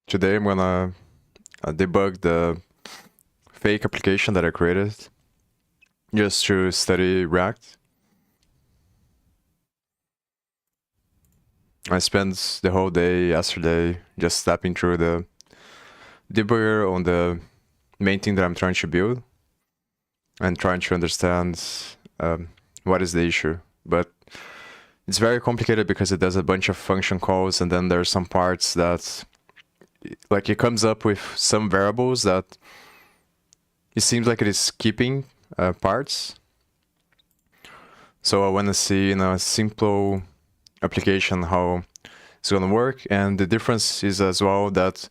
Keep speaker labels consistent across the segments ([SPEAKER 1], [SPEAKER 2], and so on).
[SPEAKER 1] Today I'm gonna debug the fake application that I created just to study React. I spent the whole day yesterday just stepping through the debugger on the main thing that I'm trying to build and trying to understand what is the issue. But it's very complicated because it does a bunch of function calls, and then there are some parts that like it comes up with some variables that it seems like it is skipping parts. So I want to see in a simple application how it's going to work. And the difference is as well that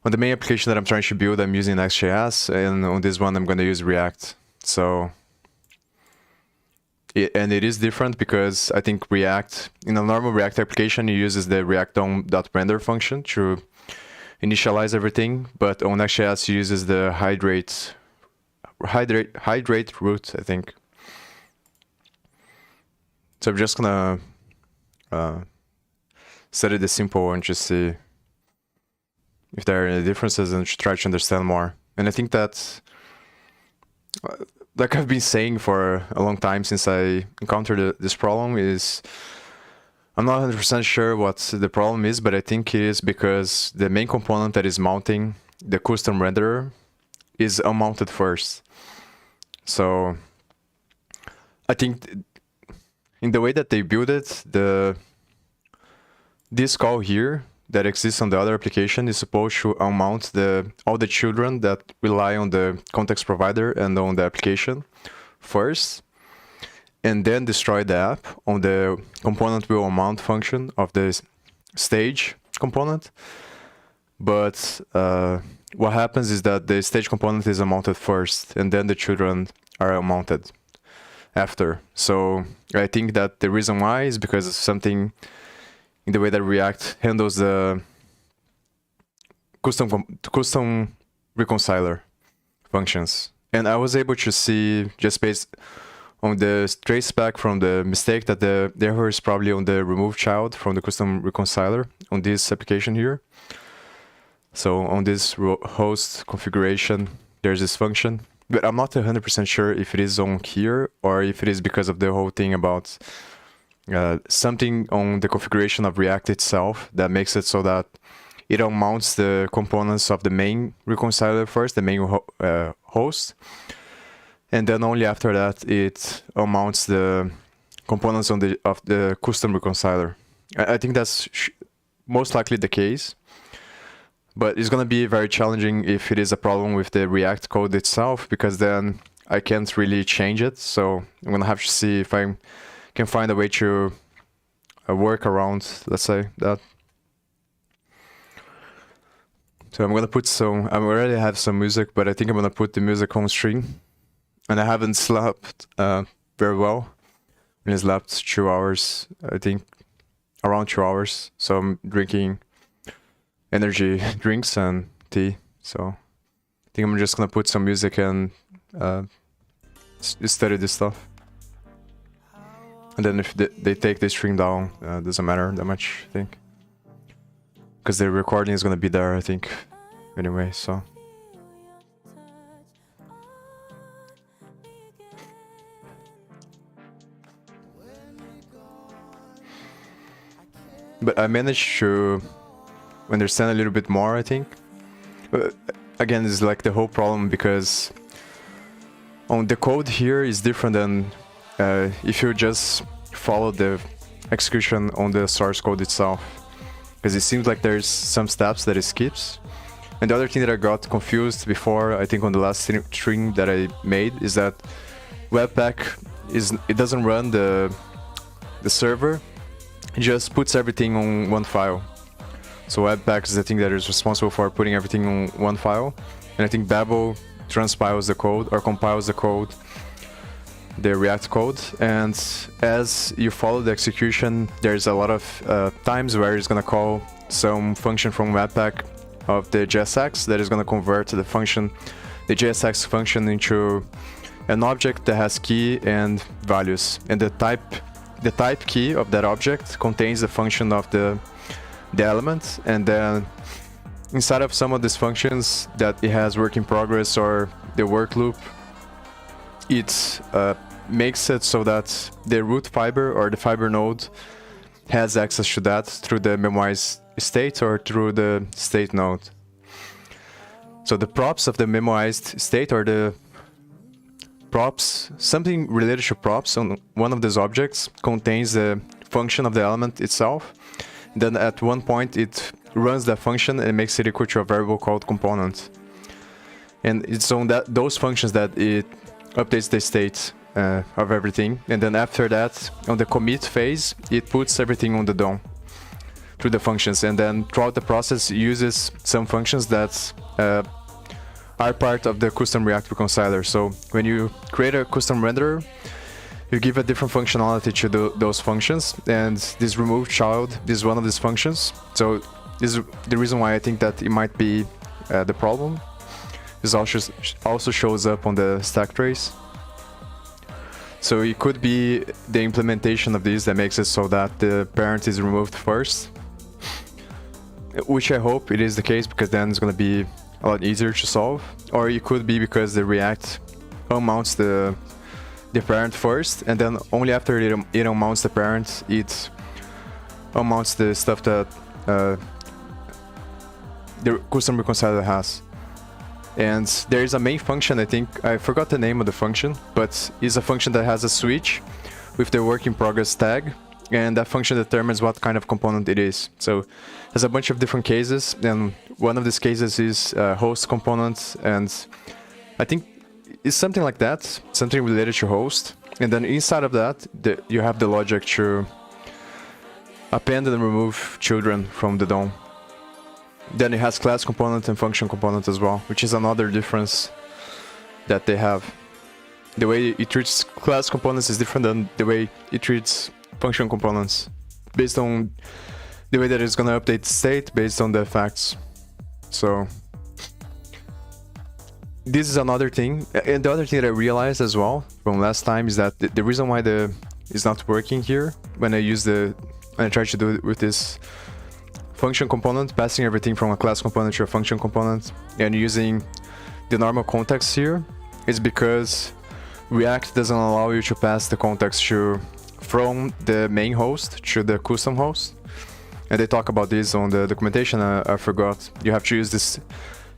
[SPEAKER 1] on the main application that I'm trying to build, I'm using Next.js, and on this one I'm going to use React. So and it is different because I think React, in a normal React application, it uses the react.render function to initialize everything, but on Next.js it uses the hydrate route, I think. So I'm just gonna study the simple one to see if there are any differences and try to understand more. And I think that, like I've been saying for a long time since I encountered this problem, is I'm not 100% sure what the problem is, but I think it is because the main component that is mounting the custom renderer is unmounted first. So I think in the way that they build it, this call here that exists on the other application is supposed to unmount all the children that rely on the context provider and on the application first, and then destroy the app on the component will unmount function of the stage component. But what happens is that the stage component is unmounted first, and then the children are unmounted after. So I think that the reason why is because of something in the way that React handles the custom reconciler functions. And I was able to see, just based on the trace back from the mistake, that the error is probably on the remove child from the custom reconciler on this application here. So on this host configuration, there's this function, but I'm not 100% sure if it is on here or if it is because of the whole thing about something on the configuration of React itself that makes it so that it unmounts the components of the main reconciler first, the main host, and then only after that it unmounts the components of the custom reconciler. I think that's most likely the case, but it's going to be very challenging if it is a problem with the React code itself, because then I can't really change it. So I'm going to have to see if I can find a way to work around, let's say, that. So I'm going to put some, I already have some music, but I think I'm going to put the music on stream. And I haven't slept very well. I slept 2 hours, I think, around 2 hours. So I'm drinking energy drinks and tea. So I think I'm just going to put some music and study this stuff. And then if they take the stream down, doesn't matter that much, I think. Because the recording is going to be there, I think, anyway, so. But I managed to understand a little bit more, I think. Again, it's like the whole problem, because on the code here is different than if you just follow the execution on the source code itself, because it seems like there's some steps that it skips. And the other thing that I got confused before, I think on the last stream that I made, is that Webpack it doesn't run the server, it just puts everything on one file. So Webpack is the thing that is responsible for putting everything on one file, and I think Babel transpiles the code or compiles the code, the React code, and as you follow the execution, there's a lot of times where it's going to call some function from Webpack of the JSX that is going to convert the JSX function into an object that has key and values, and the type key of that object contains the function of the element, and then inside of some of these functions that it has work in progress or the work loop, it makes it so that the root fiber or the fiber node has access to that through the memoized state or through the state node. So the props of the memoized state are the props, something related to props on one of these objects contains the function of the element itself. Then at one point it runs that function and makes it equal to a variable called component. And it's on those functions that it updates the state of everything. And then after that, on the commit phase, it puts everything on the DOM through the functions. And then throughout the process, it uses some functions that are part of the custom React reconciler. So when you create a custom renderer, you give a different functionality to those functions, and this remove child is one of these functions. So this is the reason why I think that it might be the problem. This also shows up on the stack trace. So it could be the implementation of this that makes it so that the parent is removed first, which I hope it is the case, because then it's going to be a lot easier to solve. Or it could be because the React unmounts the parent first, and then only after it unmounts the parent, it unmounts the stuff that the custom reconciler has. And there is a main function, I think, I forgot the name of the function, but it's a function that has a switch with the work in progress tag, and that function determines what kind of component it is. So there's a bunch of different cases, and one of these cases is host component, and I think it's something like that, something related to host. And then inside of that, you have the logic to append and remove children from the DOM. Then it has class component and function component as well, which is another difference that they have. The way it treats class components is different than the way it treats function components, based on the way that it's going to update state based on the facts. So this is another thing. And the other thing that I realized as well from last time is that the reason why it's not working here when I try to do it with this function component, passing everything from a class component to a function component and using the normal context here, is because React doesn't allow you to pass the context from the main host to the custom host. And they talk about this on the documentation. I forgot. You have to use this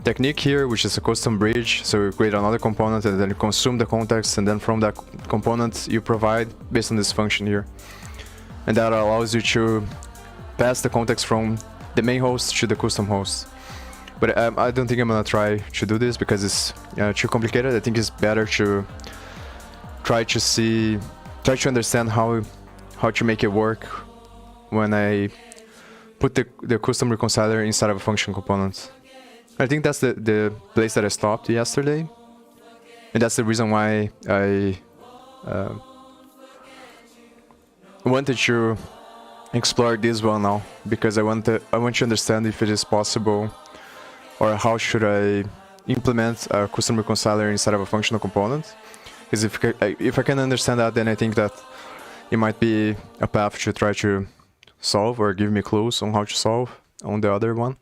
[SPEAKER 1] technique here, which is a custom bridge. So you create another component and then you consume the context, and then from that component you provide based on this function here. And that allows you to pass the context from the main host to the custom host. But I don't think I'm gonna try to do this because it's too complicated. I think it's better to try to understand how to make it work when I put the custom reconciler inside of a function component. I think that's the place that I stopped yesterday, and that's the reason why I wanted to explore this one now, because I want to understand if it is possible, or how should I implement a custom reconciler inside of a functional component. Because if I can understand that, then I think that it might be a path to try to solve, or give me clues on how to solve on the other one.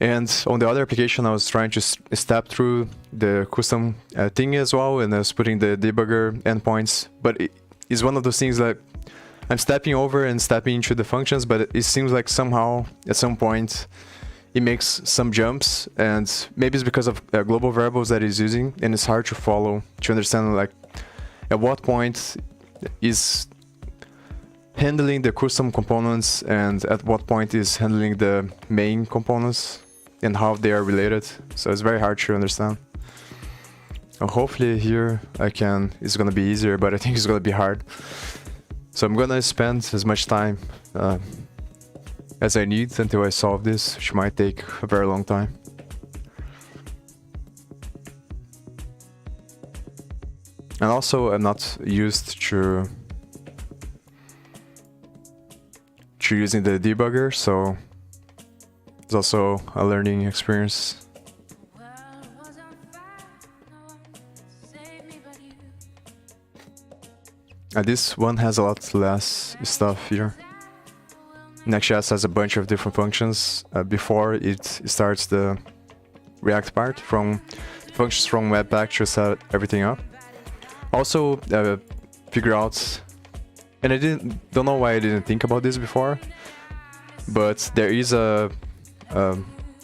[SPEAKER 1] And on the other application, I was trying to step through the custom thing as well, and I was putting the debugger endpoints. But it's one of those things that I'm stepping over and stepping into the functions, but it seems like somehow at some point it makes some jumps, and maybe it's because of global variables that it's using, and it's hard to follow, to understand like at what point is handling the custom components and at what point is handling the main components and how they are related. So it's very hard to understand. Hopefully here it's gonna be easier, but I think it's gonna be hard. So I'm gonna spend as much time as I need until I solve this, which might take a very long time. And also I'm not used to using the debugger, so it's also a learning experience. This one has a lot less stuff here. Next.js has a bunch of different functions before it starts the React part, from functions from Webpack to set everything up. Also, figure out, and I don't know why I didn't think about this before, but there is a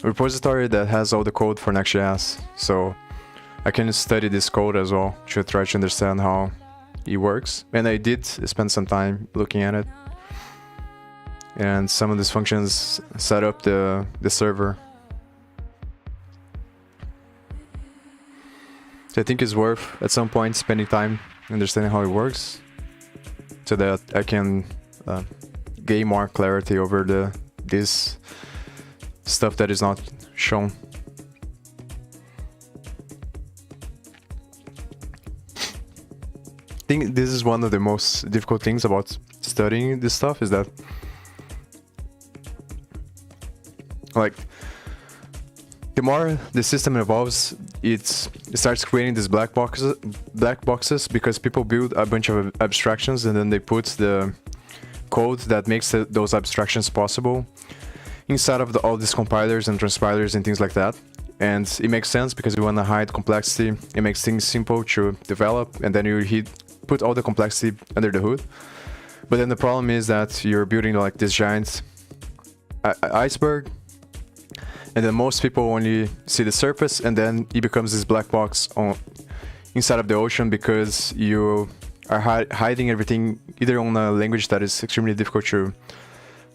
[SPEAKER 1] repository that has all the code for Next.js, so I can study this code as well to try to understand how it works. And I did spend some time looking at it, and some of these functions set up the server. So I think it's worth at some point spending time understanding how it works, so that I can gain more clarity over this stuff that is not shown. I think this is one of the most difficult things about studying this stuff, is that, like, the more the system evolves, it starts creating these black boxes because people build a bunch of abstractions and then they put the code that makes those abstractions possible inside of all these compilers and transpilers and things like that. And it makes sense because we want to hide complexity. It makes things simple to develop, and then you put all the complexity under the hood. But then the problem is that you're building like this giant iceberg, and then most people only see the surface, and then it becomes this black box inside of the ocean because you are hiding everything either on a language that is extremely difficult to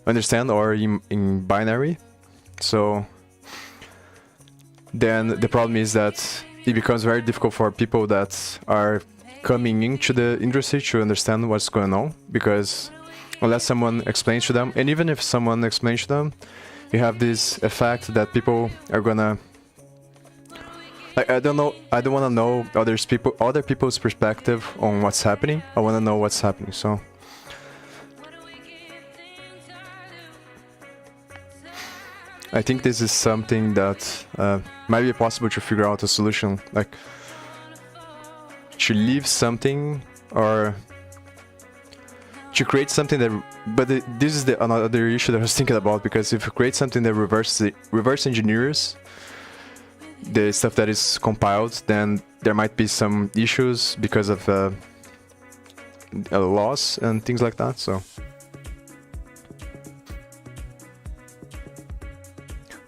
[SPEAKER 1] understand or in binary. So then the problem is that it becomes very difficult for people that are coming into the industry to understand what's going on, because unless someone explains to them, and even if someone explains to them, you have this effect that people are gonna, like, I don't want to know other people's perspective on what's happening. I want to know what's happening. So I think this is something that might be possible to figure out a solution, like to leave something or to create something that, but this is another issue that I was thinking about, because if you create something that reverse engineers the stuff that is compiled, then there might be some issues because of a loss and things like that. So,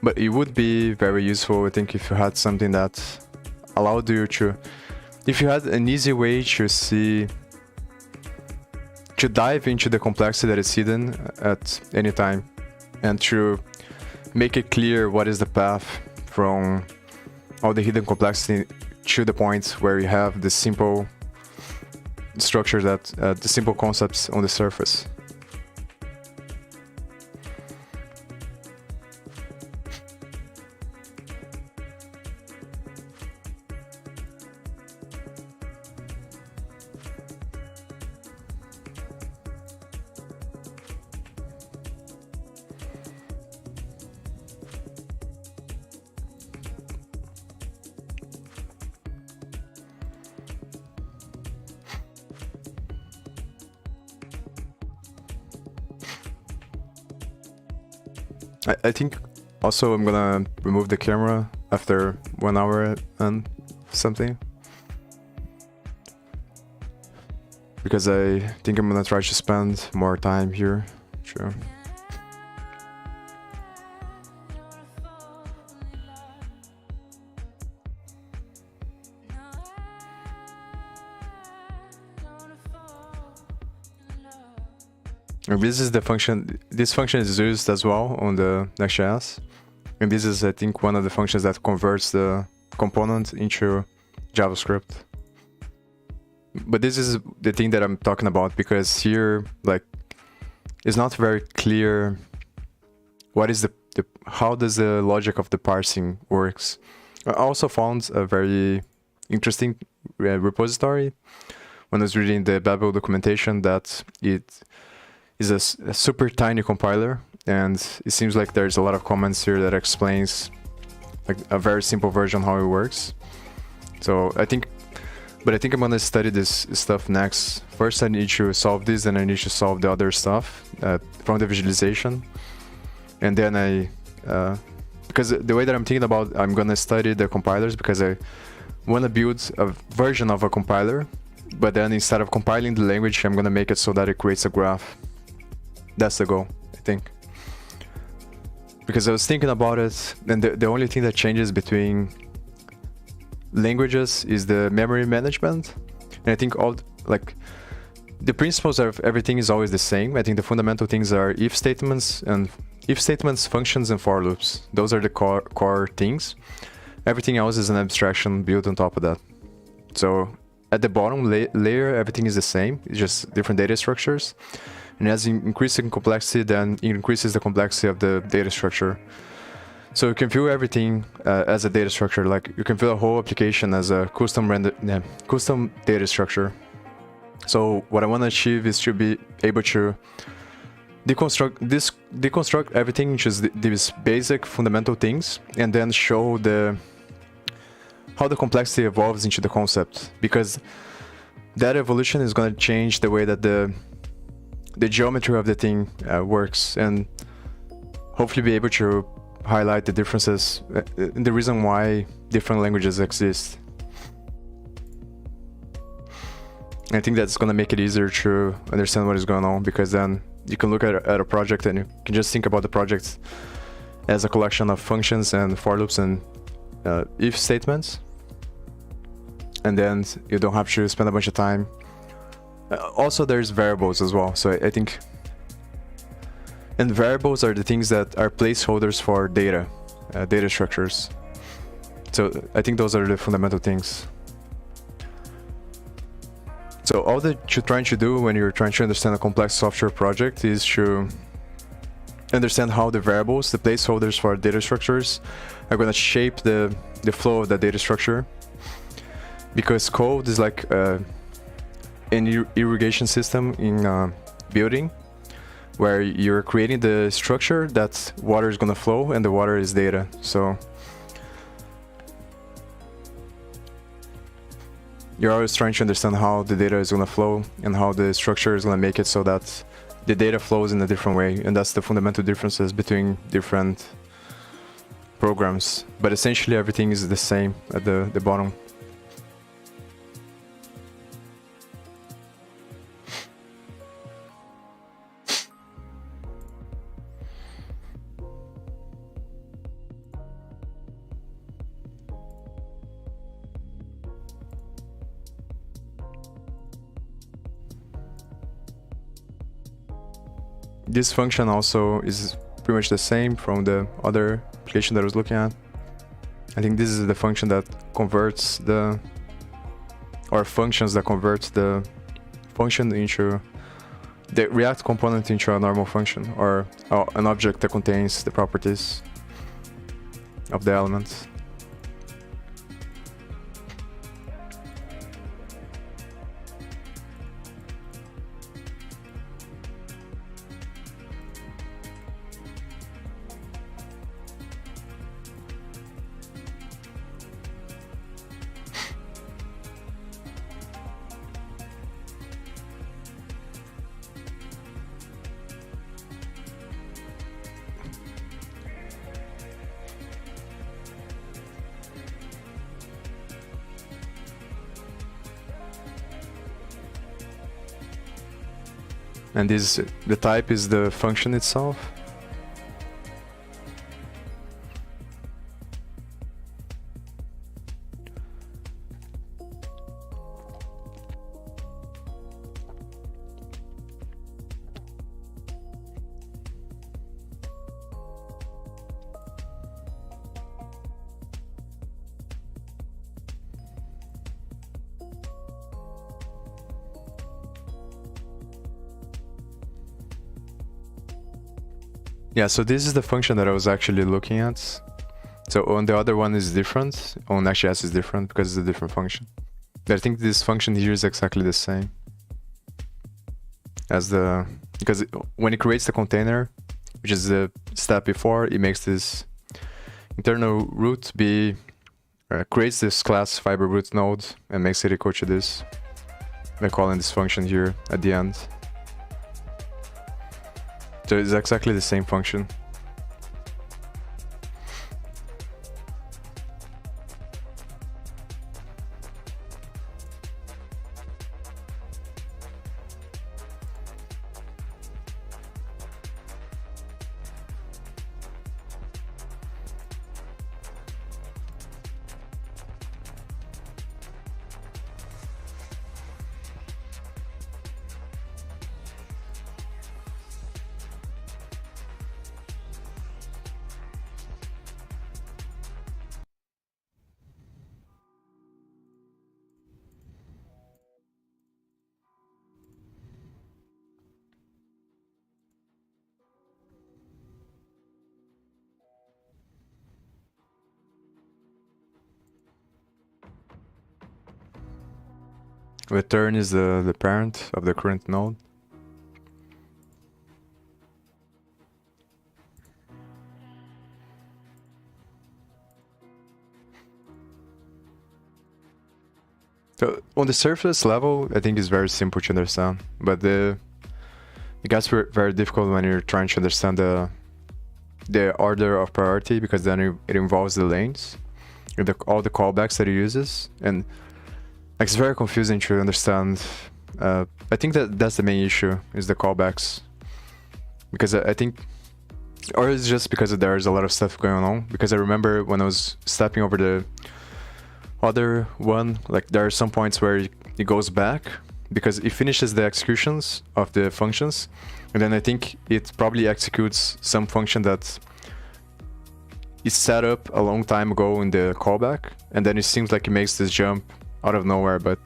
[SPEAKER 1] but it would be very useful, I think, if you had something that allowed you to, if you had an easy way to see, to dive into the complexity that is hidden at any time, and to make it clear what is the path from all the hidden complexity to the point where you have the simple structure that the simple concepts on the surface. I think also I'm gonna remove the camera after 1 hour and something, because I think I'm gonna try to spend more time here. Sure. And this is the function, this function is used as well on the Next.js. And this is, I think, one of the functions that converts the component into JavaScript. But this is the thing that I'm talking about, because here, like, it's not very clear what is how does the logic of the parsing works. I also found a very interesting repository when I was reading the Babel documentation, that it is a super tiny compiler, and it seems like there's a lot of comments here that explains like a very simple version how it works. So I think I'm gonna study this stuff next. First I need to solve this, and I need to solve the other stuff from the visualization. and then because the way that I'm thinking about, I'm gonna study the compilers because I want to build a version of a compiler, but then instead of compiling the language, I'm gonna make it so that it creates a graph. That's the goal, I think. Because I was thinking about it, and the only thing that changes between languages is the memory management. And I think the principles of everything is always the same. I think the fundamental things are if statements, functions, and for loops. Those are the core things. Everything else is an abstraction built on top of that. So at the bottom layer, everything is the same. It's just different data structures. And as you increase in complexity, then it increases the complexity of the data structure. So you can view everything as a data structure. Like you can view a whole application as a custom data structure. So what I want to achieve is to be able to deconstruct everything, just these basic fundamental things, and then show how the complexity evolves into the concept. Because that evolution is going to change the way that the geometry of the thing works, and hopefully be able to highlight the differences and the reason why different languages exist. I think that's going to make it easier to understand what is going on, because then you can look at a project and you can just think about the project as a collection of functions and for loops and if statements, and then you don't have to spend a bunch of time. Also, there's variables as well. So I think, and variables are the things that are placeholders for data structures. So I think those are the fundamental things. So all that you're trying to do when you're trying to understand a complex software project is to understand how the variables, the placeholders for data structures, are going to shape the flow of the data structure. Because code is like an irrigation system in building, where you're creating the structure that water is going to flow, and the water is data. So you're always trying to understand how the data is going to flow and how the structure is going to make it so that the data flows in a different way. And that's the fundamental differences between different programs. But essentially everything is the same at the bottom. This function also is pretty much the same from the other application that I was looking at. I think this is the function that converts functions that convert the function into the React component into a normal function, or an object that contains the properties of the element. And the type is the function itself. Yeah, so this is the function that I was actually looking at. So on the other one is different. On Next.js is different because it's a different function. But I think this function here is exactly the same as because when it creates the container, which is the step before, it makes this internal root creates this class fiber root node and makes it equal to this by calling this function here at the end. So it's exactly the same function. Return is the parent of the current node. So on the surface level, I think it's very simple to understand, but it gets very difficult when you're trying to understand the order of priority, because then it involves the lanes, and all the callbacks that it uses, and like, it's very confusing to understand. I think that's the main issue, is the callbacks, because I think, or it's just because there's a lot of stuff going on. Because I remember when I was stepping over the other one, like there are some points where it goes back because it finishes the executions of the functions, and then I think it probably executes some function that is set up a long time ago in the callback, and then it seems like it makes this jump out of nowhere. But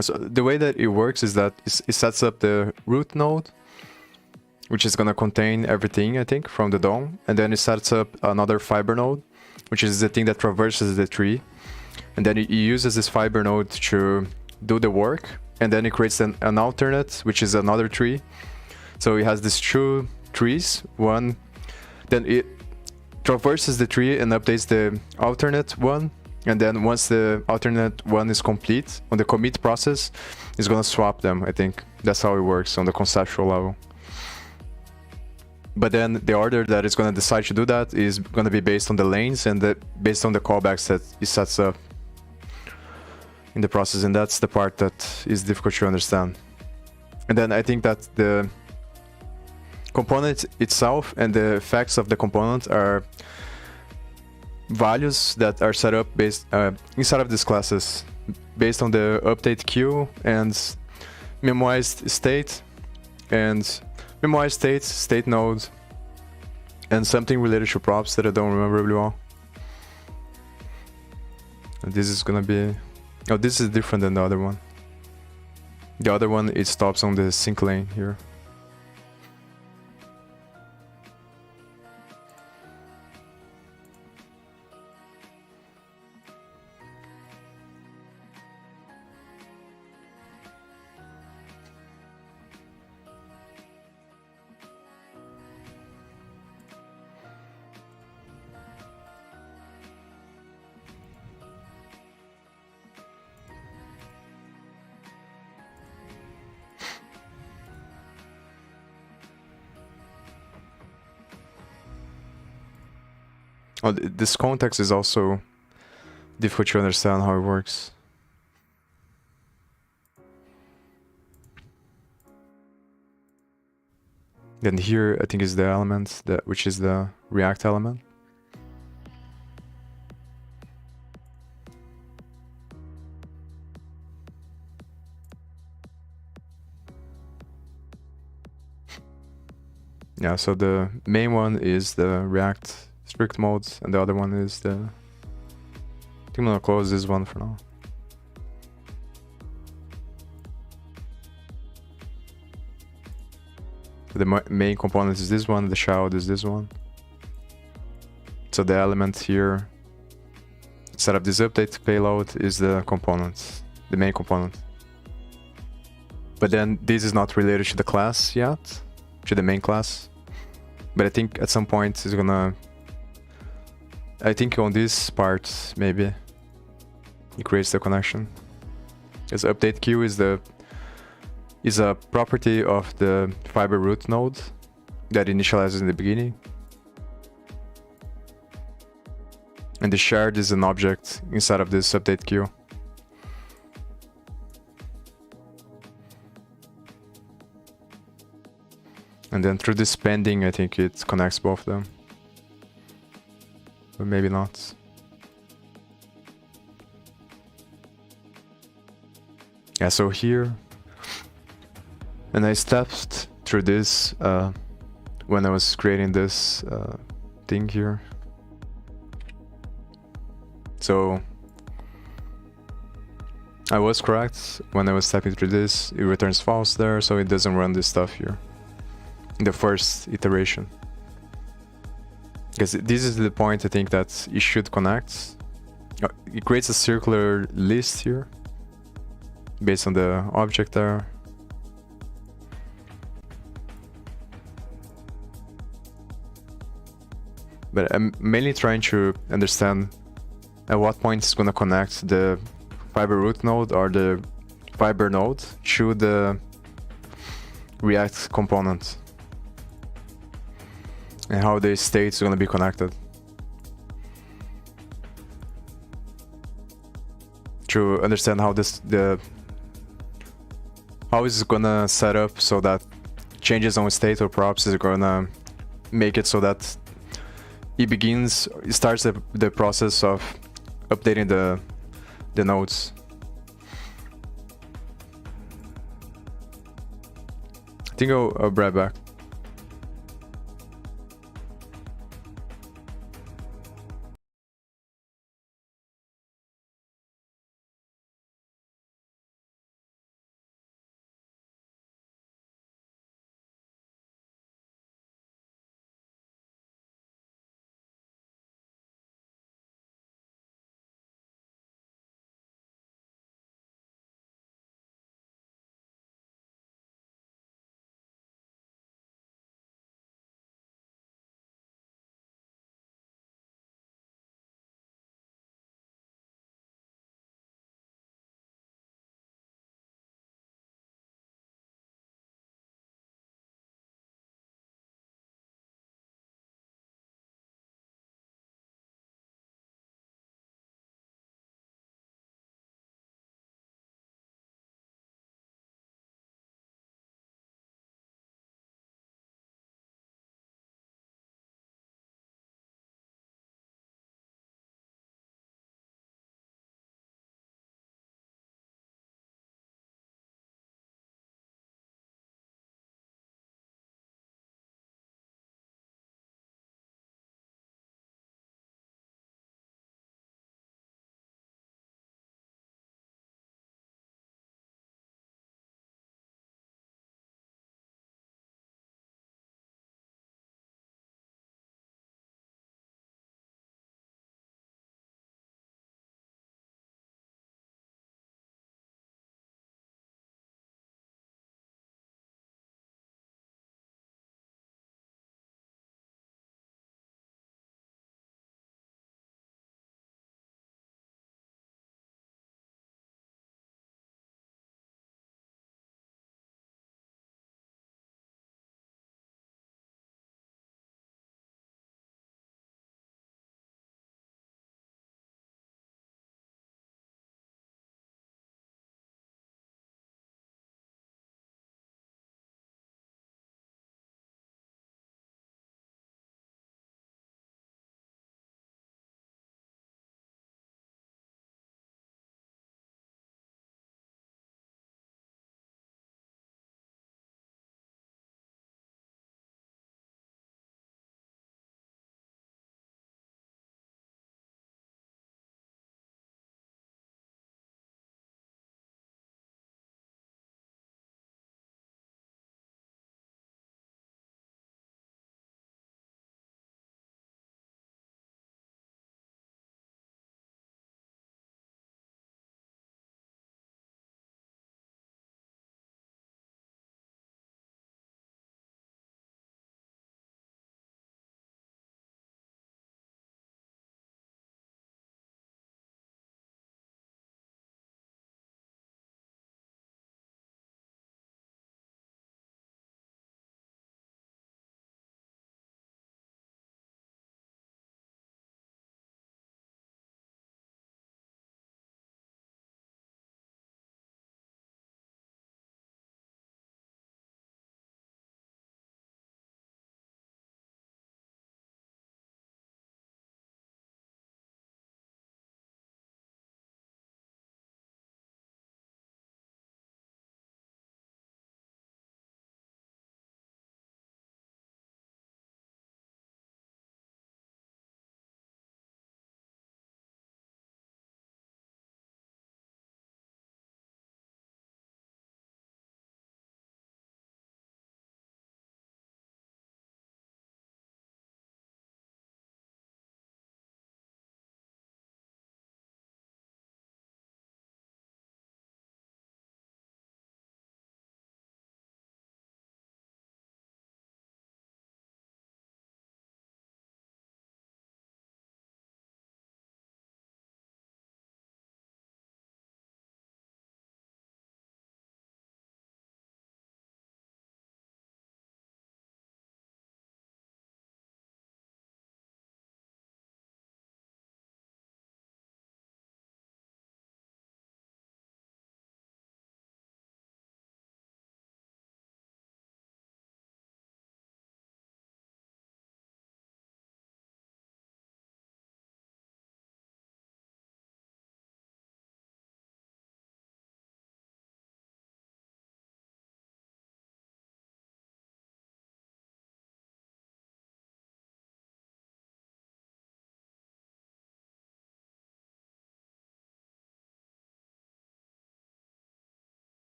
[SPEAKER 1] so the way that it works is that it sets up the root node, which is going to contain everything, I think, from the DOM, and then it sets up another fiber node, which is the thing that traverses the tree, and then it uses this fiber node to do the work, and then it creates an alternate, which is another tree. So it has these two trees, one, then it traverses the tree and updates the alternate one, and then once the alternate one is complete, on the commit process, it's gonna swap them, I think. That's how it works on the conceptual level. But then the order that it's gonna decide to do that is gonna be based on the lanes and based on the callbacks that it sets up in the process, and that's the part that is difficult to understand. And then I think that the component itself and the effects of the component are values that are set up based inside of these classes based on the update queue and memoized state and memoized state node, and something related to props that I don't remember really well. And this is gonna be, oh, this is different than the other one. The other one, it stops on the sync lane here. Oh, this context is also difficult to understand how it works. Then here, I think is the element which is the React element. Yeah, so the main one is the React strict mode, and the other one is the, I think I'm gonna close this one for now. The main component is this one, the child is this one. So the element here, set up this update payload, is the component, the main component. But then this is not related to the class yet, to the main class. But I think at some point it's gonna, I think on this part maybe it creates the connection. Because update queue is a property of the fiber root node that initializes in the beginning. And the shared is an object inside of this update queue. And then through this pending, I think it connects both of them. But maybe not. Yeah, so here, and I stepped through this when I was creating this thing here. So I was correct when I was stepping through this. It returns false there, so it doesn't run this stuff here in the first iteration. Because this is the point I think that it should connect. It creates a circular list here based on the object there. But I'm mainly trying to understand at what point it's going to connect the fiber root node or the fiber node to the React component, and how the state is going to be connected. To understand how how is it gonna set up so that changes on state or props is gonna make it so that it starts the process of updating the nodes. I think I'll be right back.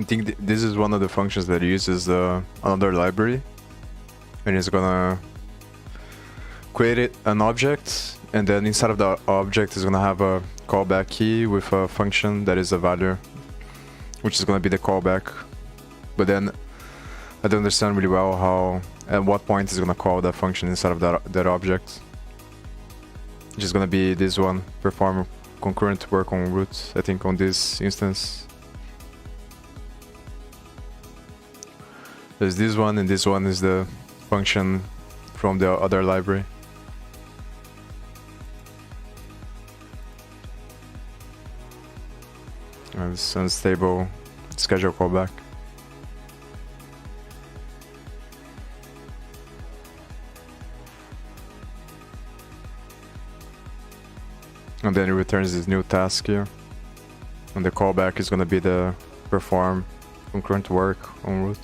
[SPEAKER 1] I think this is one of the functions that uses another library, and it's gonna create an object, and then inside of the object is gonna have a callback key with a function that is a value, which is gonna be the callback. But then I don't understand really well how, at what point is gonna call that function inside of that object. Which is gonna be this one, perform concurrent work on root, I think on this instance. There's this one, and this one is the function from the other library. And this unstable schedule callback. And then it returns this new task here. And the callback is gonna be the perform concurrent work on root.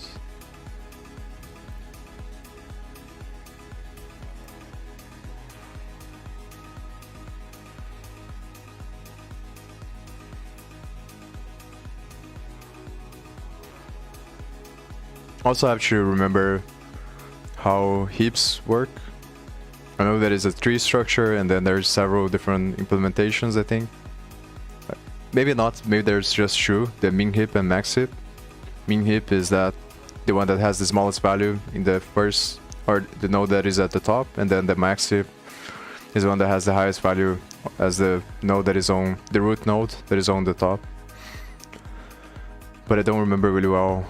[SPEAKER 1] Also have to remember how heaps work. I know there is a tree structure and then there's several different implementations, I think. Maybe not, maybe there's just two, the min heap and max heap. Min heap is that the one that has the smallest value in the first, or the node that is at the top, and then the max heap is the one that has the highest value as the node that is on the root node that is on the top. But I don't remember really well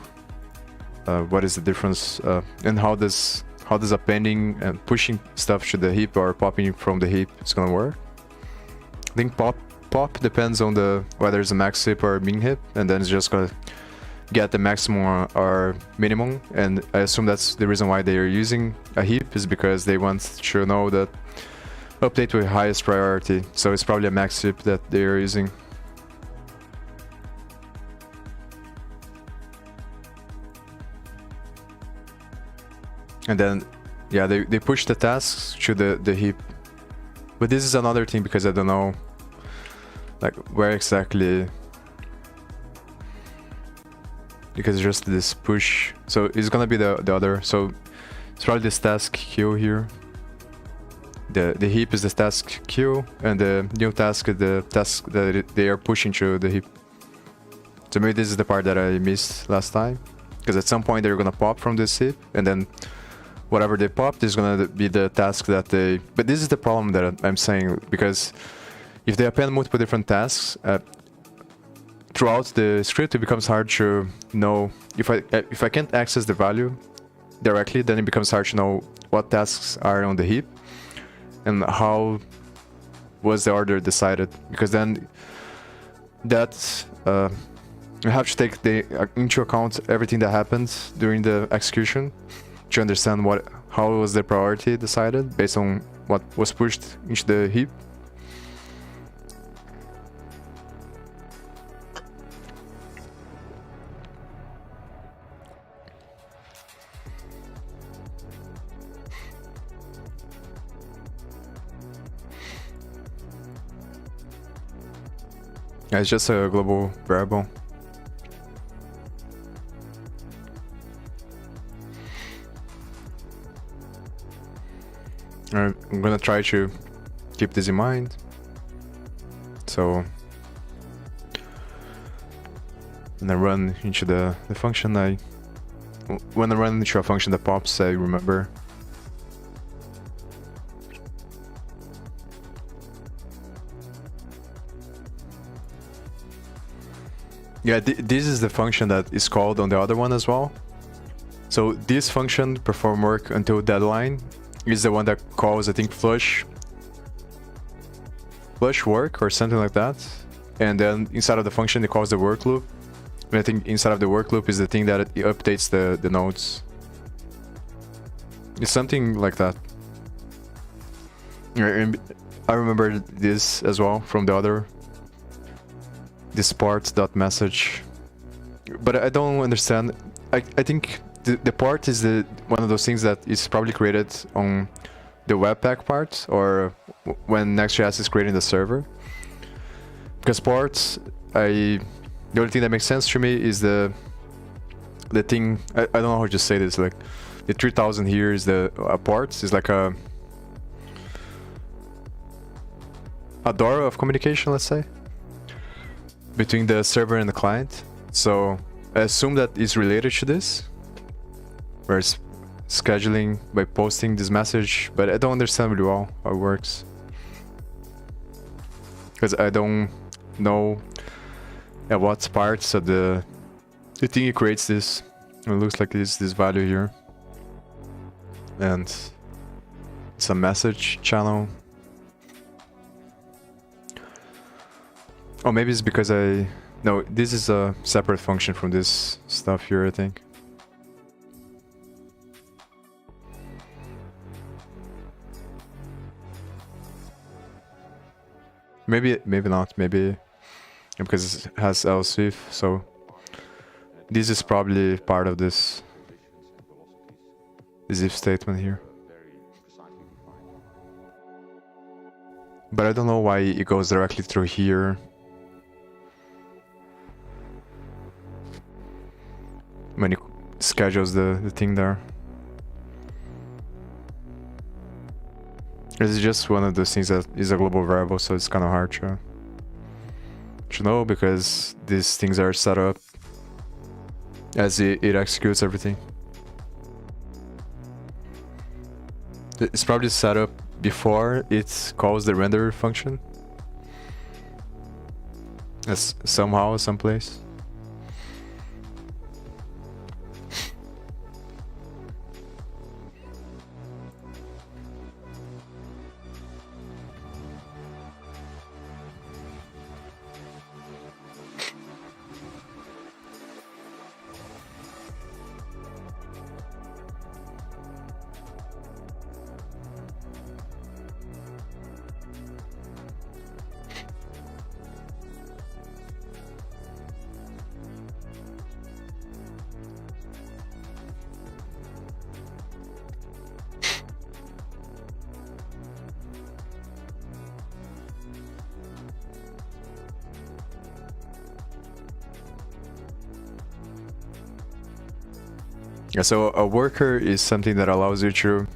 [SPEAKER 1] what is the difference and how does appending and pushing stuff to the heap or popping from the heap is gonna work. I think pop depends on the whether it's a max heap or a min heap, and then it's just gonna get the maximum or minimum. And I assume that's the reason why they are using a heap, is because they want to know that update with highest priority. So it's probably a max heap that they are using. And then, yeah, they push the tasks to the heap. But this is another thing because I don't know, like, where exactly. Because just this push. So it's gonna be the other. So it's probably this task queue here. The heap is the task queue, and the new task is the task that they are pushing to the heap. So maybe this is the part that I missed last time. Because at some point they're gonna pop from this heap, and then whatever they popped is gonna be the task that they... But this is the problem that I'm saying, because if they append multiple different tasks, throughout the script it becomes hard to know... If I can't access the value directly, then it becomes hard to know what tasks are on the heap and how was the order decided, because then that... you have to take into account everything that happened during the execution to understand how was the priority decided based on what was pushed into the heap. Yeah, it's just a global variable. I'm gonna try to keep this in mind. So when I run into the function, when I run into a function that pops, I remember. Yeah, this is the function that is called on the other one as well. So this function, perform work until deadline, is the one that calls, I think, flush work or something like that. And then inside of the function it calls the work loop. And I think inside of the work loop is the thing that it updates the nodes. It's something like that. I remember this as well from the other, this part.message. But I don't understand. I think the part is one of those things that is probably created on the Webpack part, or when Next.js is creating the server. Because parts, the only thing that makes sense to me is the the thing, I don't know how to say this, like the 3000 here is the ports, is like a door of communication, let's say, between the server and the client. So I assume that is related to this, where it's scheduling by posting this message, but I don't understand really well how it works, because I don't know at what parts of the thing it creates this. It looks like it's this value here, and it's a message channel. Oh, maybe it's because no, this is a separate function from this stuff here, I think. Maybe not, maybe because it has else if, so this is probably part of this if statement here. But I don't know why it goes directly through here when it schedules the thing there. This is just one of those things that is a global variable, so it's kind of hard to know, because these things are set up as it executes everything. It's probably set up before it calls the render function, as somehow, someplace. Yeah, so a worker is something that allows you to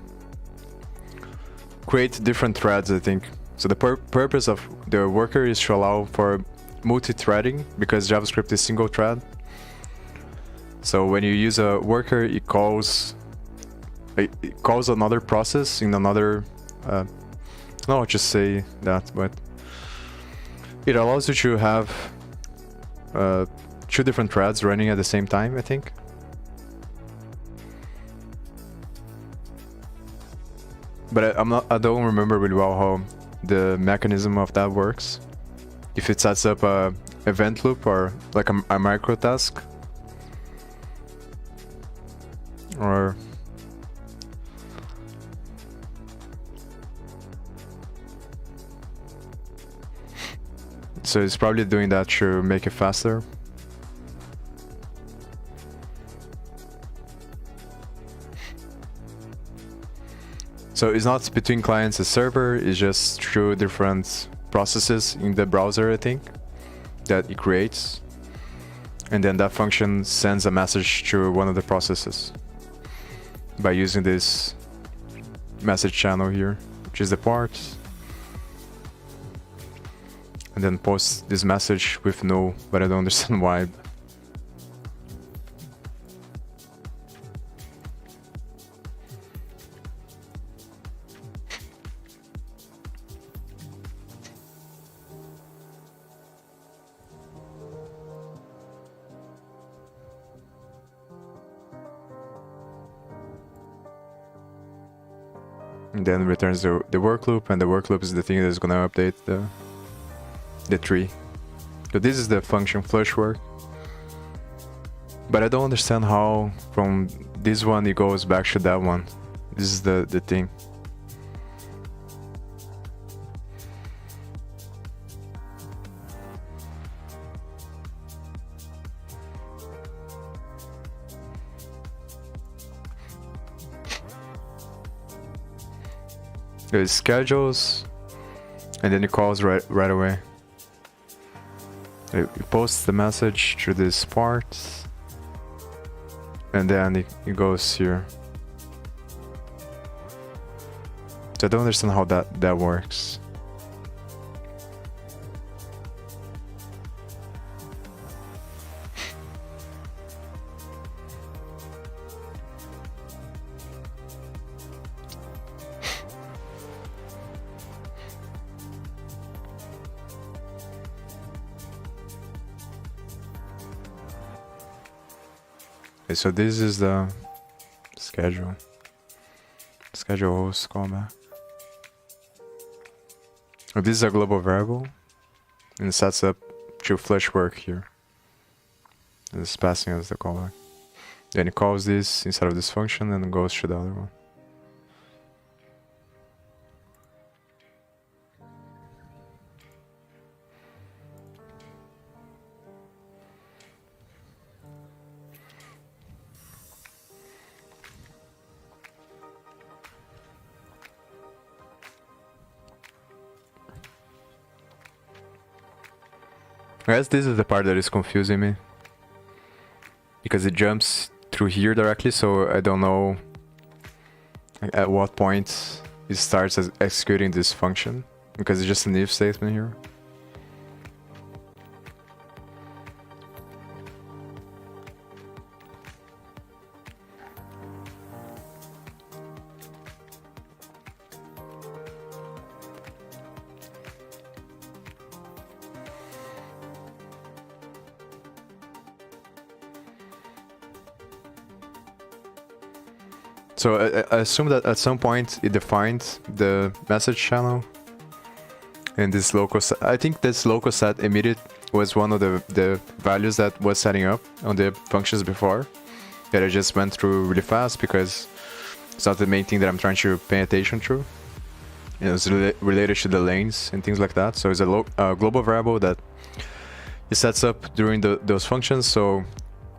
[SPEAKER 1] create different threads, I think. So the purpose of the worker is to allow for multi-threading, because JavaScript is single thread. So when you use a worker, it calls another process in another, I don't know how to say that, but it allows you to have two different threads running at the same time, I think. But I don't remember really well how the mechanism of that works. If it sets up a event loop or like a micro task, or so it's probably doing that to make it faster. So it's not between clients and server, it's just through different processes in the browser, I think, that it creates. And then that function sends a message to one of the processes by using this message channel here, which is the port. And then posts this message with null, but I don't understand why. And then returns the work loop, and the work loop is the thing that's gonna update the tree. So this is the function flush work. But I don't understand how from this one it goes back to that one. This is the thing. It schedules, and then it calls right away. It posts the message to this part, and then it goes here. So I don't understand how that works. Okay, so this is the schedule host callback. Oh, this is a global variable and it sets up to flush work here. And it's passing as the callback. Then it calls this inside of this function and goes to the other one. I guess this is the part that is confusing me, because it jumps through here directly, so I don't know at what point it starts executing this function, because it's just an if statement here. So I assume that at some point it defined the message channel in this local set. I think this local set emitted was one of the values that was setting up on the functions before, that I just went through really fast because it's not the main thing that I'm trying to pay attention to. It's related to the lanes and things like that. So it's a global variable that it sets up during those functions. So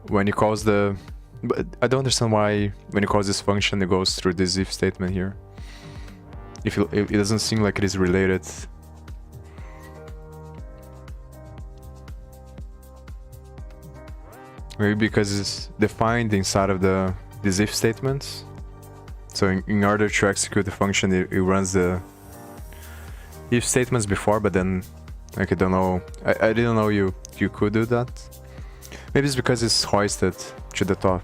[SPEAKER 1] when it calls but I don't understand why when it calls this function it goes through this if statement here. If it doesn't seem like it is related. Maybe because it's defined inside of these if statements. So in order to execute the function, it runs the if statements before, but then like I don't know. I didn't know you could do that. Maybe it's because it's hoisted to the top.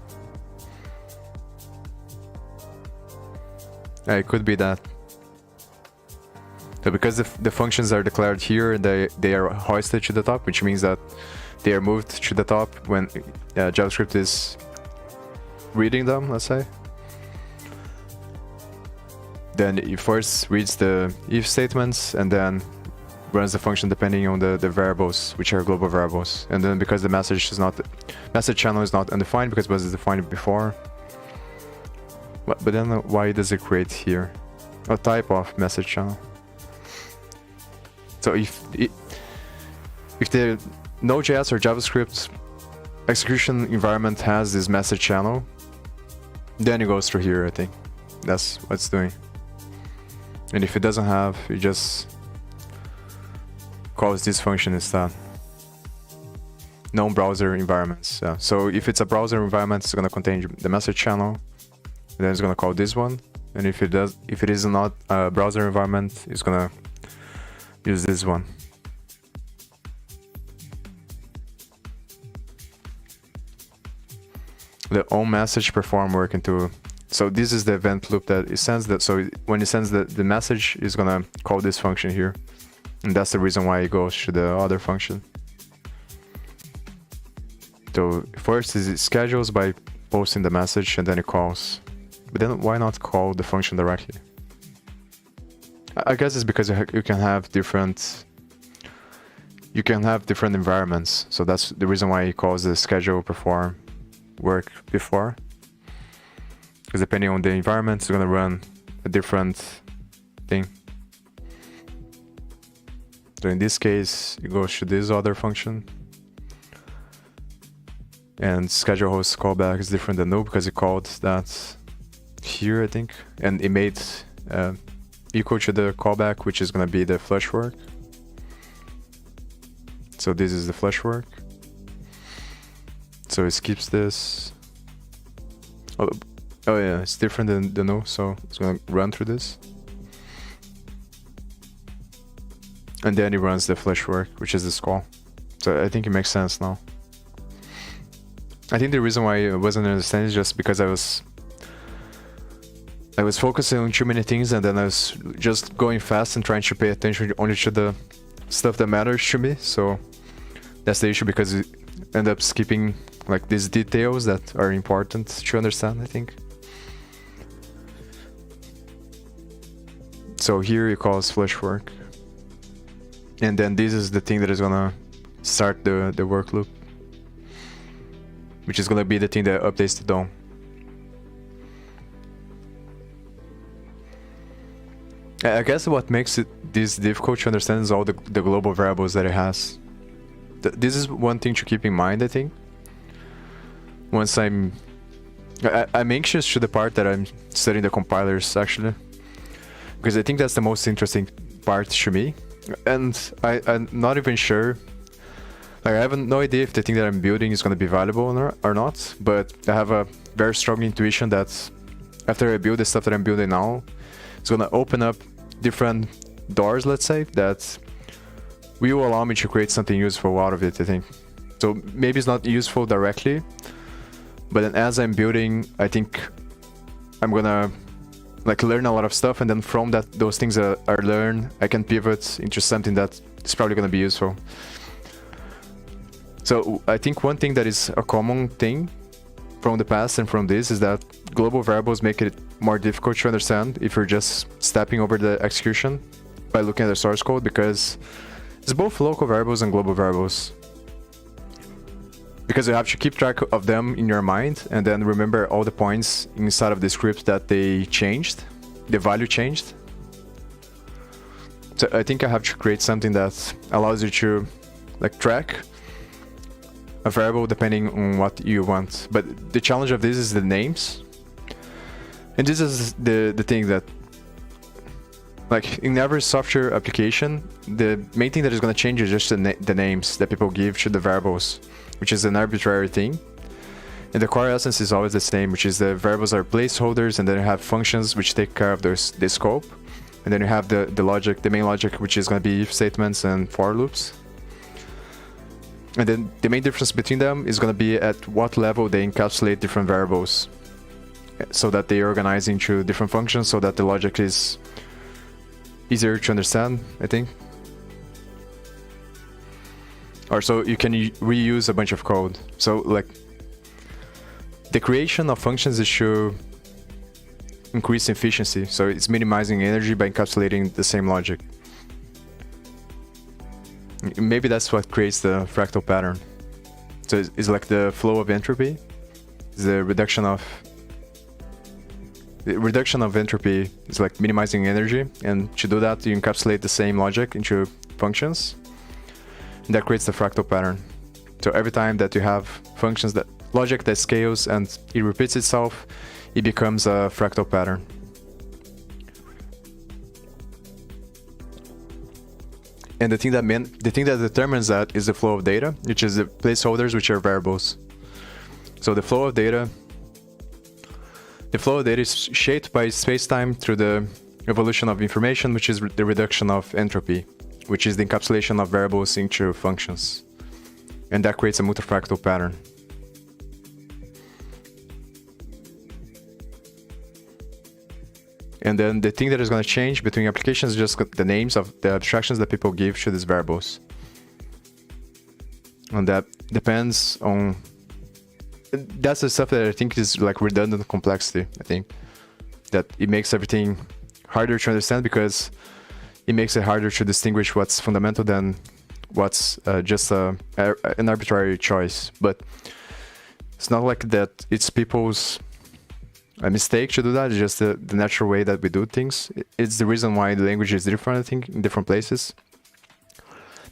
[SPEAKER 1] It could be that. So because the functions are declared here, they are hoisted to the top, which means that they are moved to the top when JavaScript is reading them, let's say. Then it first reads the if statements and then runs the function depending on the variables, which are global variables. And then because the message channel is not undefined because it was defined before. But then why does it create here? A type of message channel. So if the Node.js or JavaScript execution environment has this message channel, then it goes through here, I think. That's what it's doing. And if it doesn't have, it just calls this function instead. Non-browser environments. Yeah. So if it's a browser environment, it's gonna contain the message channel. And then it's gonna call this one. And if it is not a browser environment, it's gonna use this one. The onMessage perform work into. So this is the event loop that it sends that. So when it sends the message, it's gonna call this function here, and that's the reason why it goes to the other function. So first is it schedules by posting the message, and then it calls. But then why not call the function directly? I guess it's because you can have different environments. So that's the reason why it calls the schedule perform work before. Because depending on the environment, it's gonna run a different thing. So in this case, it goes to this other function. And schedule host callback is different than null because it called that here, I think. And it made equal to the callback, which is gonna be the flush work. So this is the flush work. So it skips this. Oh, oh yeah, it's different than the no, so it's gonna run through this. And then it runs the flash work, which is this call. So I think it makes sense now. I think the reason why I wasn't understanding is just because I was focusing on too many things, and then I was just going fast and trying to pay attention only to the stuff that matters to me. So that's the issue, because you end up skipping like these details that are important to understand, I think. So here it calls flash work. And then this is the thing that is gonna start the work loop, which is gonna be the thing that updates the DOM. I guess what makes this difficult to understand is all the global variables that it has. This is one thing to keep in mind, I think. Once I'm anxious to the part that I'm studying the compilers, actually, because I think that's the most interesting part to me. And I'm not even sure. Like, I have no idea if the thing that I'm building is going to be valuable or not, but I have a very strong intuition that after I build the stuff that I'm building now, it's going to open up different doors, let's say, that will allow me to create something useful out of it, I think. So maybe it's not useful directly, but then as I'm building, I think I'm going to like learn a lot of stuff, and then from those things that I learn, I can pivot into something that is probably going to be useful. So I think one thing that is a common thing from the past and from this is that global variables make it more difficult to understand if you're just stepping over the execution by looking at the source code, because it's both local variables and global variables. Because you have to keep track of them in your mind and then remember all the points inside of the script that they changed, the value changed. So I think I have to create something that allows you to like track a variable depending on what you want. But the challenge of this is the names. And this is the thing that, like, in every software application, the main thing that is going to change is just the names that people give to the variables, which is an arbitrary thing. And the core essence is always the same, which is the variables are placeholders, and then you have functions which take care of the scope. And then you have the logic, the main logic, which is going to be if statements and for loops. And then the main difference between them is going to be at what level they encapsulate different variables, so that they organize into different functions, so that the logic is easier to understand, I think. Or so you can reuse a bunch of code. So like the creation of functions is to increase efficiency. So it's minimizing energy by encapsulating the same logic. Maybe that's what creates the fractal pattern. So it's like the flow of entropy. It's the reduction of entropy is like minimizing energy, and to do that you encapsulate the same logic into functions, and that creates the fractal pattern. So every time that you have functions that logic that scales and it repeats itself, it becomes a fractal pattern. And the thing that determines that is the flow of data, which is the placeholders, which are variables. So the flow of data is shaped by space-time through the evolution of information, which is the reduction of entropy, which is the encapsulation of variables into functions. And that creates a multifractal pattern. And then the thing that is going to change between applications is just the names of the abstractions that people give to these variables. And that depends on... That's the stuff that I think is like redundant complexity, I think. That it makes everything harder to understand, because it makes it harder to distinguish what's fundamental than what's just an arbitrary choice. But it's not like that it's people's a mistake to do that. It's just the natural way that we do things. It's the reason why the language is different, I think, in different places.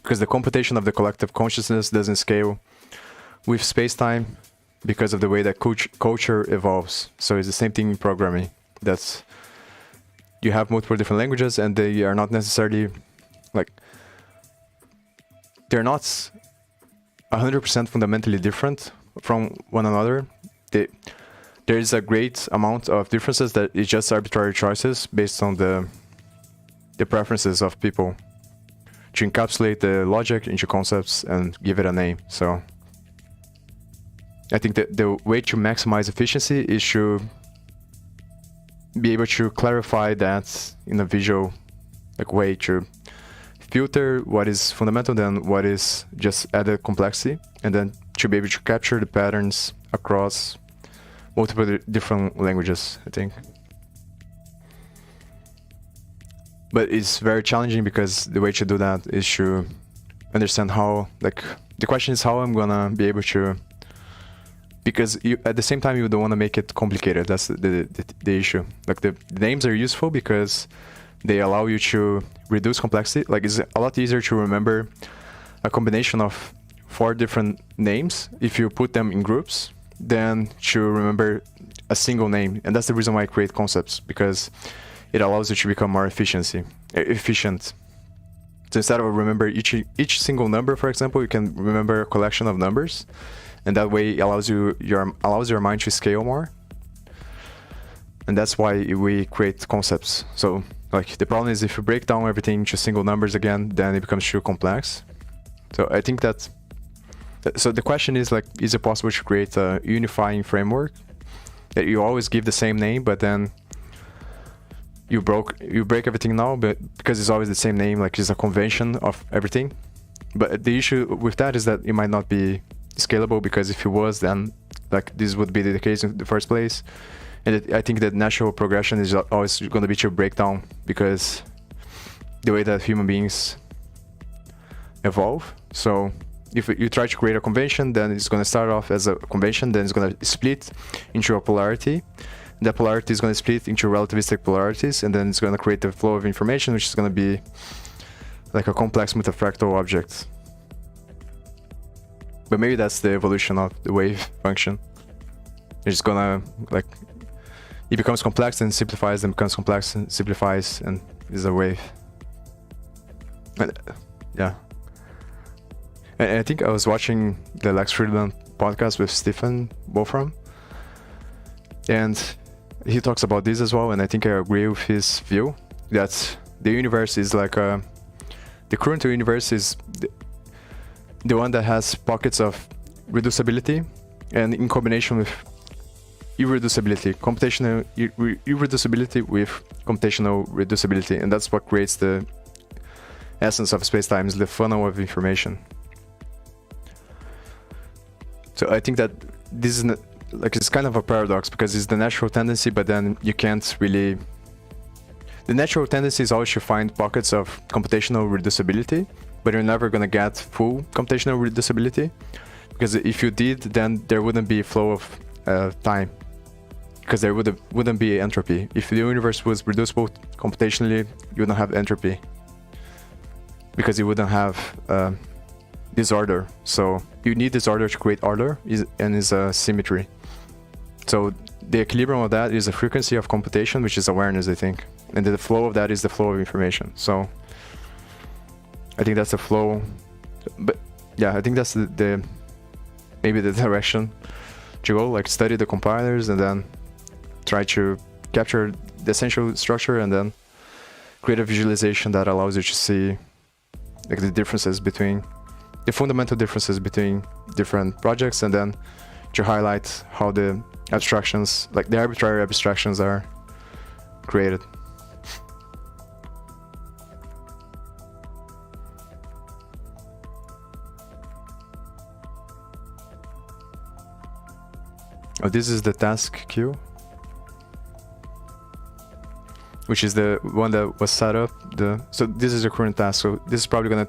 [SPEAKER 1] Because the computation of the collective consciousness doesn't scale with space-time because of the way that culture evolves. So it's the same thing in programming. That's, you have multiple different languages, and they are not necessarily like, they're not 100% fundamentally different from one another. there is a great amount of differences that is just arbitrary choices based on the preferences of people to encapsulate the logic into concepts and give it a name. So I think that the way to maximize efficiency is to be able to clarify that in a visual way, to filter what is fundamental, then what is just added complexity, and then to be able to capture the patterns across multiple different languages, I think. But it's very challenging because the way to do that is to understand how, the question is how I'm gonna be able to, because at the same time you don't want to make it complicated. That's the issue. The names are useful because they allow you to reduce complexity. It's a lot easier to remember a combination of 4 different names if you put them in groups than to remember a single name. And that's the reason why I create concepts, because it allows you to become more efficient. So instead of remember each single number, for example, you can remember a collection of numbers, and that way it allows your mind to scale more. And that's why we create concepts. So the problem is if you break down everything to single numbers again, then it becomes too complex. So I think so the question is is it possible to create a unifying framework that you always give the same name, but then you break everything now, but because it's always the same name, it's a convention of everything. But the issue with that is that it might not be scalable, because if it was, then this would be the case in the first place. And I think that natural progression is always going to be to break down, because the way that human beings evolve. So if you try to create a convention, then it's going to start off as a convention, then it's going to split into a polarity. That polarity is going to split into relativistic polarities, and then it's going to create a flow of information, which is going to be a complex multifractal object. But maybe that's the evolution of the wave function. It's just gonna it becomes complex and simplifies, and becomes complex and simplifies, and is a wave. And, yeah. And I think I was watching the Lex Friedman podcast with Stephen Wolfram, and he talks about this as well, and I think I agree with his view that the universe is the current universe is the one that has pockets of reducibility, and in combination with computational irreducibility with computational reducibility, and that's what creates the essence of space-time, is the funnel of information. So I think that this is it's kind of a paradox, because it's the natural tendency, but then you can't really. The natural tendency is always to find pockets of computational reducibility, but you're never going to get full computational reducibility, because if you did, then there wouldn't be a flow of time, because there wouldn't be entropy. If the universe was reducible computationally, you wouldn't have entropy, because you wouldn't have disorder. So you need disorder to create order, and is a symmetry. So the equilibrium of that is the frequency of computation, which is awareness, I think, and the flow of that is the flow of information. So I think that's the flow, but yeah, I think that's maybe the direction to go. Study the compilers and then try to capture the essential structure, and then create a visualization that allows you to see the differences between the fundamental differences between different projects, and then to highlight how the abstractions, the arbitrary abstractions, are created. Oh, this is the task queue, which is the one that was set up. So this is the current task. So this is probably gonna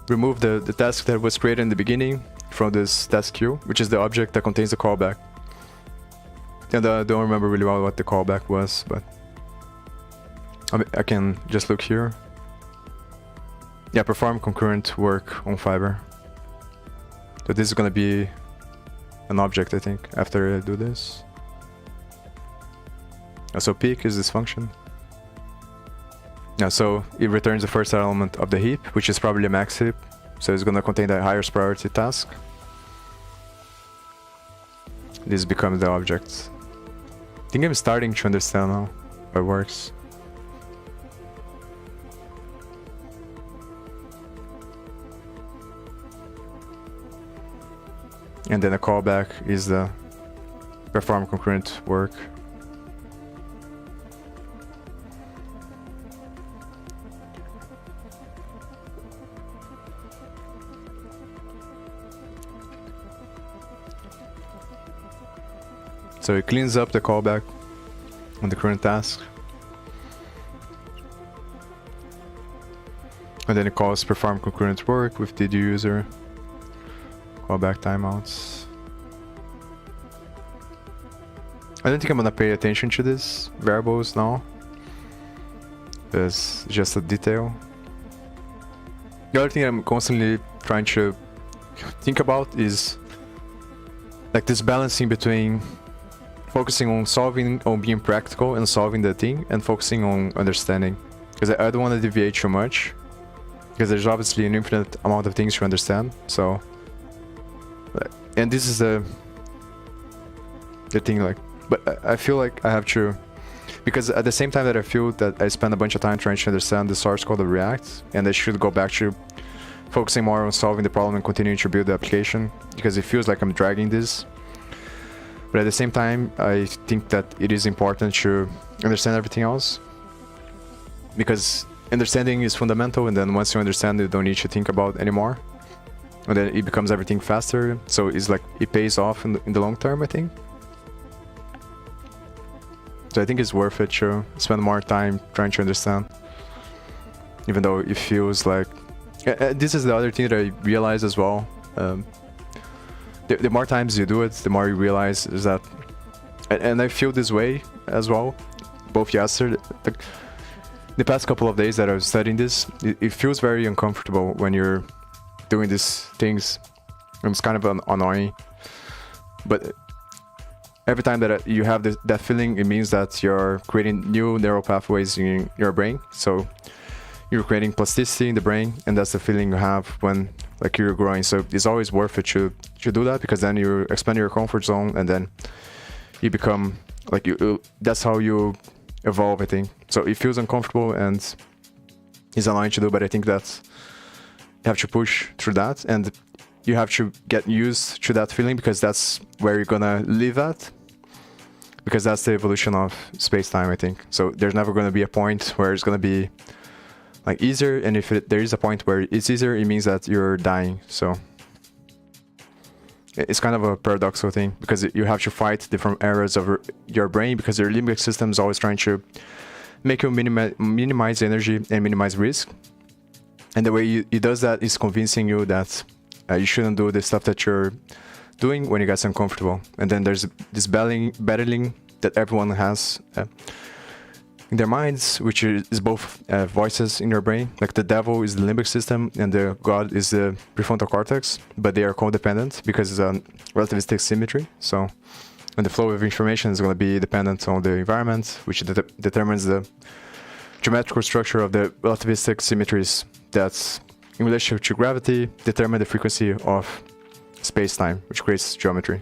[SPEAKER 1] remove the task that was created in the beginning from this task queue, which is the object that contains the callback. And I don't remember really well what the callback was, but I can just look here. Yeah, perform concurrent work on fiber. So this is gonna be an object, I think, after I do this. So peak is this function. Yeah, so it returns the first element of the heap, which is probably a max heap. So it's gonna contain the highest priority task. This becomes the object. think I'm starting to understand now how it works. And then a callback is the perform concurrent work. So it cleans up the callback on the current task. And then it calls perform concurrent work with did user. Callback timeouts. I don't think I'm gonna pay attention to this variables now. It's just a detail. The other thing I'm constantly trying to think about is like this balancing between focusing on solving, on being practical and solving the thing, and focusing on understanding. Because I don't want to deviate too much, because there's obviously an infinite amount of things to understand. So, and this is the thing, like, but I feel like I have to, because at the same time that I feel that I spend a bunch of time trying to understand the source code of React, and I should go back to focusing more on solving the problem and continuing to build the application, because it feels like I'm dragging this. But at the same time, I think that it is important to understand everything else, because understanding is fundamental, and then once you understand, you don't need to think about anymore, and then it becomes everything faster. So it's like it pays off in the long term, I think. So I think it's worth it to spend more time trying to understand, even though it feels like this is the other thing that I realize as well. The more times you do it, the more you realize is that, and I feel this way as well, both yesterday, like, the past couple of days that I was studying this, it feels very uncomfortable when you're doing these things. It's kind of annoying, but every time that you have that feeling, it means that you're creating new neural pathways in your brain. So you're creating plasticity in the brain, and that's the feeling you have when like you're growing. So it's always worth it to do that, because then you expand your comfort zone, and then you become like that's how you evolve, I think. So it feels uncomfortable and it's annoying to do, but I think that you have to push through that, and you have to get used to that feeling, because that's where you're gonna live at, because that's the evolution of space-time, I think. So there's never gonna be a point where it's gonna be like easier, and if there is a point where it's easier, it means that you're dying. So it's kind of a paradoxical thing, because you have to fight different areas of your brain, because your limbic system is always trying to make you minimize energy and minimize risk, and the way it does that is convincing you that you shouldn't do the stuff that you're doing when you get uncomfortable. And then there's this battling that everyone has in their minds, which is both voices in your brain. Like the devil is the limbic system and the god is the prefrontal cortex, but they are codependent because it's a relativistic symmetry. So, and the flow of information is going to be dependent on the environment, which determines the geometrical structure of the relativistic symmetries that's in relationship to gravity, determine the frequency of space-time, which creates geometry.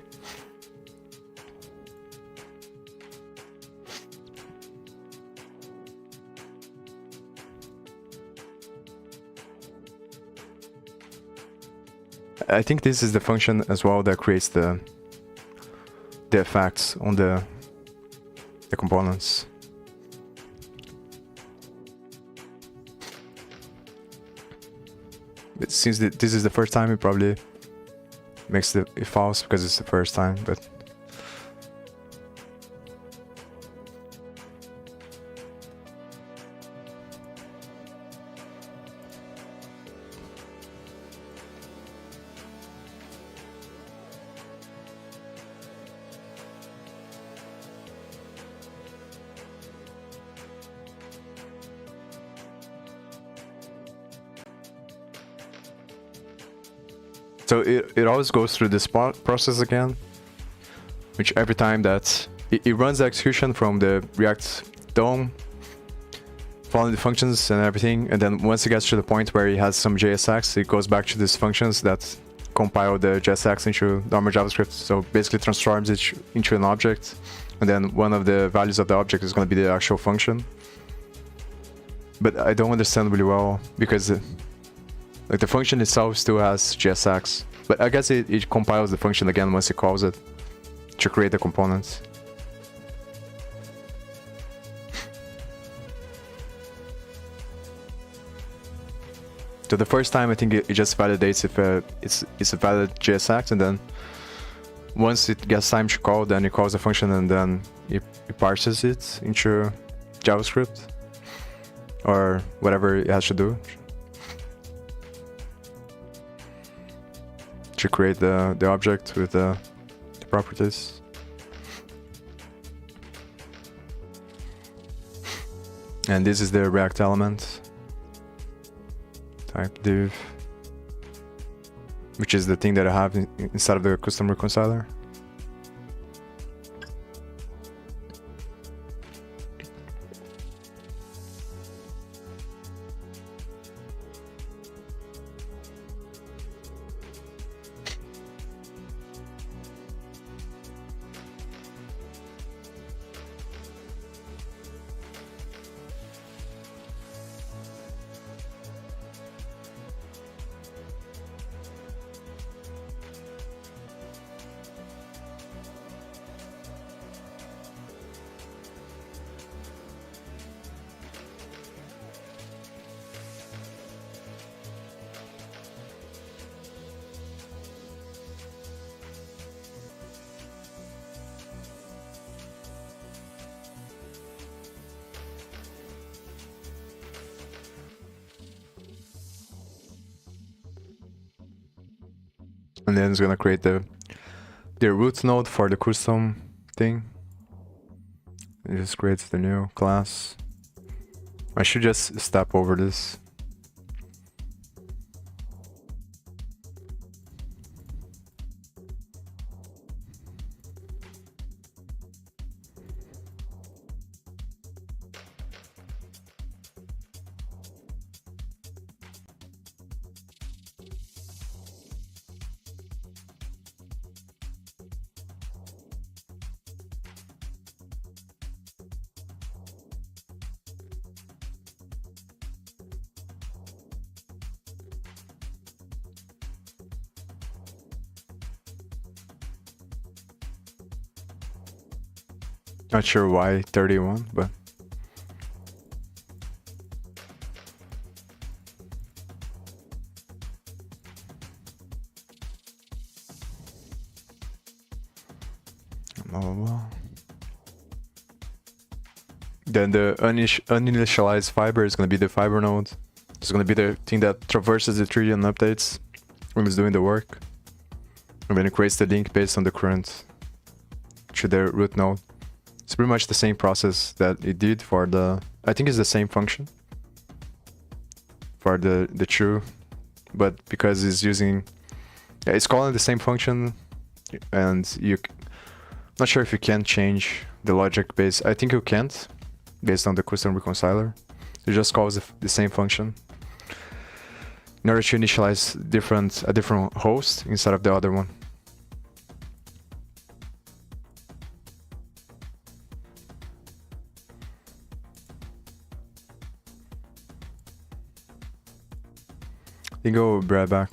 [SPEAKER 1] I think this is the function as well that creates the effects on the components. But since this is the first time, it probably makes it false because it's the first time, but so it always goes through this process again, which every time that it runs the execution from the React DOM, following the functions and everything, and then once it gets to the point where it has some JSX, it goes back to these functions that compile the JSX into normal JavaScript, so basically transforms it into an object and then one of the values of the object is going to be the actual function. But I don't understand really well because like the function itself still has JSX, but I guess it compiles the function again once it calls it to create the components. So the first time I think it just validates if it's a valid JSX, and then once it gets time to call, then it calls the function and then it parses it into JavaScript or whatever it has to do to create the object with the properties. And this is the React element type div, which is the thing that I have inside of the custom reconciler. And then it's gonna create the root node for the custom thing. It just creates the new class. I should just step over this. Not sure why 31, but blah, blah, blah. Then the uninitialized fiber is going to be the fiber node. It's going to be the thing that traverses the tree and updates when it's doing the work. And then it creates the link based on the current to the root node. It's pretty much the same process that it did for the... I think it's the same function for the true, but because it's using... Yeah, it's calling the same function, and you... Not sure if you can change the logic base. I think you can't, based on the custom reconciler. It just calls the same function in order to initialize a different host instead of the other one. You go right back.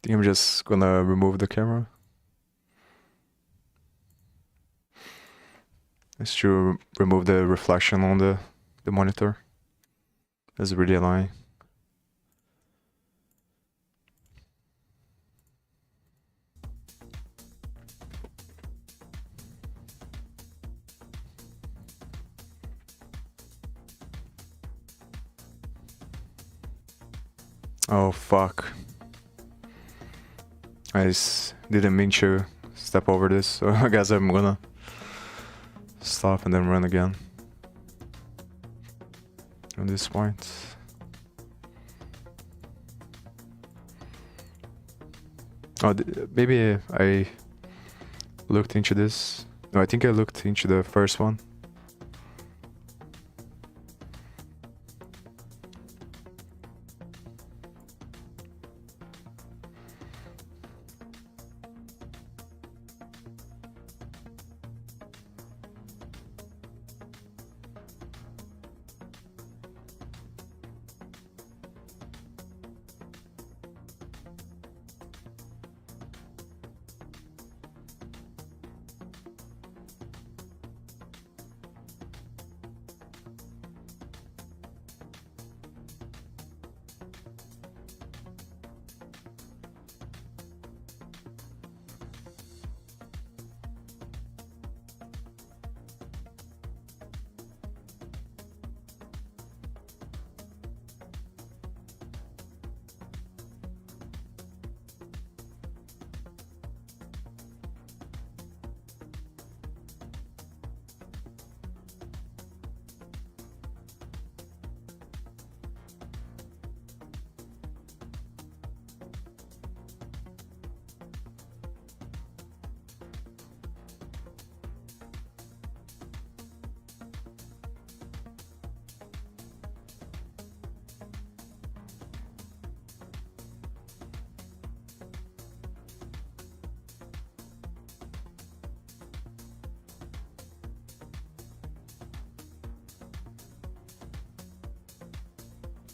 [SPEAKER 1] think I'm just gonna remove the camera. Just to remove the reflection on the monitor. That's really annoying. Oh fuck. I just didn't mean to step over this, so I guess I'm gonna stop and then run again. At this point. Oh, maybe I looked into this. No, I think I looked into the first one.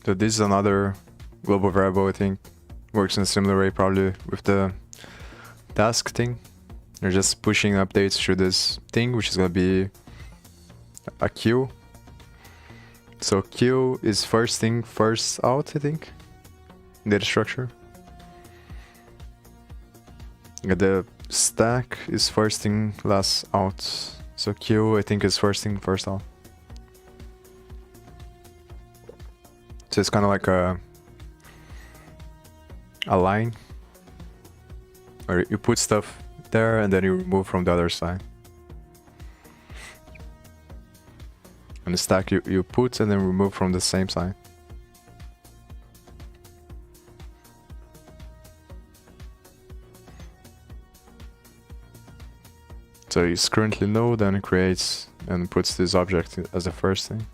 [SPEAKER 1] So this is another global variable, I think. Works in a similar way probably with the task thing. You're just pushing updates through this thing, which is gonna be a queue. So queue is first thing, first out, I think, in data structure. The stack is first in, last out. So queue, I think, is first in, first out. So it's kind of like a line, or you put stuff there and then you remove from the other side. And the stack you put and then remove from the same side. So it's currently node and it creates and puts this object as the first thing.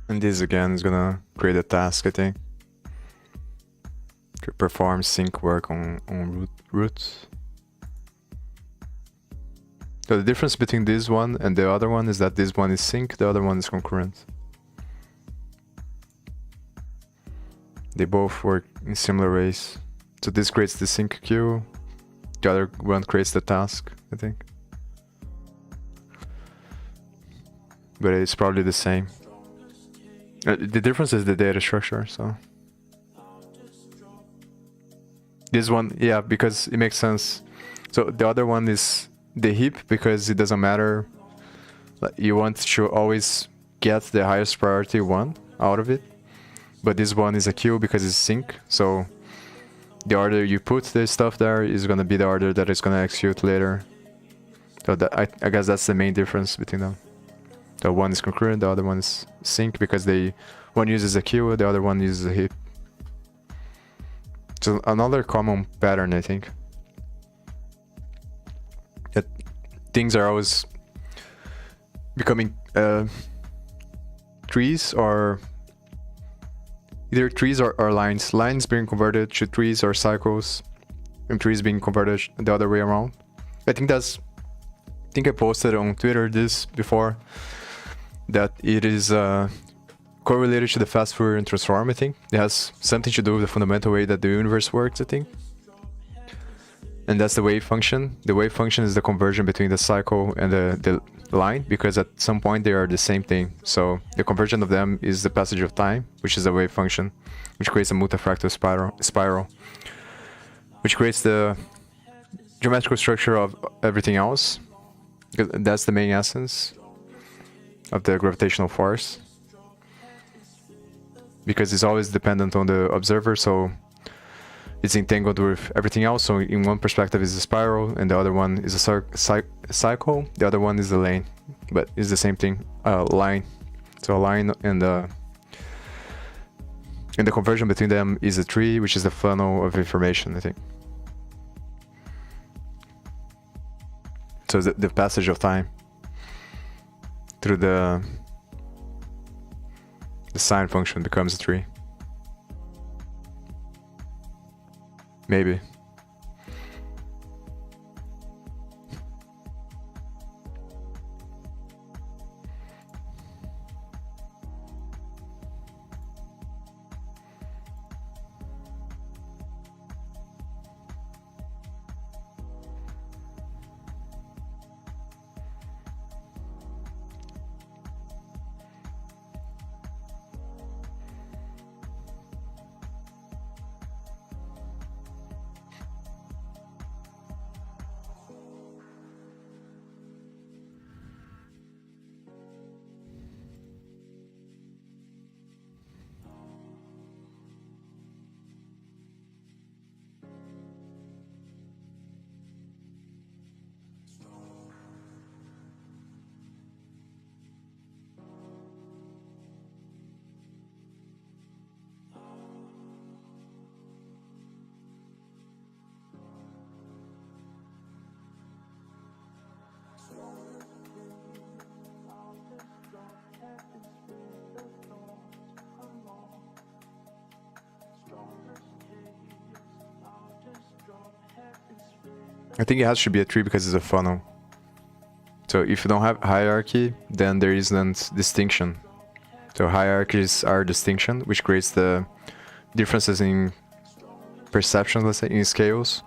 [SPEAKER 1] And this again is gonna create a task, I think. To perform sync work on root. So the difference between this one and the other one is that this one is sync, the other one is concurrent. They both work in similar ways. So this creates the sync queue, the other one creates the task, I think. But it's probably the same. The difference is the data structure, so. This one, yeah, because it makes sense. So the other one is the heap because it doesn't matter. You want to always get the highest priority one out of it. But this one is a queue because it's sync. So the order you put the stuff there is going to be the order that it's going to execute later. So that, I guess that's the main difference between them. So one is concurrent, the other one is sync because one uses a queue, the other one uses a heap. So another common pattern, I think. That things are always becoming trees or either trees or lines. Lines being converted to trees or cycles, and trees being converted the other way around. I think I posted on Twitter this before, that it is correlated to the fast Fourier transform, I think. It has something to do with the fundamental way that the universe works, I think. And that's the wave function. The wave function is the conversion between the cycle and the line, because at some point they are the same thing. So the conversion of them is the passage of time, which is the wave function, which creates a multifractal spiral, which creates the geometrical structure of everything else. That's the main essence of the gravitational force, because it's always dependent on the observer, so it's entangled with everything else. So in one perspective is a spiral, and the other one is a cycle, the other one is a lane, but it's the same thing, line. So a line and the conversion between them is a tree, which is the funnel of information, I think. So the passage of time through the sine function becomes a tree. Maybe. I think it has to be a tree because it's a funnel. So if you don't have hierarchy, then there isn't distinction. So hierarchies are distinction, which creates the differences in perception, let's say, in scales.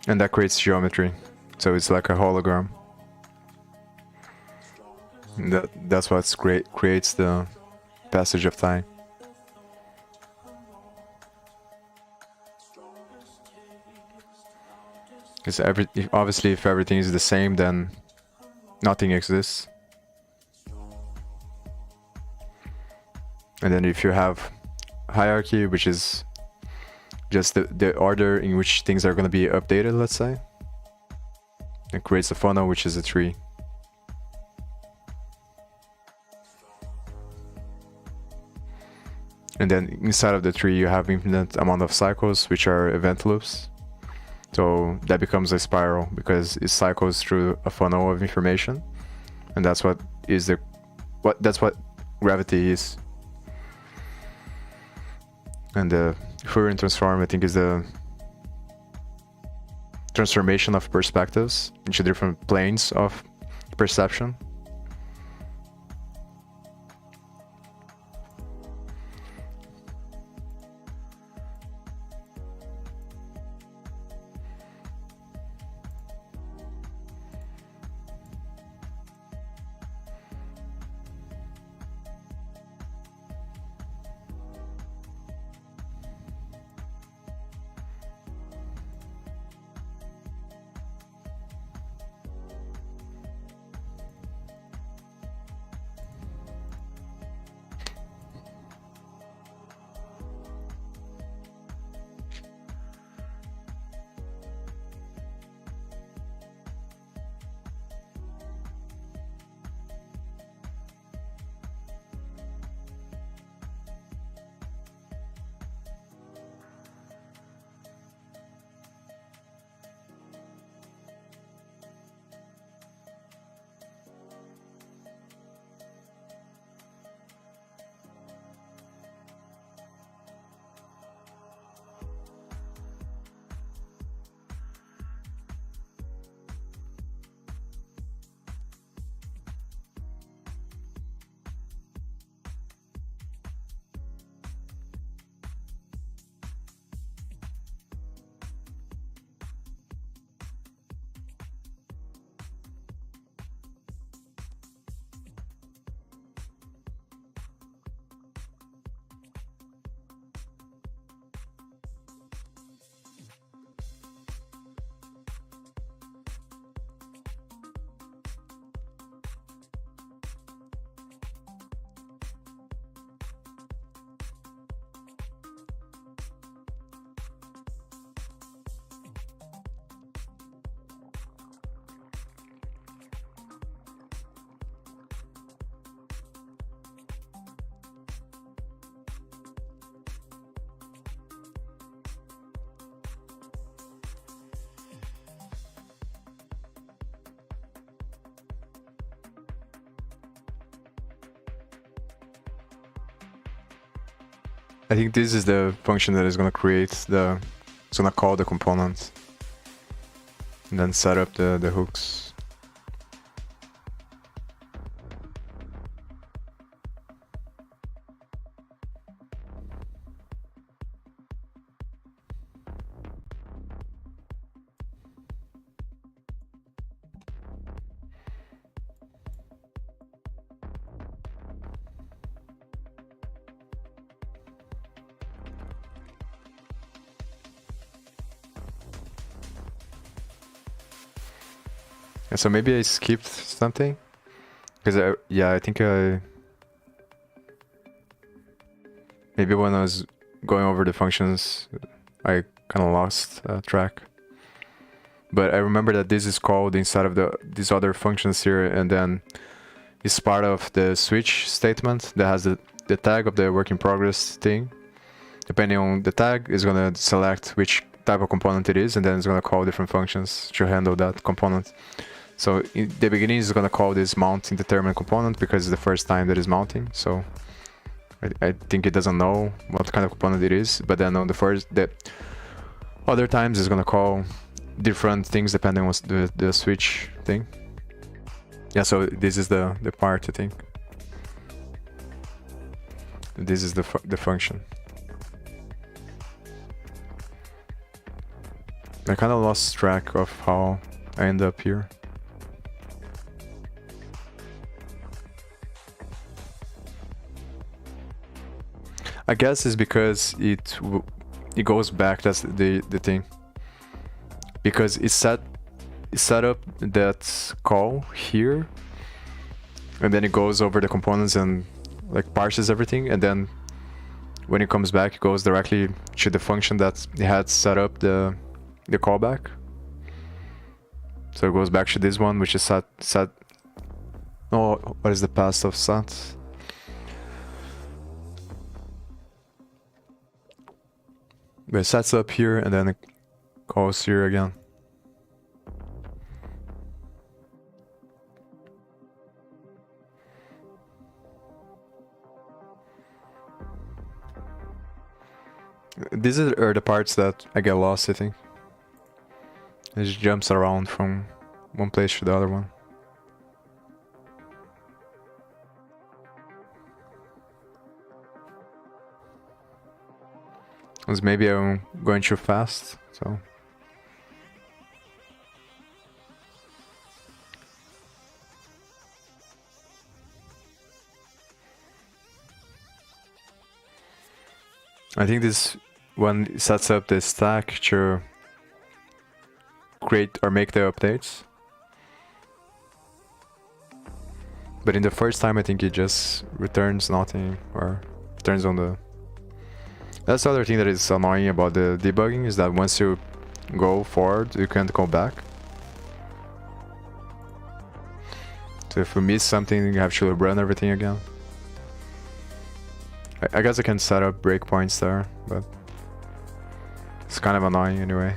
[SPEAKER 1] And that creates geometry. So it's like a hologram. And that's what creates the passage of time. Because obviously if everything is the same, then nothing exists. And then if you have hierarchy, which is just the order in which things are going to be updated, let's say, it creates a funnel, which is a tree. And then inside of the tree you have infinite amount of cycles, which are event loops. So that becomes a spiral because it cycles through a funnel of information, and that's what gravity is. And the Fourier transform, I think, is the transformation of perspectives into different planes of perception. I think this is the function that is going to create the, it's going to call the component and then set up the hooks. And so maybe I skipped something, because I think maybe when I was going over the functions, I kind of lost track. But I remember that this is called inside of these other functions here, and then it's part of the switch statement that has the tag of the work in progress thing. Depending on the tag, it's gonna select which type of component it is, and then it's gonna call different functions to handle that component. So in the beginning, it's gonna call this mount indeterminate component because it's the first time that it's mounting. So I think it doesn't know what kind of component it is, but then on the other times it's gonna call different things depending on the switch thing. Yeah, so this is the part, I think. This is the function. I kind of lost track of how I end up here. I guess it's because it goes back. That's the thing. Because it set up that call here, and then it goes over the components and like parses everything, and then when it comes back, it goes directly to the function that it had set up the callback. So it goes back to this one, which is set. Oh, what is the past of set? But it sets up here and then it calls here again. These are the parts that I get lost, I think. It just jumps around from one place to the other one. Because maybe I'm going too fast, so... I think this one sets up the stack to create or make the updates. But in the first time I think it just returns nothing or turns on the... That's the other thing that is annoying about the debugging, is that once you go forward you can't go back. So if you miss something you have to run everything again. I guess I can set up breakpoints there, but it's kind of annoying anyway.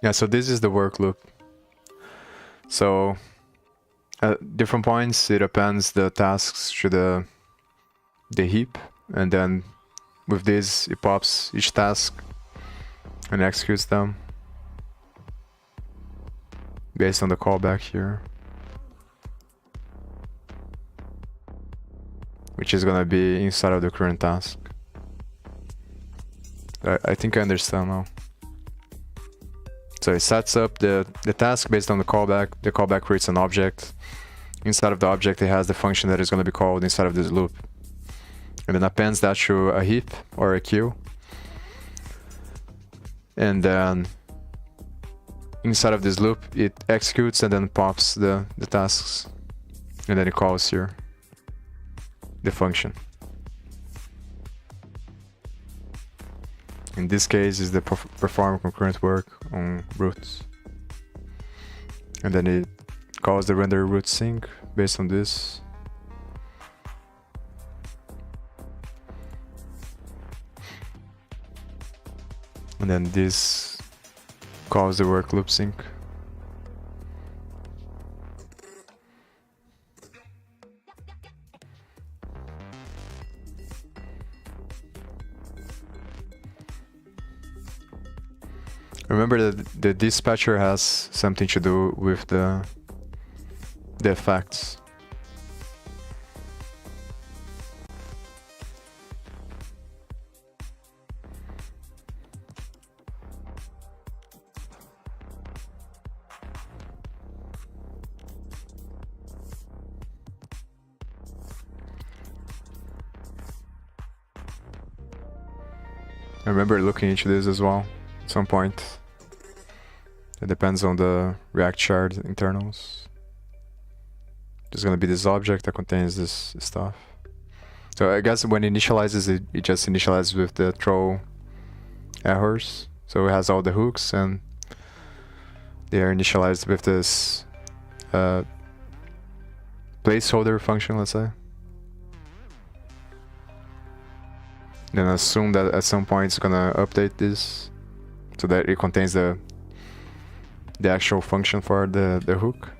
[SPEAKER 1] Yeah, so this is the work loop. So at different points it appends the tasks to the heap, and then with this it pops each task and executes them based on the callback here, which is gonna be inside of the current task. I think I understand now. So it sets up the task based on the callback creates an object. Inside of the object it has the function that is going to be called inside of this loop. And then appends that to a heap or a queue. And then inside of this loop it executes and then pops the tasks. And then it calls here the function. In this case is the perform concurrent work on roots. And then it calls the render root sync based on this. And then this calls the work loop sync. Remember that the dispatcher has something to do with the effects. I remember looking into this as well at some point. It depends on the React shard internals. There's gonna be this object that contains this stuff. So I guess when it initializes it just initializes with the throw errors. So it has all the hooks and they are initialized with this placeholder function, let's say. Then assume that at some point it's gonna update this so that it contains the actual function for the hook.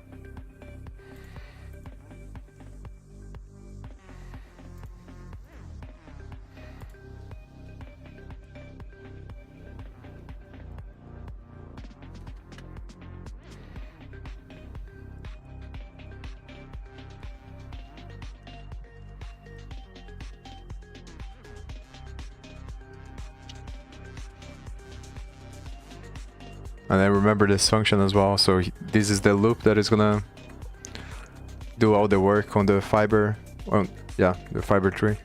[SPEAKER 1] And then remember this function as well, so this is the loop that is gonna do all the work on the fiber, the fiber tree.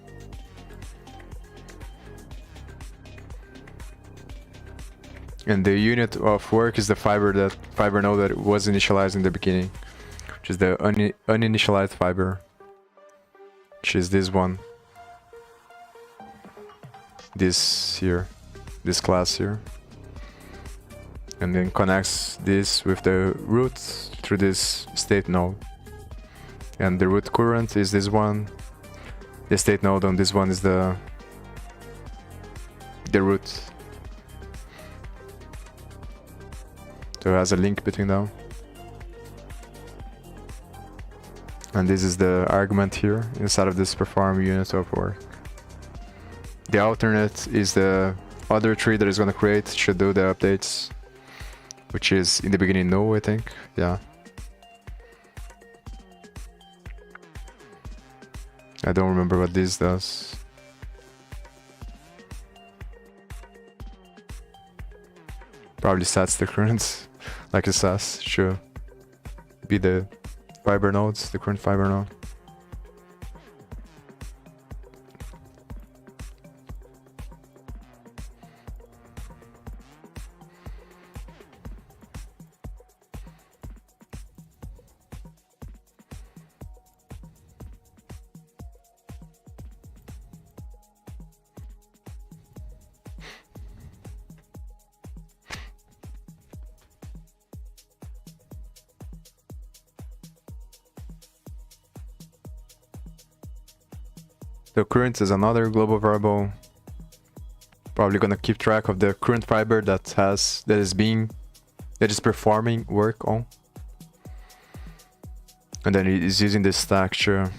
[SPEAKER 1] And the unit of work is the fiber node that was initialized in the beginning. which is the uninitialized fiber, which is this one. This here, this class here. And then connects this with the root through this state node. And the root current is this one. The state node on this one is the root. So it has a link between them. And this is the argument here inside of this perform unit of work. The alternate is the other tree that is going to create, should do the updates, which is in the beginning no, I think. Yeah. I don't remember what this does. Probably sets the current, like it says, should be the fiber nodes, the current fiber node. The current is another global variable. Probably gonna keep track of the current fiber that is performing work on. And then it is using this stack to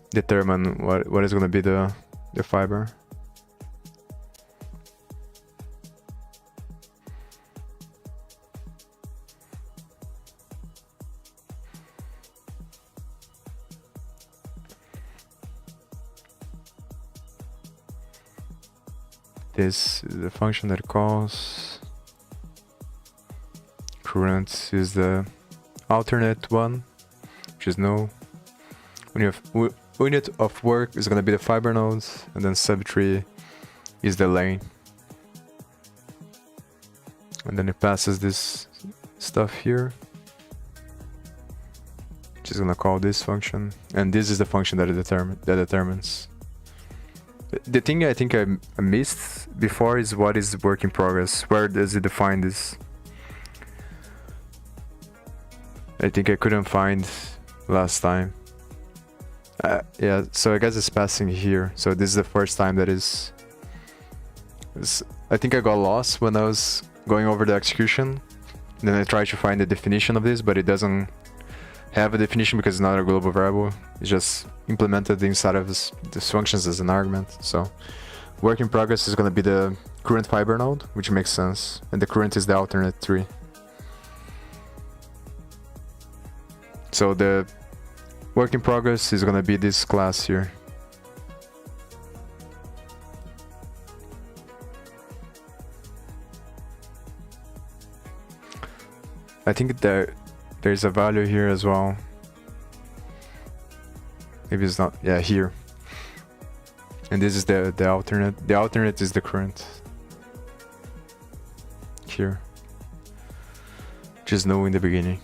[SPEAKER 1] determine what is gonna be the fiber. This is the function that it calls. Current is the alternate one, which is no. Unit of work is going to be the fiber nodes, and then subtree is the lane. And then it passes this stuff here, which is going to call this function, and this is the function that determines. The thing I think I missed before is what is work in progress. Where does it define this? I think I couldn't find last time. Yeah, so I guess it's passing here. So this is the first time that is. I think I got lost when I was going over the execution. And then I tried to find the definition of this, but it doesn't have a definition because it's not a global variable. It's just implemented inside of these functions as an argument. So work in progress is going to be the current fiber node, which makes sense, and the current is the alternate tree. So the work in progress is going to be this class here. I think there's a value here as well. Maybe it's not. Yeah, here. And this is the alternate. The alternate is the current. Here. Just no in the beginning.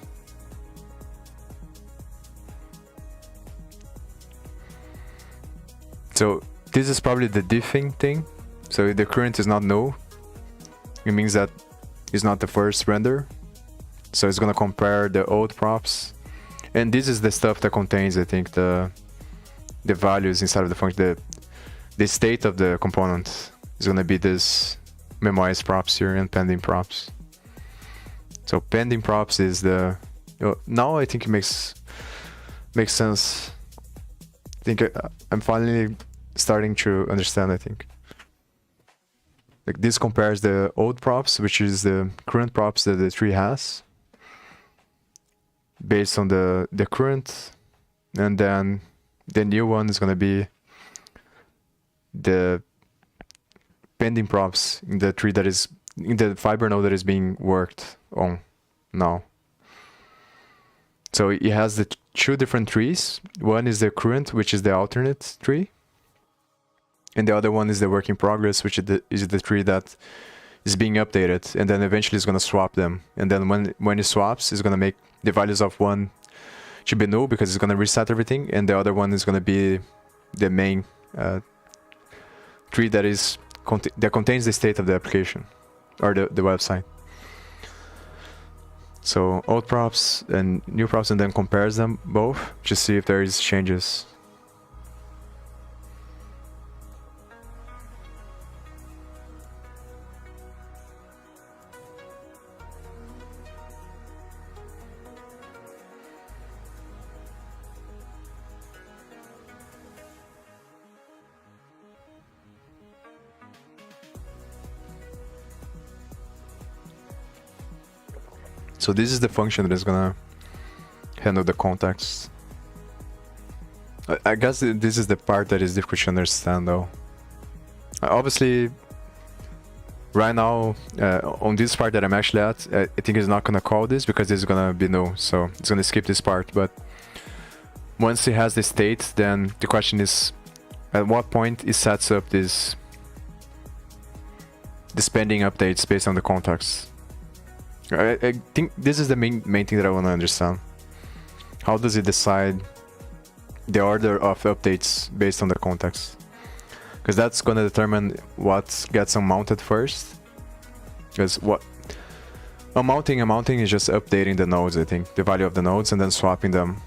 [SPEAKER 1] So this is probably the diffing thing. So if the current is not null, it means that it's not the first render. So it's gonna compare the old props, and this is the stuff that contains, I think, the values inside of the function. The state of the component is gonna be this memoized props here and pending props. So pending props is the now I think it makes sense. I think I'm finally starting to understand. I think like this compares the old props, which is the current props that the tree has, based on the current, and then the new one is going to be the pending props in the tree that is in the fiber node that is being worked on now. So it has the two different trees. One is the current, which is the alternate tree, and the other one is the work in progress, which is the tree that is being updated, and then eventually it's going to swap them. And then when it swaps, it's going to make the values of one should be null because it's going to reset everything, and the other one is going to be the main tree that contains the state of the application or the website. So old props and new props, and then compares them both to see if there is changes. So this is the function that is gonna handle the context. I guess this is the part that is difficult to understand though. Obviously, right now, on this part that I'm actually at, I think it's not gonna call this because this is gonna be null, so it's gonna skip this part. But once it has the state, then the question is, at what point it sets up this pending updates based on the context. I think this is the main thing that I want to understand. How does it decide the order of updates based on the context? Because that's going to determine what gets unmounted first. Because what unmounting is just updating the nodes, I think, the value of the nodes, and then swapping them.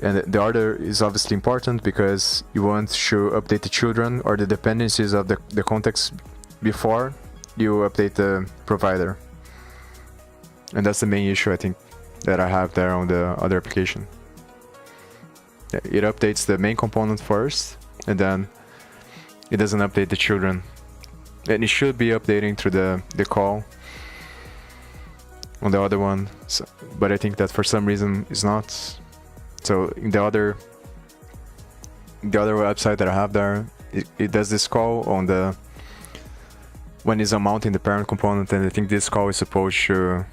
[SPEAKER 1] And the order is obviously important because you want to update the children or the dependencies of the context before you update the provider. And that's the main issue I think that I have there on the other application. It updates the main component first, and then it doesn't update the children. And it should be updating through the call on the other one, so, but I think that for some reason it's not. So in the other website that I have there, it does this call on the when it's unmounting the parent component, and I think this call is supposed to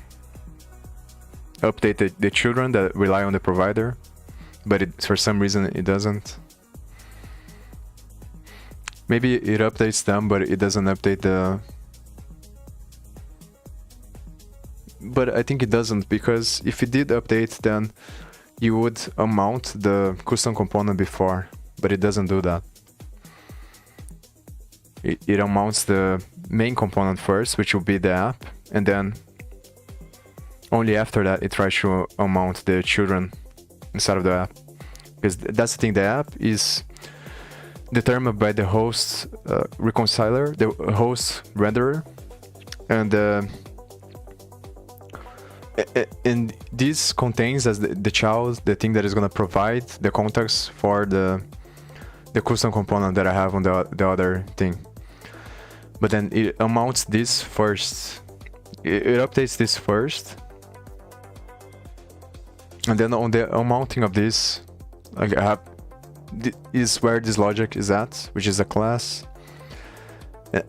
[SPEAKER 1] update the children that rely on the provider, but for some reason it doesn't. Maybe it updates them, but it doesn't update the... But I think it doesn't, because if it did update, then you would unmount the custom component before, but it doesn't do that. It unmounts the main component first, which will be the app, and then only after that it tries to unmount the children inside of the app. Because that's the thing, the app is determined by the host reconciler, the host renderer, and this contains as the child the thing that is going to provide the context for the custom component that I have on the other thing. But then it unmounts this first. It updates this first, and then on the unmounting of this, is where this logic is at, which is a class.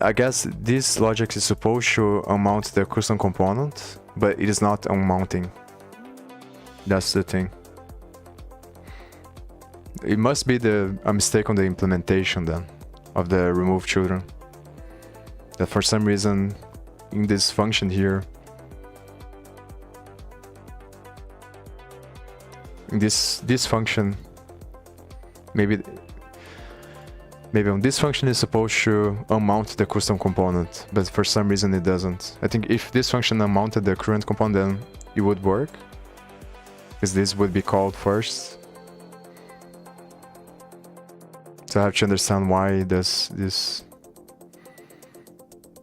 [SPEAKER 1] I guess this logic is supposed to unmount the custom component, but it is not unmounting. That's the thing. It must be a mistake on the implementation then of the remove children. That for some reason in this function here, in this function, maybe on this function is supposed to unmount the custom component, but for some reason it doesn't. I think if this function unmounted the current component, then it would work, because this would be called first. So I have to understand why this.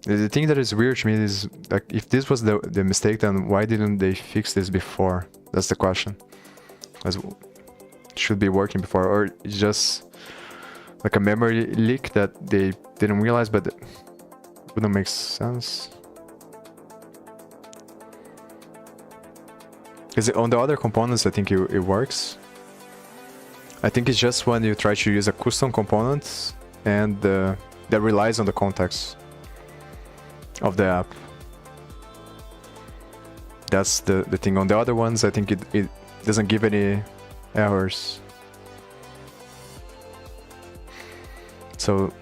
[SPEAKER 1] The thing that is weird to me is, like, if this was the mistake, then why didn't they fix this before? That's the question. As it should be working before, or it's just like a memory leak that they didn't realize, but it wouldn't make sense. Because on the other components, I think it works. I think it's just when you try to use a custom component and that relies on the context of the app. That's the thing. On the other ones, I think it doesn't give any errors. So,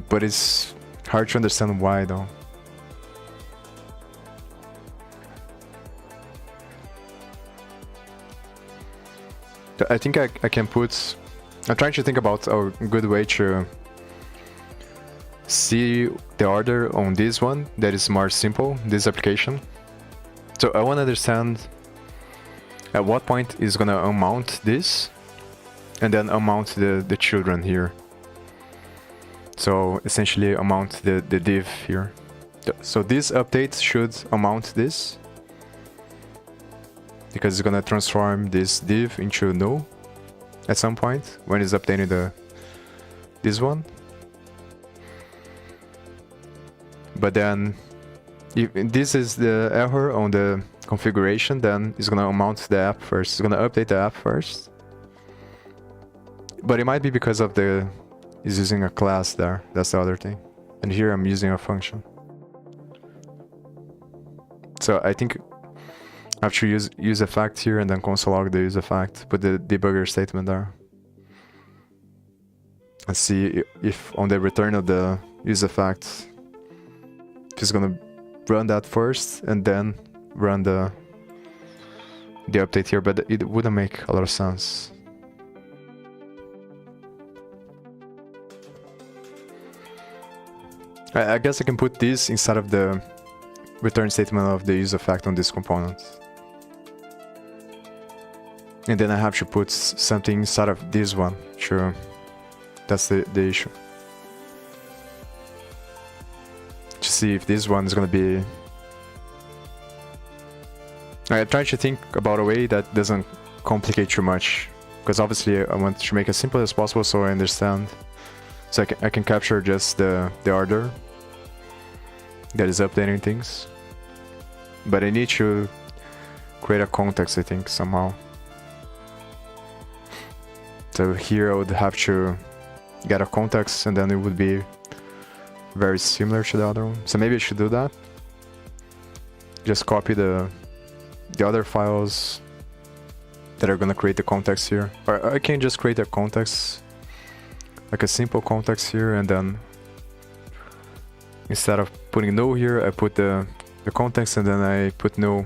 [SPEAKER 1] but it's hard to understand why though. I think I can put... I'm trying to think about a good way to see the order on this one that is more simple, this application. So I want to understand at what point is gonna unmount this and then unmount the children here. So essentially unmount the div here. So this update should unmount this because it's gonna transform this div into null at some point when it's updating this one. But then if this is the error on the configuration, then it's gonna unmount the app first. It's gonna update the app first. But it might be because of it's using a class there. That's the other thing. And here I'm using a function. So I think I have to use effect here and then console log the use effect. Put the debugger statement there. And see if on the return of the use effect, if it's gonna run that first and then run the update here, but it wouldn't make a lot of sense. I guess I can put this inside of the return statement of the use effect on this component. And then I have to put something inside of this one. Sure, that's the issue. To see if this one is gonna be... I try to think about a way that doesn't complicate too much, because obviously I want to make it as simple as possible so I understand. So I can capture just the order that is updating things. But I need to create a context, I think, somehow. So here I would have to get a context and then it would be very similar to the other one. So maybe I should do that. Just copy the other files that are gonna create the context here. Or I can just create a context, like a simple context here, and then instead of putting no here, I put the context and then I put no.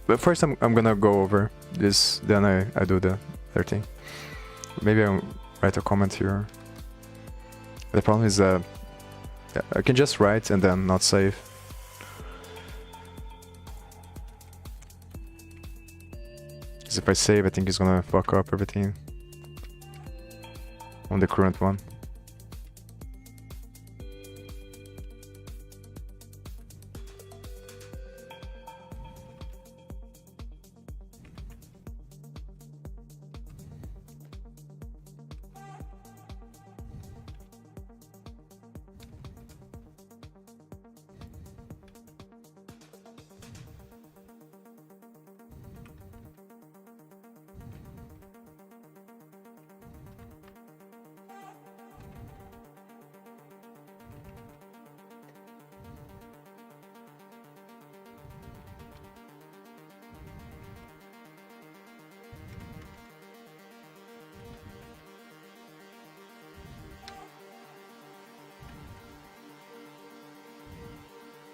[SPEAKER 1] But first I'm gonna go over this, then I do the other thing. Maybe I'll write a comment here. The problem is that I can just write and then not save. Because if I save, I think it's gonna fuck up everything on the current one.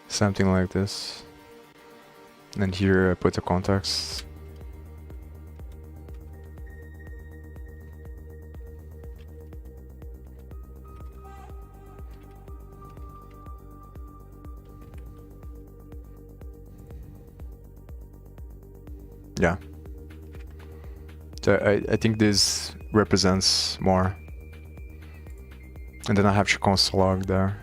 [SPEAKER 1] Something like this. And here I put the context. Yeah. So I think this represents more. And then I have to console log there.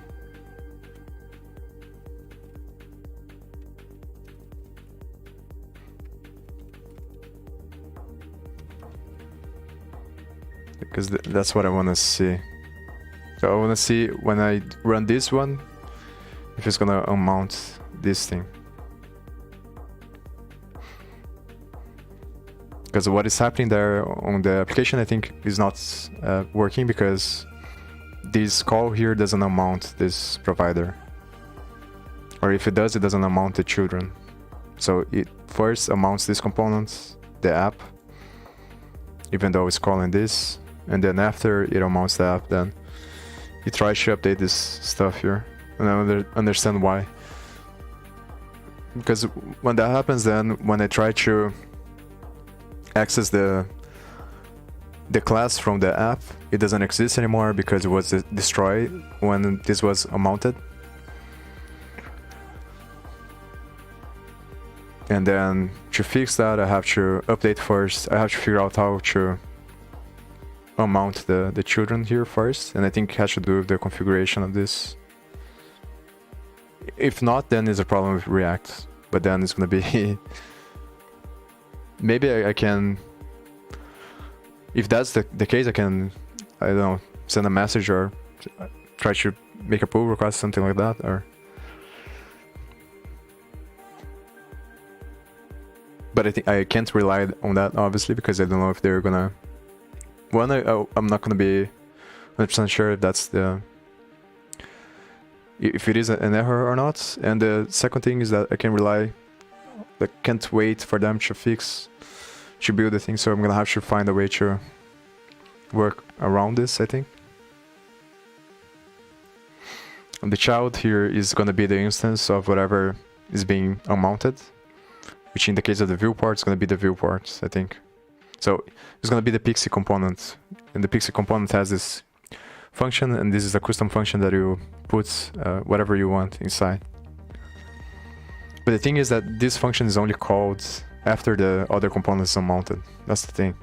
[SPEAKER 1] Because that's what I want to see. So I want to see when I run this one, if it's gonna unmount this thing. Because what is happening there on the application, I think, is not working because this call here doesn't unmount this provider. Or if it does, it doesn't unmount the children. So it first unmounts this component, the app, even though it's calling this. And then after it unmounts the app, then it tries to update this stuff here. And I understand why. Because when that happens, then when I try to access the the class from the app, it doesn't exist anymore because it was destroyed when this was mounted. And then to fix that, I have to update first. I have to figure out how to unmount the children here first, and I think it has to do with the configuration of this. If not, then there's a problem with React, but then it's gonna be maybe I can, if that's the case, I can, I don't know, send a message or try to make a pull request, something like that, or. But I think I can't rely on that, obviously, because I don't know if they're gonna. One, I'm not gonna be 100% sure if that's if it is an error or not. And the second thing is that I can rely, I can't wait for them to build the thing. So I'm gonna have to find a way to work around this, I think. And the child here is gonna be the instance of whatever is being unmounted, which in the case of the viewport is going to be the viewport, I think. So it's going to be the Pixie component, and the Pixie component has this function, and this is a custom function that you put whatever you want inside. But the thing is that this function is only called after the other components are mounted. That's the thing.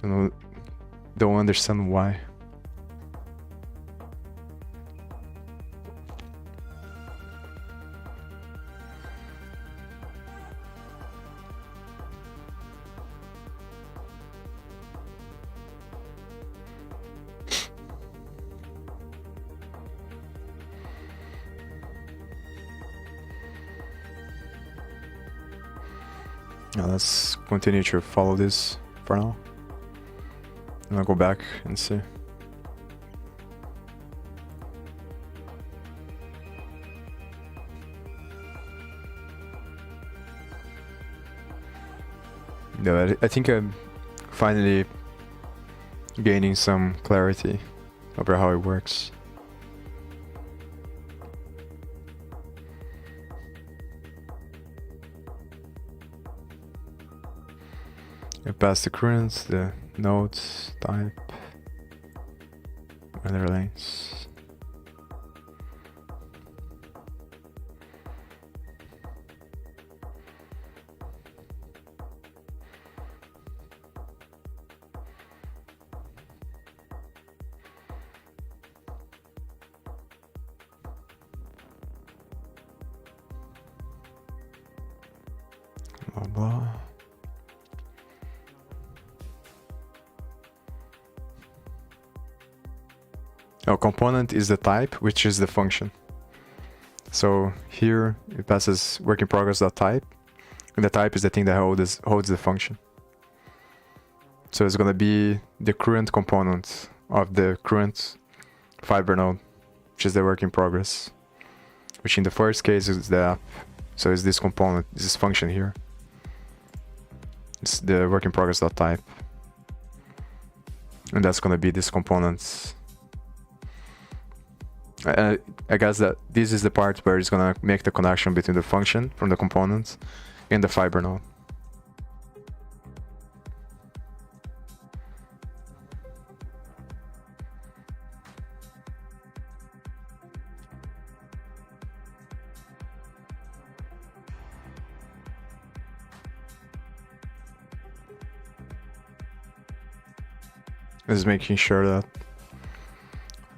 [SPEAKER 1] Don't understand why. Now let's continue to follow this for now. And I'll go back and see. Yeah, I think I'm finally gaining some clarity over how it works. I pass the currents, the nodes, type, other lanes. Blah blah. Our component is the type, which is the function. So here it passes work in progress.type, and the type is the thing that holds the function. So it's gonna be the current component of the current fiber node, which is the work in progress, which in the first case is the app. So it's this component, this function here. It's the work in progress.type, and that's gonna be this component. I guess that this is the part where it's gonna make the connection between the function from the component and the fiber node. Just making sure that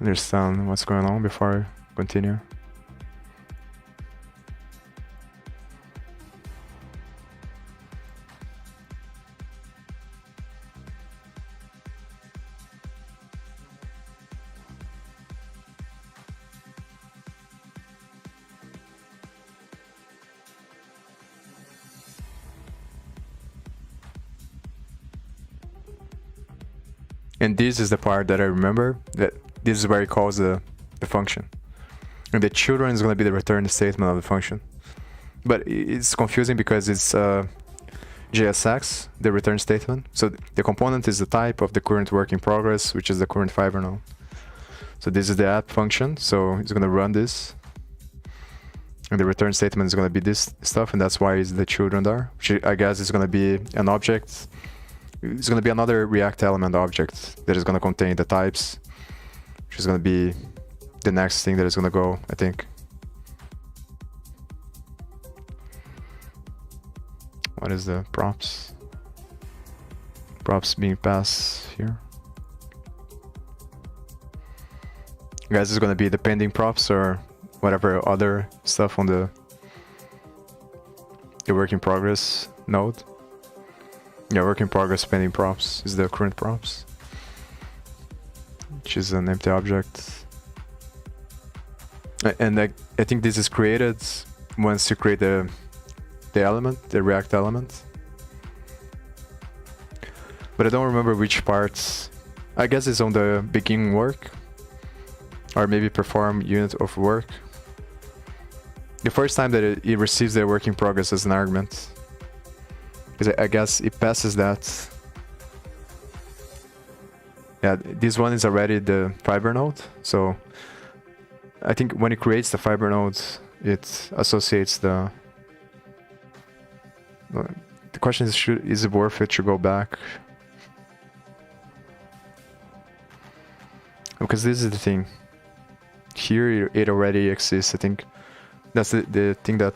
[SPEAKER 1] I understand what's going on before I continue. And this is the part that I remember, that this is where it calls the function. And the children is going to be the return statement of the function. But it's confusing because it's JSX, the return statement. So the component is the type of the current work in progress, which is the current fiber node. So this is the app function, so it's going to run this. And the return statement is going to be this stuff, and that's why it's the children there, which I guess is going to be an object it's gonna be another React element object that is gonna contain the types, which is gonna be the next thing that is gonna go, I think. What is the props? Props being passed here. Guys, is gonna be the pending props or whatever other stuff on the work in progress node. Yeah, work in progress pending props is the current props, which is an empty object. And I think this is created once you create the element, the React element. But I don't remember which parts. I guess it's on the begin work, or maybe perform unit of work. The first time that it receives the work in progress as an argument, because I guess it passes that. Yeah, this one is already the fiber node, so I think when it creates the fiber node, it associates the. The question is it worth it to go back? Because this is the thing. Here it already exists. I think that's the thing that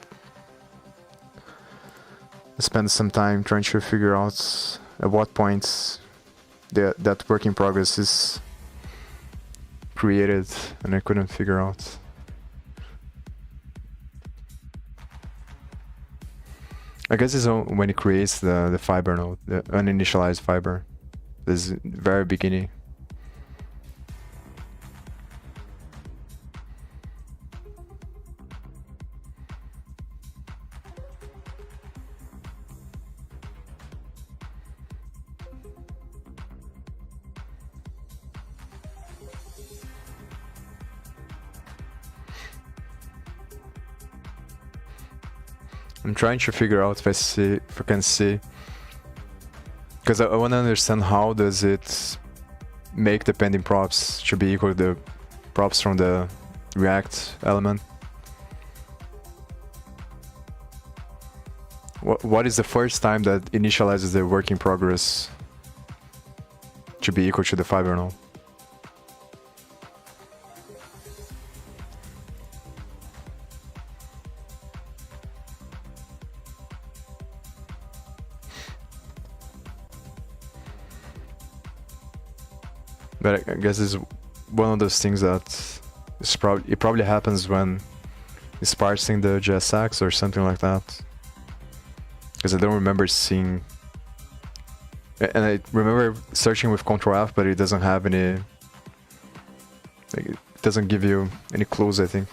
[SPEAKER 1] I spent some time trying to figure out at what points that work in progress is created, and I couldn't figure out. I guess it's when it creates the fiber node, the uninitialized fiber. This is very beginning. I'm trying to figure out if I can see, because I want to understand how does it make the pending props to be equal to the props from the React element. What is the first time that initializes the work in progress to be equal to the fiber node? But I guess it's one of those things that it probably happens when it's parsing the JSX or something like that. Because I don't remember seeing, and I remember searching with Ctrl F, but it doesn't have any, like, it doesn't give you any clues, I think.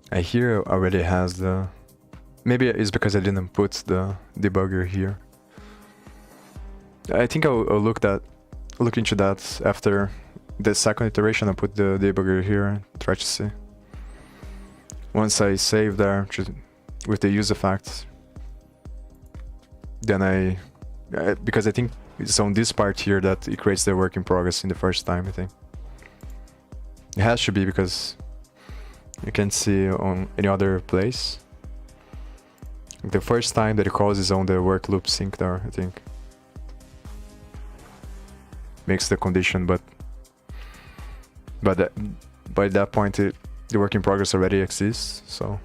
[SPEAKER 1] I hear already has the, maybe it's because I didn't put the debugger here. I think I'll look into that after the second iteration. I'll put the debugger here and try to see. Once I save there with the use effect, then because I think it's on this part here that it creates the work in progress in the first time, I think. It has to be, because you can't see on any other place. The first time that it calls is on the work loop sync there, I think. Makes the condition, but by that point the work in progress already exists, so.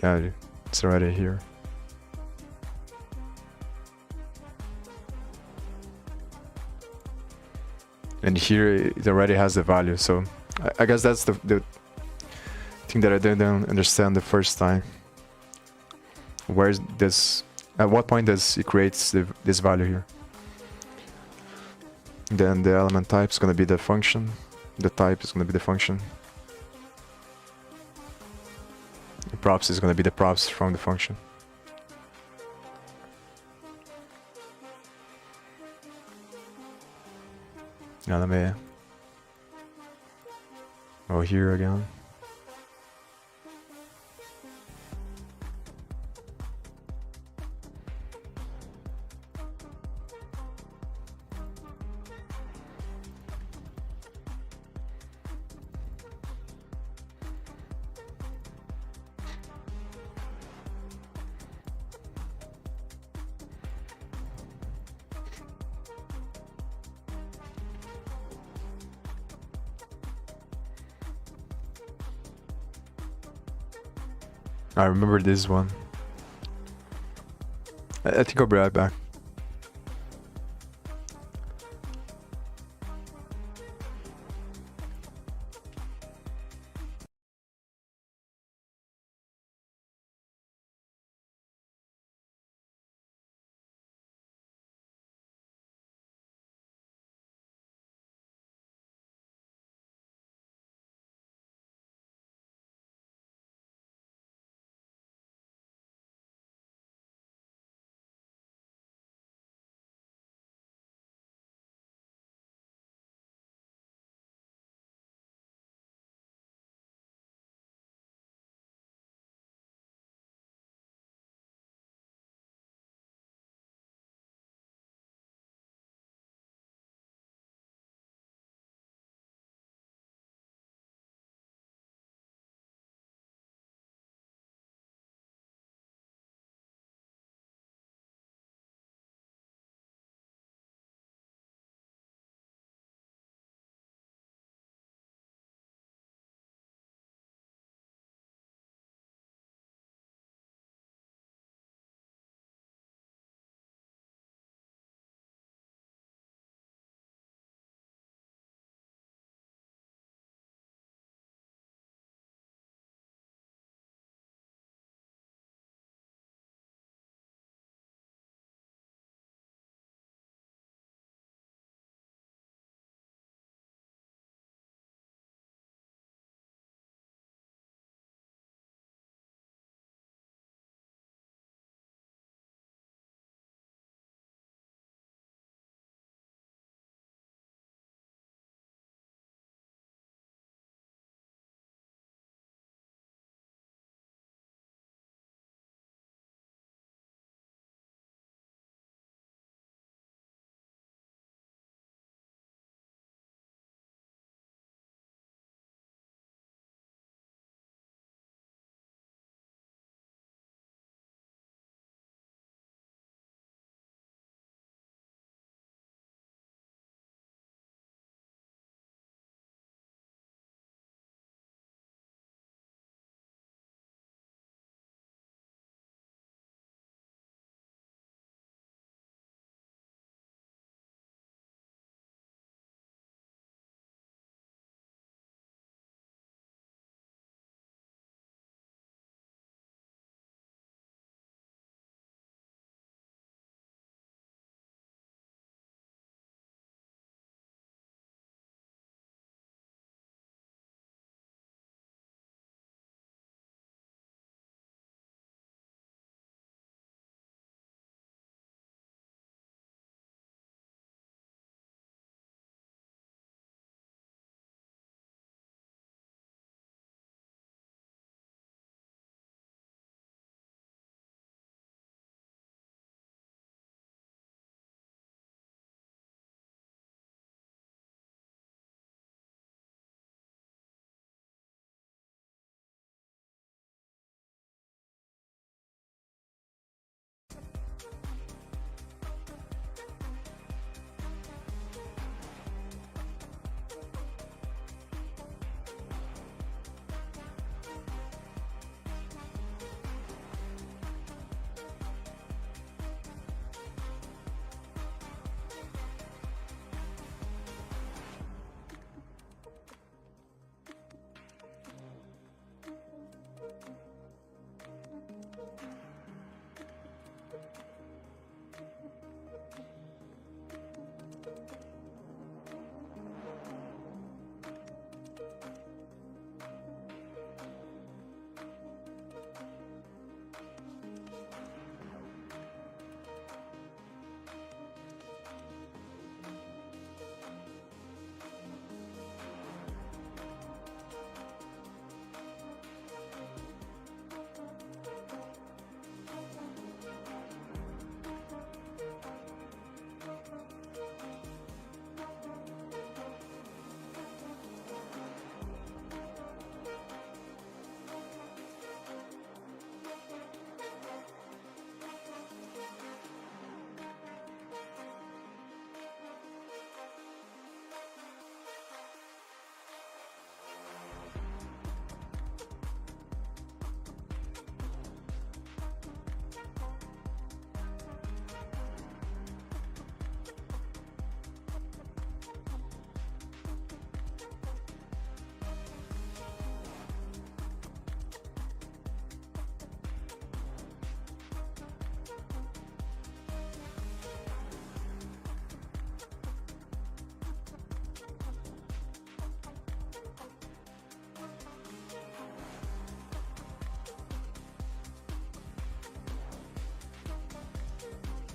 [SPEAKER 1] Yeah, it's already here. And here it already has the value, so I guess that's the thing that I didn't understand the first time. Where is this? At what point does it creates this value here? Then the element type is going to be the function. The type is going to be the function. The props is going to be the props from the function. Now let me go here again. I remember this one. I think I'll be right back.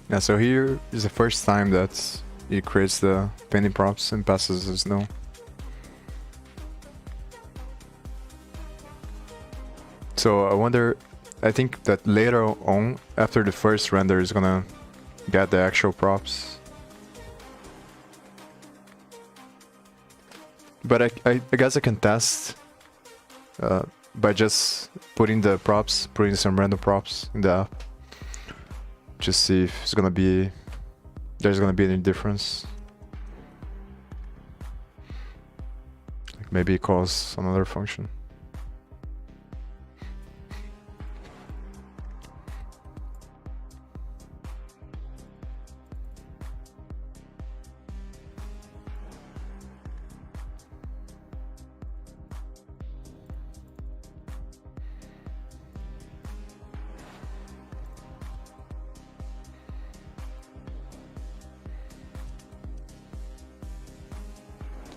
[SPEAKER 1] Yeah, so here is the first time that it creates the painting props and passes as no. So I wonder, I think that later on, after the first render, is gonna get the actual props. But I guess I can test by just putting the props, putting some random props in the app. Just see if it's gonna be, there's gonna be any difference. Like maybe calls another function.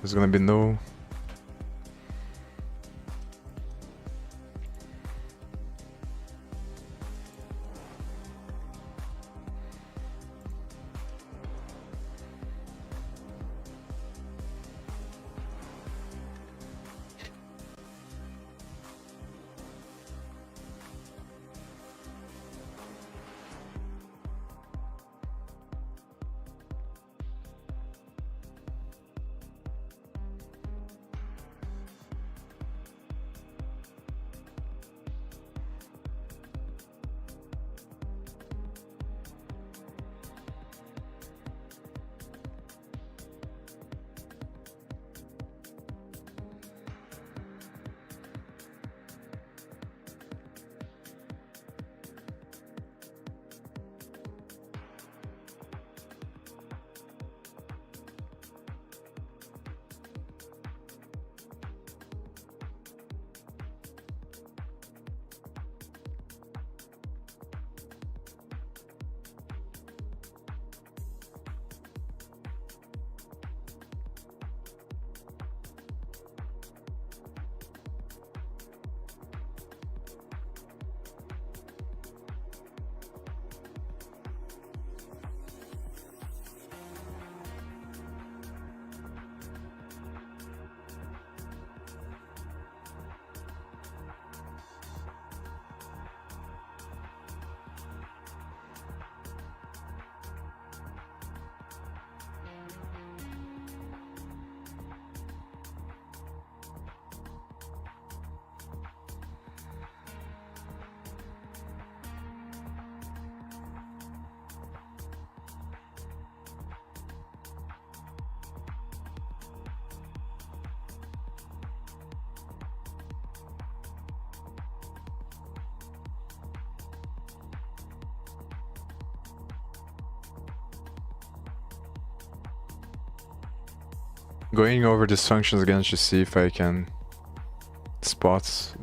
[SPEAKER 1] There's gonna be no. Going over these functions again to see if I can spot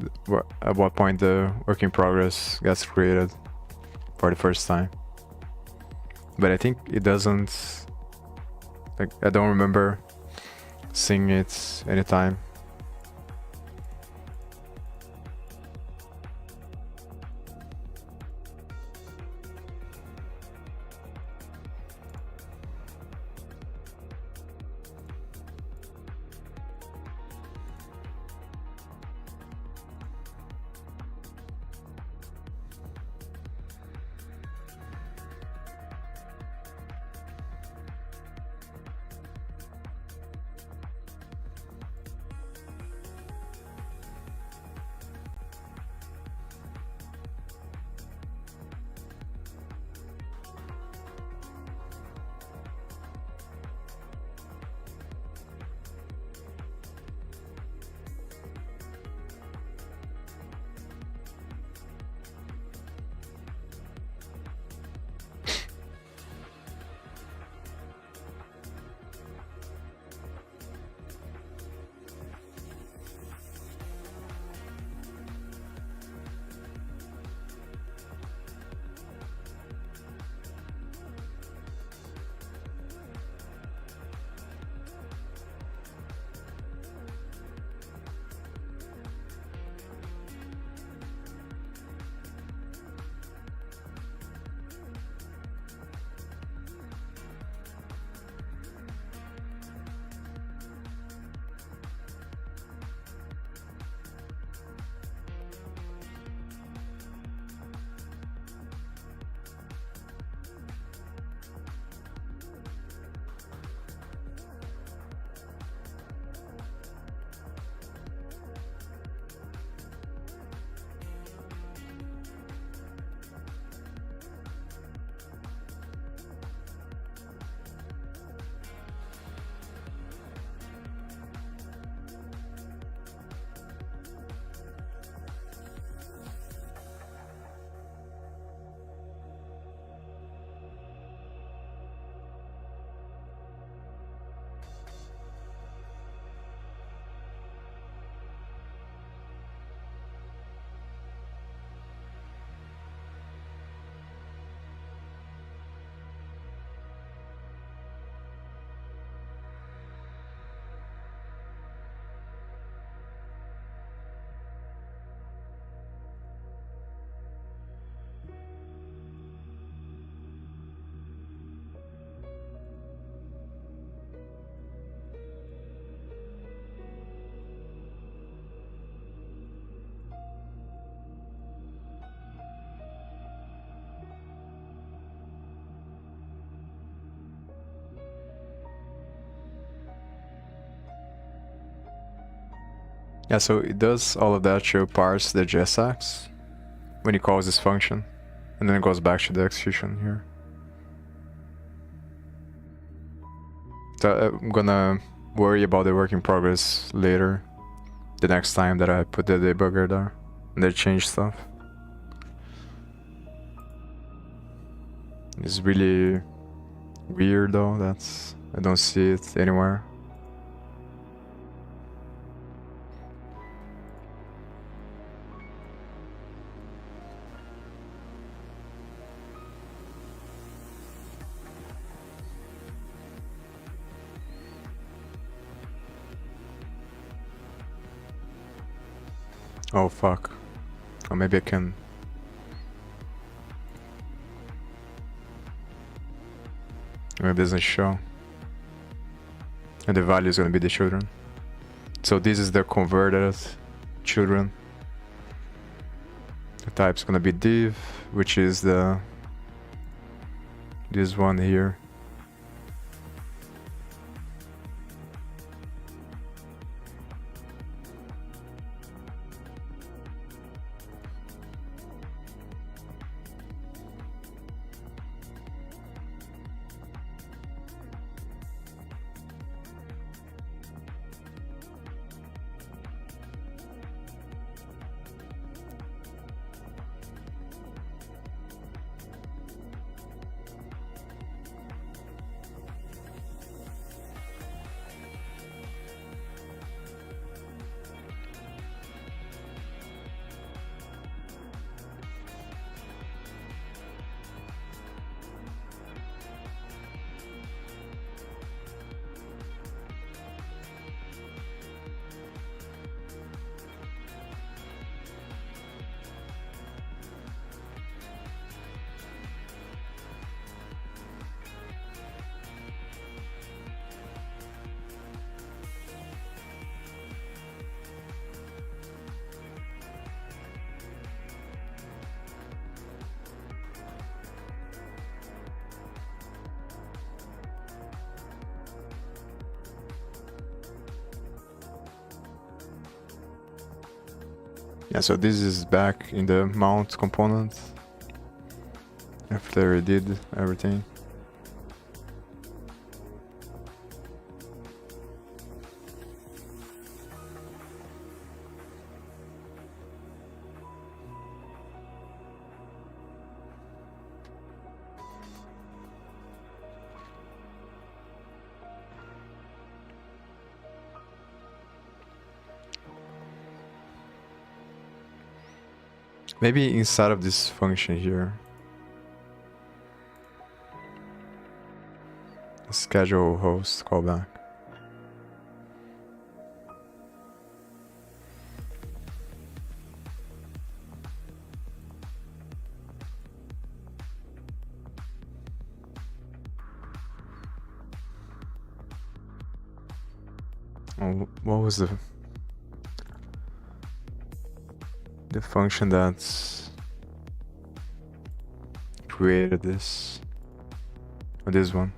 [SPEAKER 1] at what point the work in progress gets created for the first time. But I think it doesn't, like, I don't remember seeing it anytime. Yeah, so it does all of that to parse the JSX when it calls this function, and then it goes back to the execution here. So I'm gonna worry about the work in progress later, the next time that I put the debugger there and they change stuff. It's really weird though, I don't see it anywhere. Oh fuck. Or maybe I can... Maybe it doesn't show. And the value is gonna be the children. So this is the converted children. The type's gonna be div, which is this one here. Yeah, so this is back in the mount component after I did everything. Maybe inside of this function here, schedule host callback. Oh, what was the function that's created this? Or this one?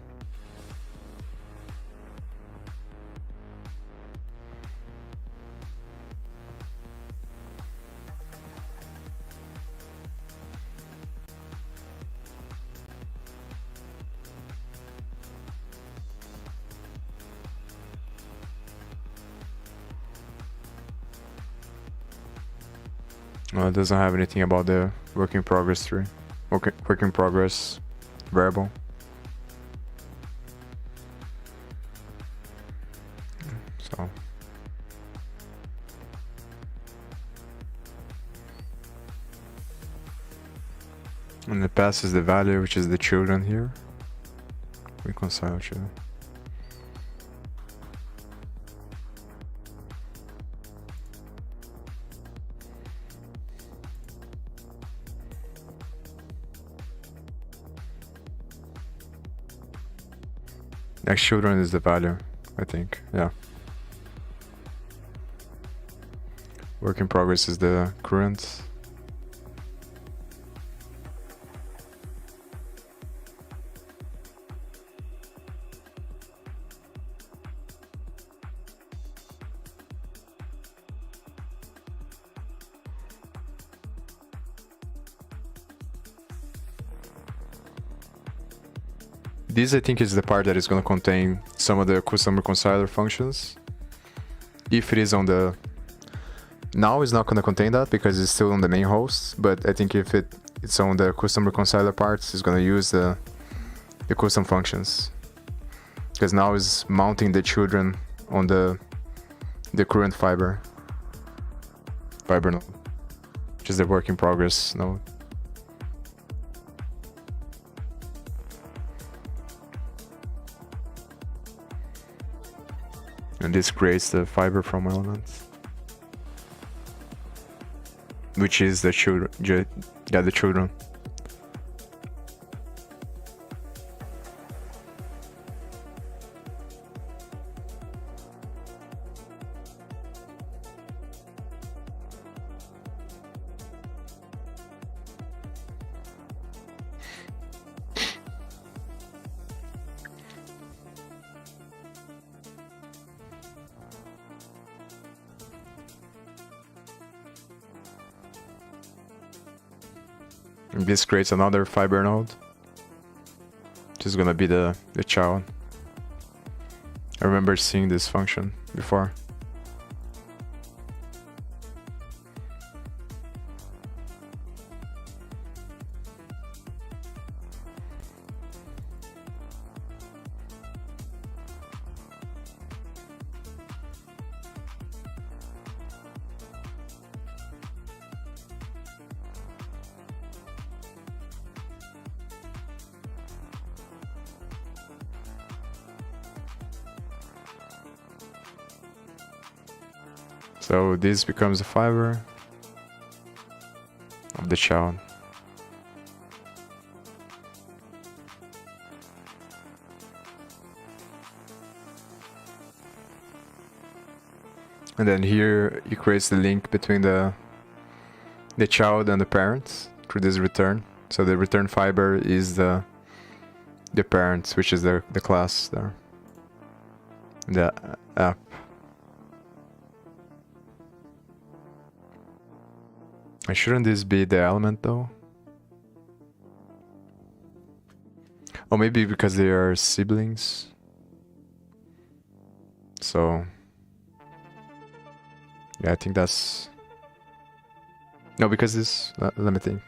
[SPEAKER 1] It doesn't have anything about the work in progress tree. Okay, work in progress variable. So and it passes the value, which is the children here. Reconcile children. Next children is the value, I think. Yeah. Work in progress is the current. this I think is the part that is going to contain some of the custom reconciler functions. If it is on the... Now it's not going to contain that because it's still on the main host, but I think if it's on the custom reconciler parts, it's going to use the custom functions. Because now it's mounting the children on the current fiber node, which is the work in progress node. And this creates the fiber from elements, which is the children. Yeah, the children. And this creates another fiber node, which is gonna be the child. I remember seeing this function before. So this becomes the fiber of the child. And then here it creates the link between the child and the parents through this return. So the return fiber is the parents, which is the class there, the app. Shouldn't this be the element though? Or maybe because they are siblings. So yeah, I think that's... No, because this... let me think.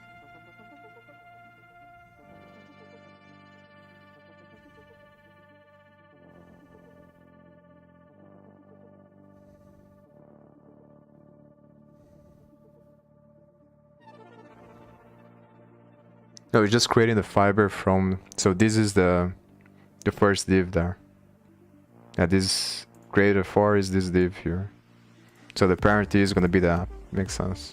[SPEAKER 1] No, it's just creating the fiber from... So this is the first div there. Yeah, this creator for is this div here. So the parent is gonna be the app. Makes sense.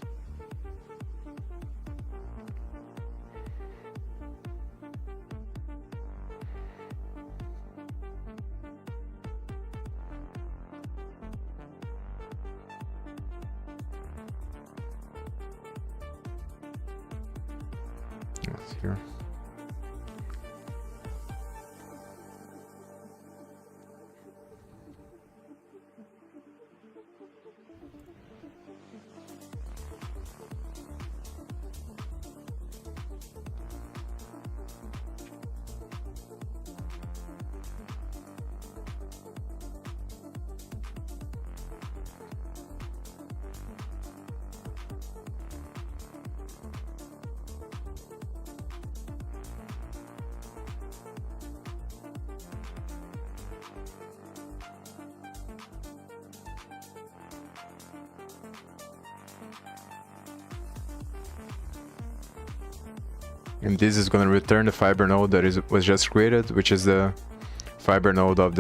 [SPEAKER 1] Here. And this is going to return the fiber node that was just created, which is the fiber node of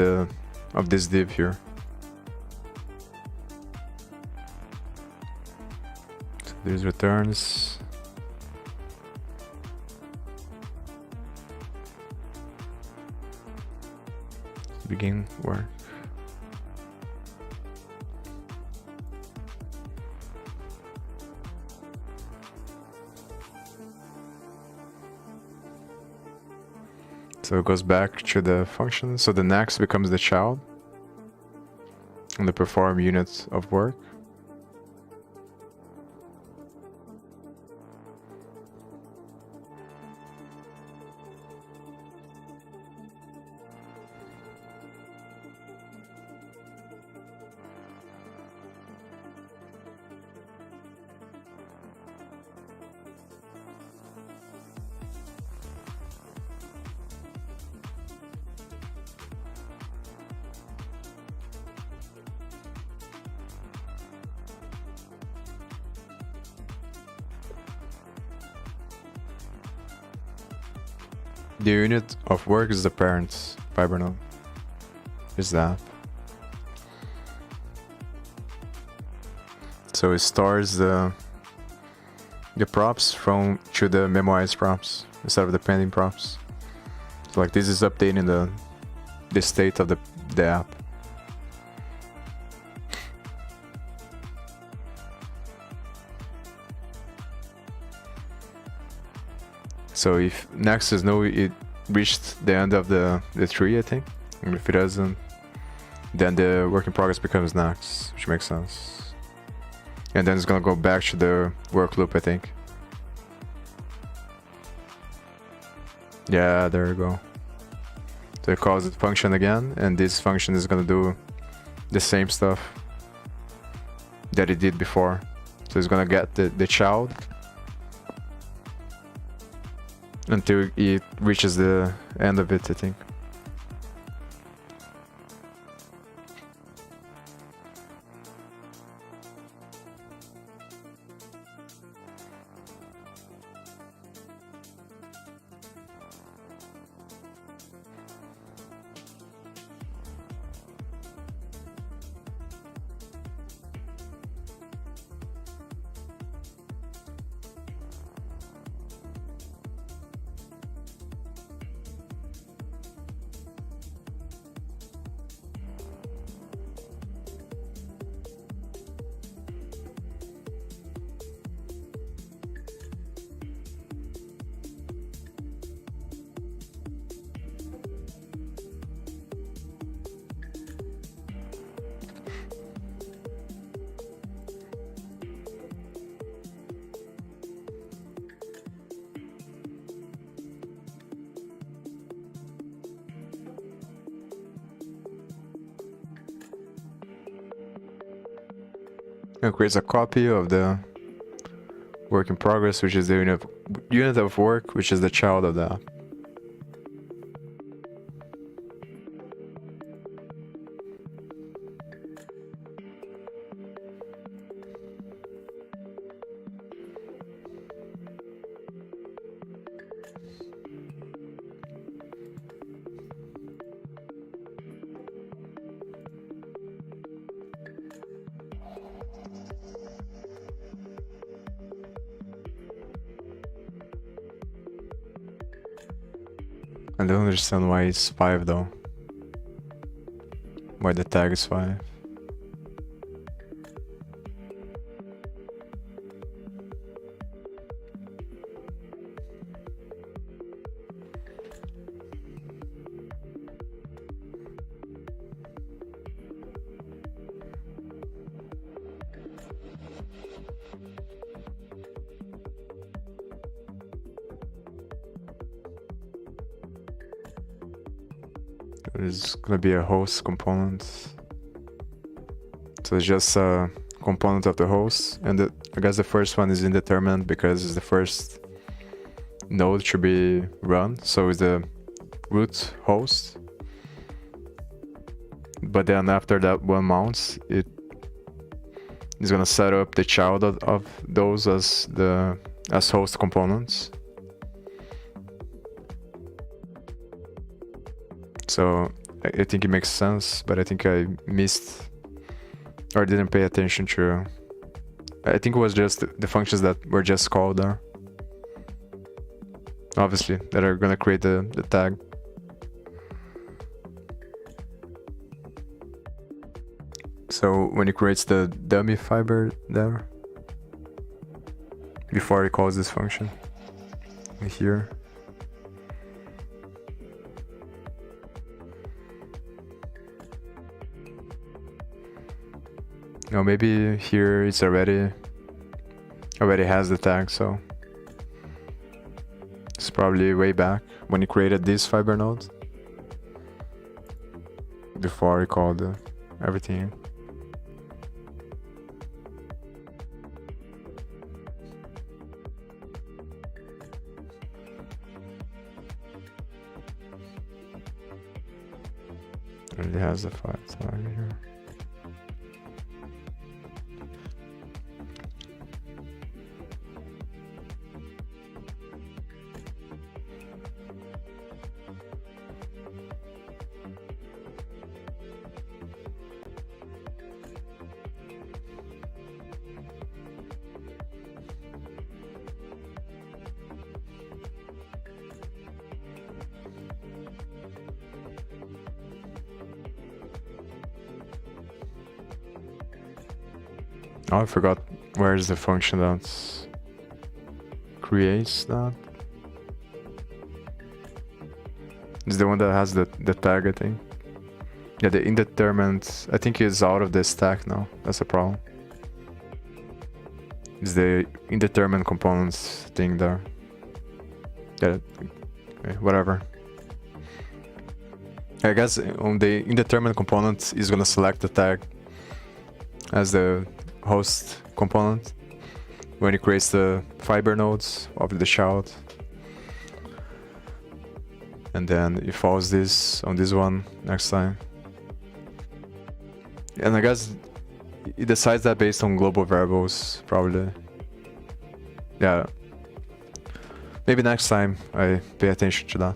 [SPEAKER 1] this div here. So these returns. Begin work. So it goes back to the function. So the next becomes the child and the perform unit of work. The unit of work is the parent fiber node. Is that. So it stores the props to the memoized props instead of the pending props. So like this is updating the state of the app. So if next is no, it reached the end of the tree, I think. And if it doesn't, then the work in progress becomes next, which makes sense. And then it's gonna go back to the work loop, I think. Yeah, there you go. So it calls it function again, and this function is gonna do the same stuff that it did before. So it's gonna get the child until it reaches the end of it, I think. It creates a copy of the work in progress, which is the unit of work, which is the child of the app. I don't understand why it's 5 though. Why the tag is 5. There's gonna be a host component. So it's just a component of the host, and I guess the first one is indeterminate because it's the first node to be run, so it's the root host. But then after that one mounts, it is gonna set up the child of those as host components. So I think it makes sense, but I think I missed or didn't pay attention to. I think it was just the functions that were just called there. Obviously, that are gonna create the tag. So when it creates the dummy fiber there, before it calls this function here. No, maybe here it's already has the tag, so it's probably way back when you created this fiber node before you called everything. Already has the file tag here. Oh, I forgot where is the function that creates that. It's the one that has the tag, I think. Yeah, the indeterminate, I think is out of the stack now. That's a problem. It's the indeterminate components thing there. Yeah, okay, whatever. I guess on the indeterminate component is gonna select the tag as the host component when it creates the fiber nodes of the shout. And then it follows this on this one next time. And I guess it decides that based on global variables, probably. Yeah. Maybe next time I pay attention to that.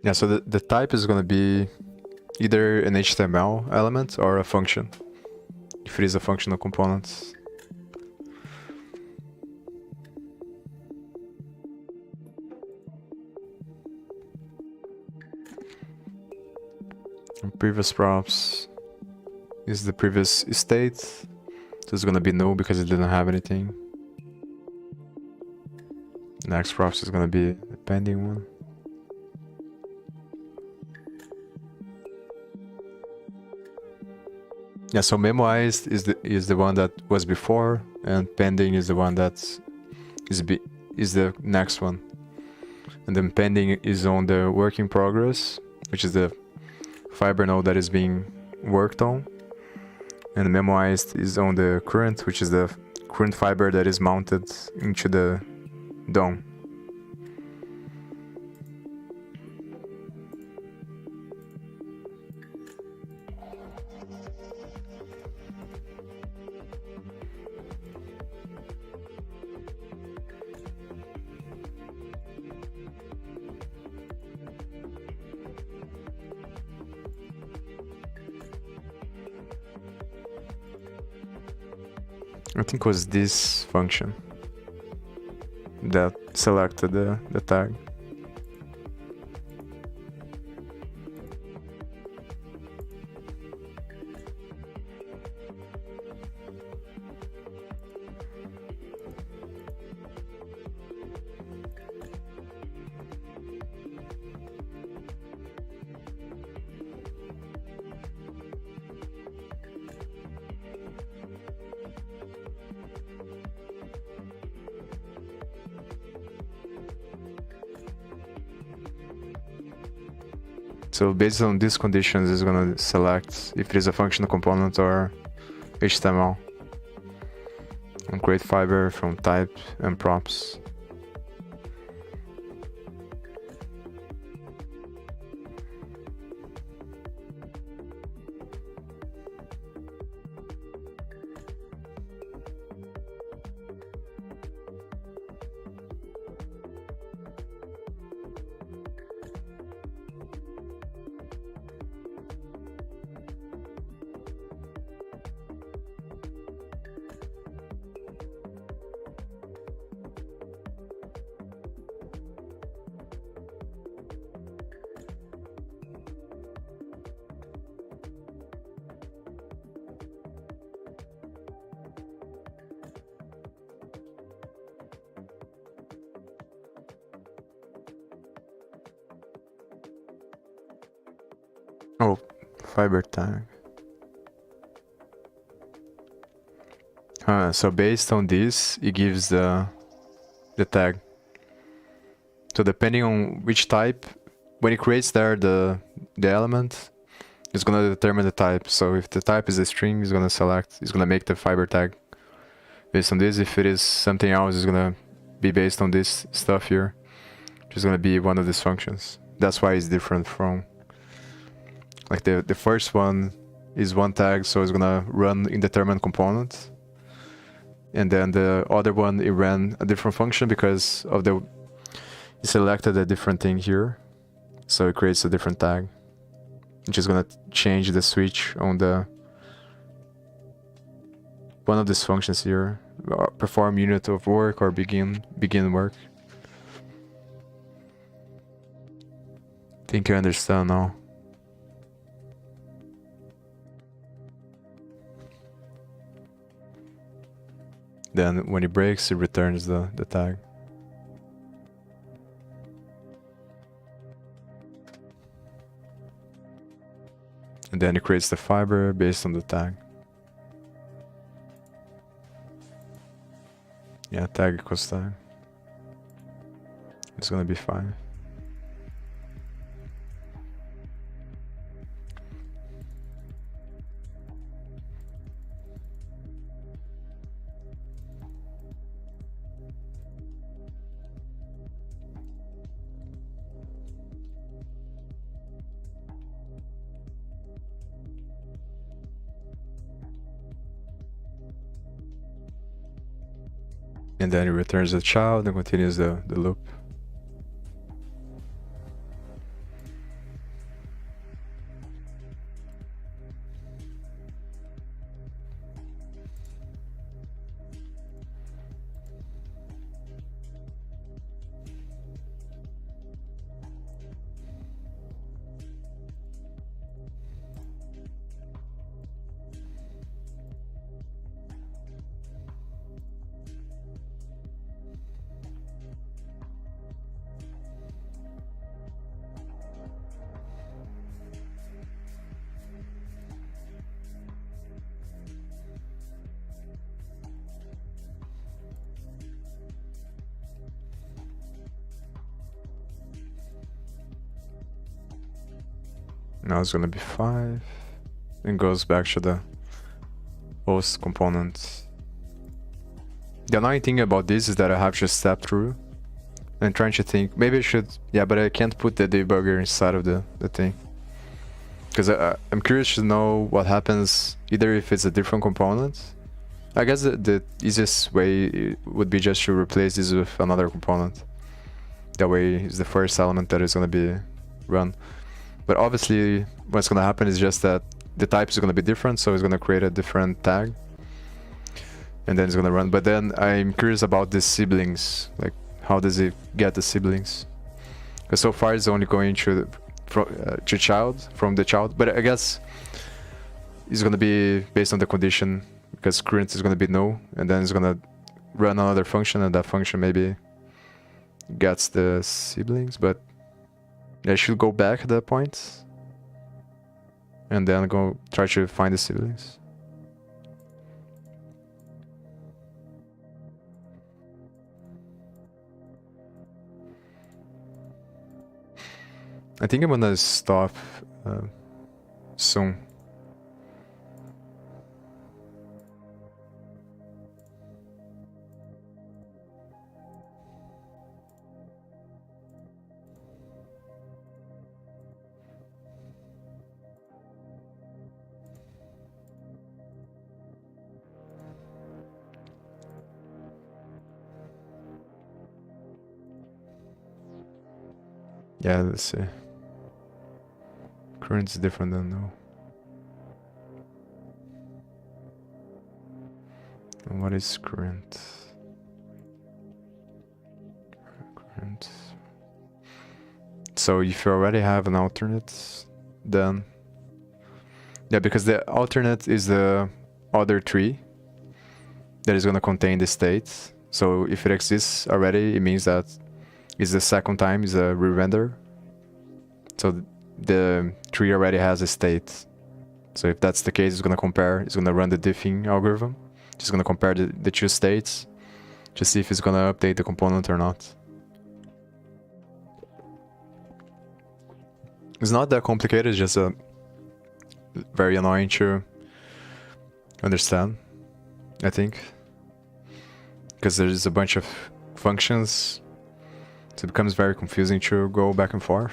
[SPEAKER 1] Yeah, so the type is going to be either an HTML element or a function, if it is a functional component. And previous props is the previous state, so it's going to be null because it didn't have anything. Next props is going to be the pending one. Yeah, so memoized is the one that was before, and pending is the one that is the next one. And then pending is on the work in progress, which is the fiber node that is being worked on. And memoized is on the current, which is the current fiber that is mounted into the DOM. I think it was this function that selected the tag. So based on these conditions, it's gonna select if it is a functional component or HTML. And create fiber from type and props. Oh, fiber tag. So based on this, it gives the tag. So depending on which type, when it creates there the element, it's gonna determine the type. So if the type is a string, it's gonna make the fiber tag based on this. If it is something else, it's gonna be based on this stuff here, which is gonna be one of these functions. That's why it's different from, like, the first one is one tag, so it's gonna run indeterminate component. And then the other one, it ran a different function because of it selected a different thing here. So it creates a different tag, which is gonna change the switch on the one of these functions here, perform unit of work or begin work. Think you understand now. Then when it breaks, it returns the tag. And then it creates the fiber based on the tag. Yeah, tag equals tag. It's gonna be 5. And then it returns the child and continues the loop. Now it's gonna be 5 and goes back to the host component. The annoying thing about this is that I have to step through and trying to think, maybe I should, yeah, but I can't put the debugger inside of the thing. Because I'm curious to know what happens, either if it's a different component. I guess the easiest way would be just to replace this with another component. That way it's the first element that is gonna be run. But obviously, what's gonna happen is just that the type is gonna be different, so it's gonna create a different tag. And then it's gonna run. But then I'm curious about the siblings. Like, how does it get the siblings? Because so far it's only going to child, from the child. But I guess it's gonna be based on the condition, because current is gonna be no, and then it's gonna run another function, and that function maybe gets the siblings, but I should go back at that point and then go try to find the siblings. I think I'm gonna stop soon. Yeah, let's see. Current's different than now. And what is current? Current. So if you already have an alternate, then yeah, because the alternate is the other tree that is gonna contain the state. So if it exists already, it means that it's the second time is a re-render. So the tree already has a state. So if that's the case, it's gonna run the diffing algorithm. It's gonna compare the two states to see if it's gonna update the component or not. It's not that complicated, it's just very annoying to understand, I think. Because there's a bunch of functions, so it becomes very confusing to go back and forth.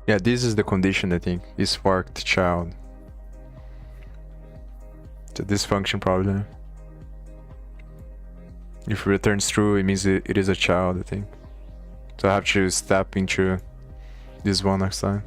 [SPEAKER 1] Yeah, this is the condition, I think. Is forked child. So this function probably. If it returns true, it means it is a child, I think. So I have to step into this one next time.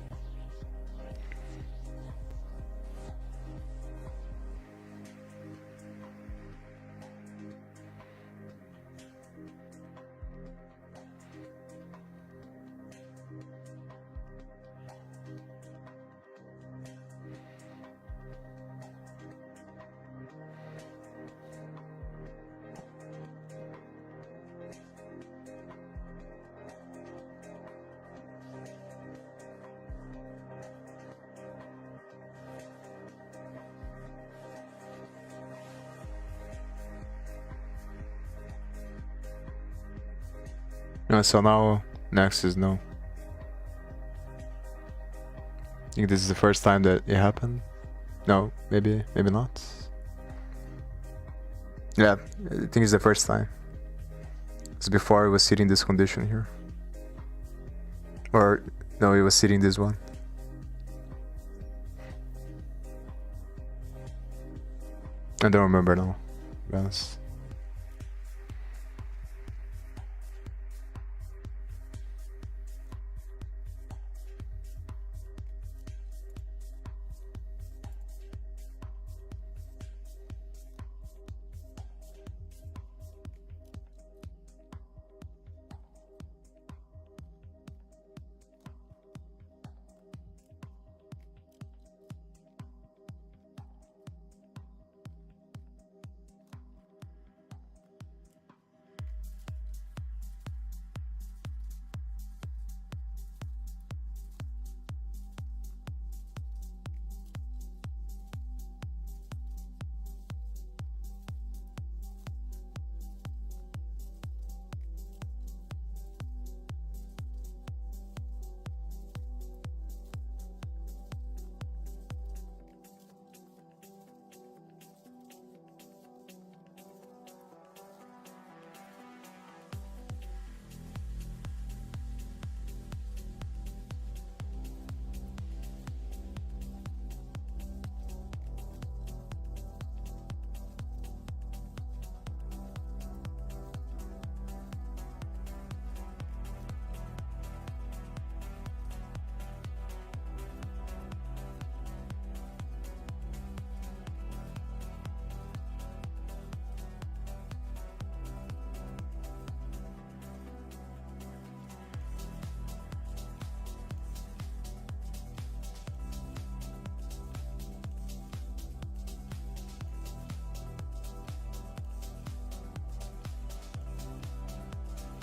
[SPEAKER 1] So now next is no. I think this is the first time that it happened. No, maybe not. Yeah, I think it's the first time. It's before it was sitting this condition here. Or no, it was sitting this one. I don't remember now, to be honest.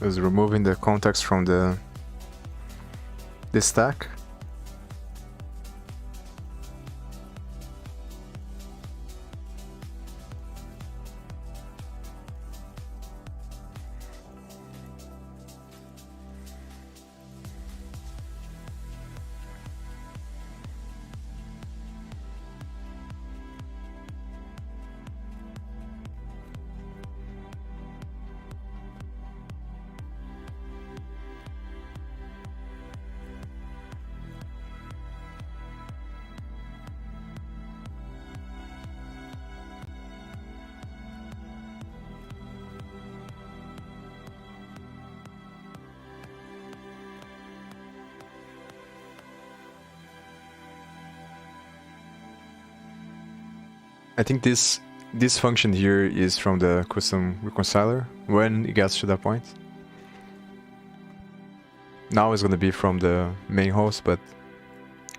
[SPEAKER 1] Is removing the context from the stack. I think this this function here is from the custom reconciler when it gets to that point. Now it's gonna be from the main host, but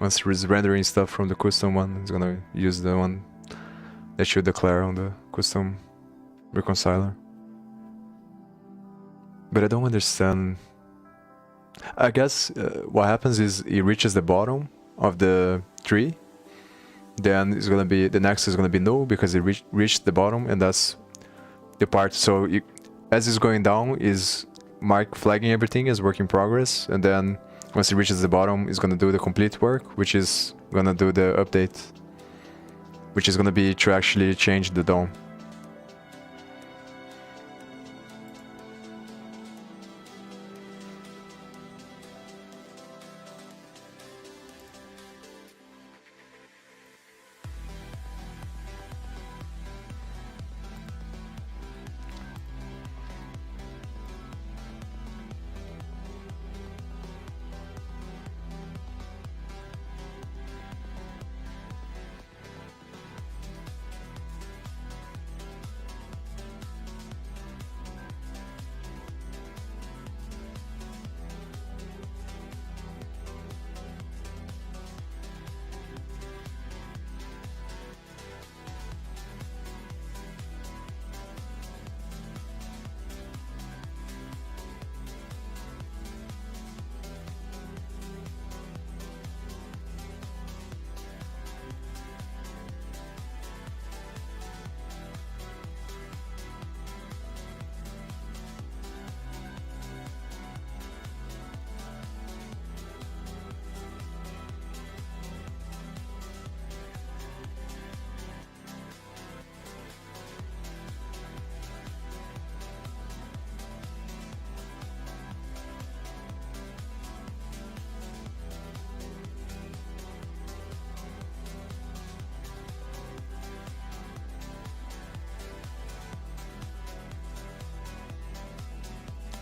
[SPEAKER 1] once it's rendering stuff from the custom one, it's gonna use the one that you declare on the custom reconciler. But I don't understand. I guess what happens is it reaches the bottom of the tree, then it's gonna be the next is gonna be null because it reached the bottom, and that's the part. So as it's going down, is mark flagging everything as work in progress, and then once it reaches the bottom, it's gonna do the complete work, which is gonna do the update, which is gonna be to actually change the DOM.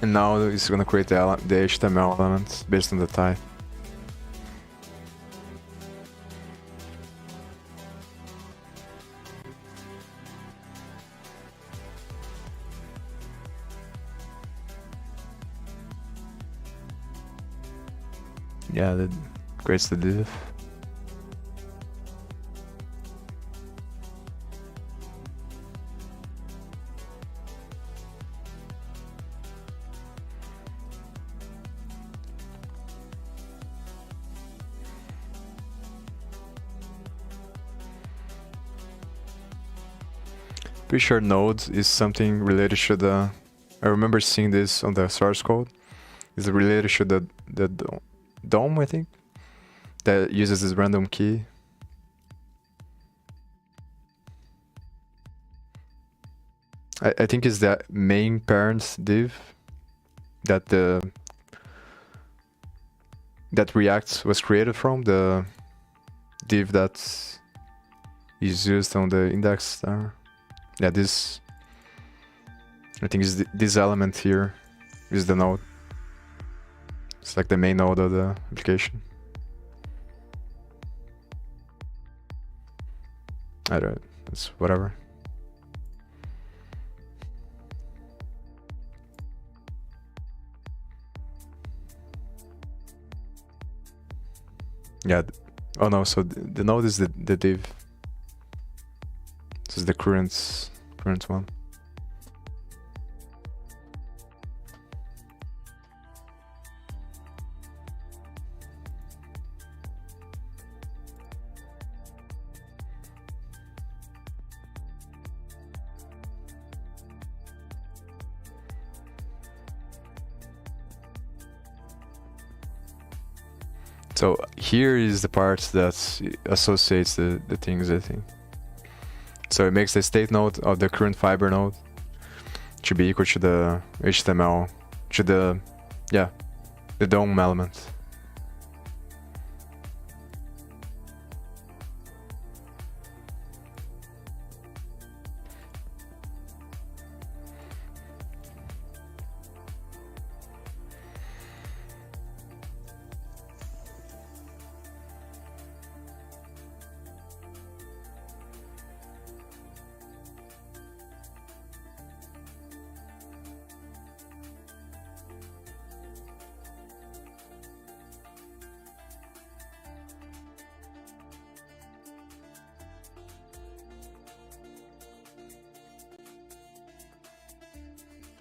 [SPEAKER 1] And now it's gonna create the HTML elements based on the type. Yeah, that creates the div. Pretty sure node is something related to the. I remember seeing this on the source code. It's related to the DOM, I think, that uses this random key. I think it's the main parent div that that React was created from, the div that is used on the index there. Yeah, this, I think is this element here is the node. It's like the main node of the application. I don't, it's whatever. Yeah, oh no, so the node is the div. This is the current one. So here is the part that associates the things, I think. So it makes the state node of the current fiber node to be equal to the HTML, to the, yeah, the DOM element.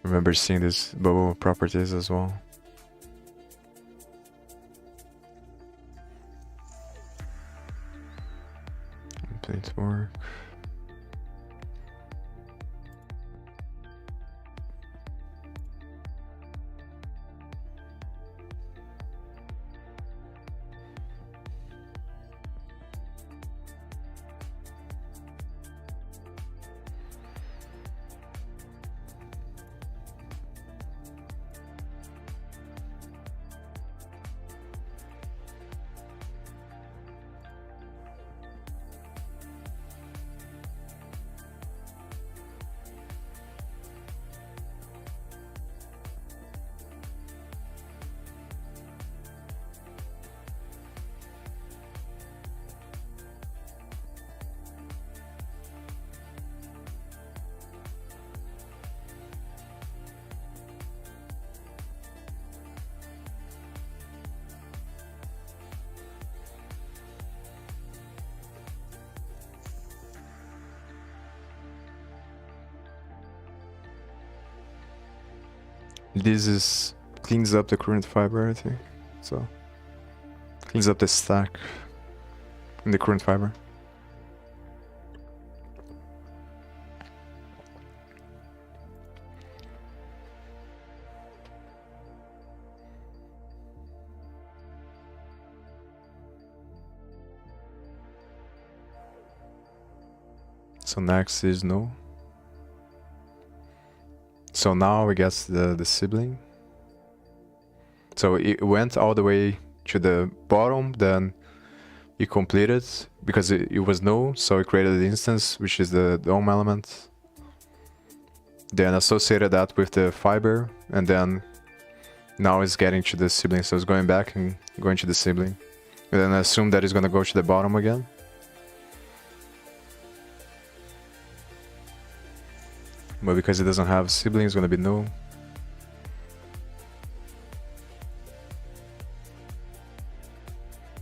[SPEAKER 1] remember seeing these bubble properties as well. Complete work. This cleans up the current fiber, I think. So cleans up the stack in the current fiber. So next is no. So now we get the sibling. So it went all the way to the bottom, then it completed because it was no, so it created the instance, which is the DOM element. Then associated that with the fiber, and then now it's getting to the sibling, so it's going back and going to the sibling. And then I assume that it's gonna go to the bottom again. But because it doesn't have sibling, it's gonna be no.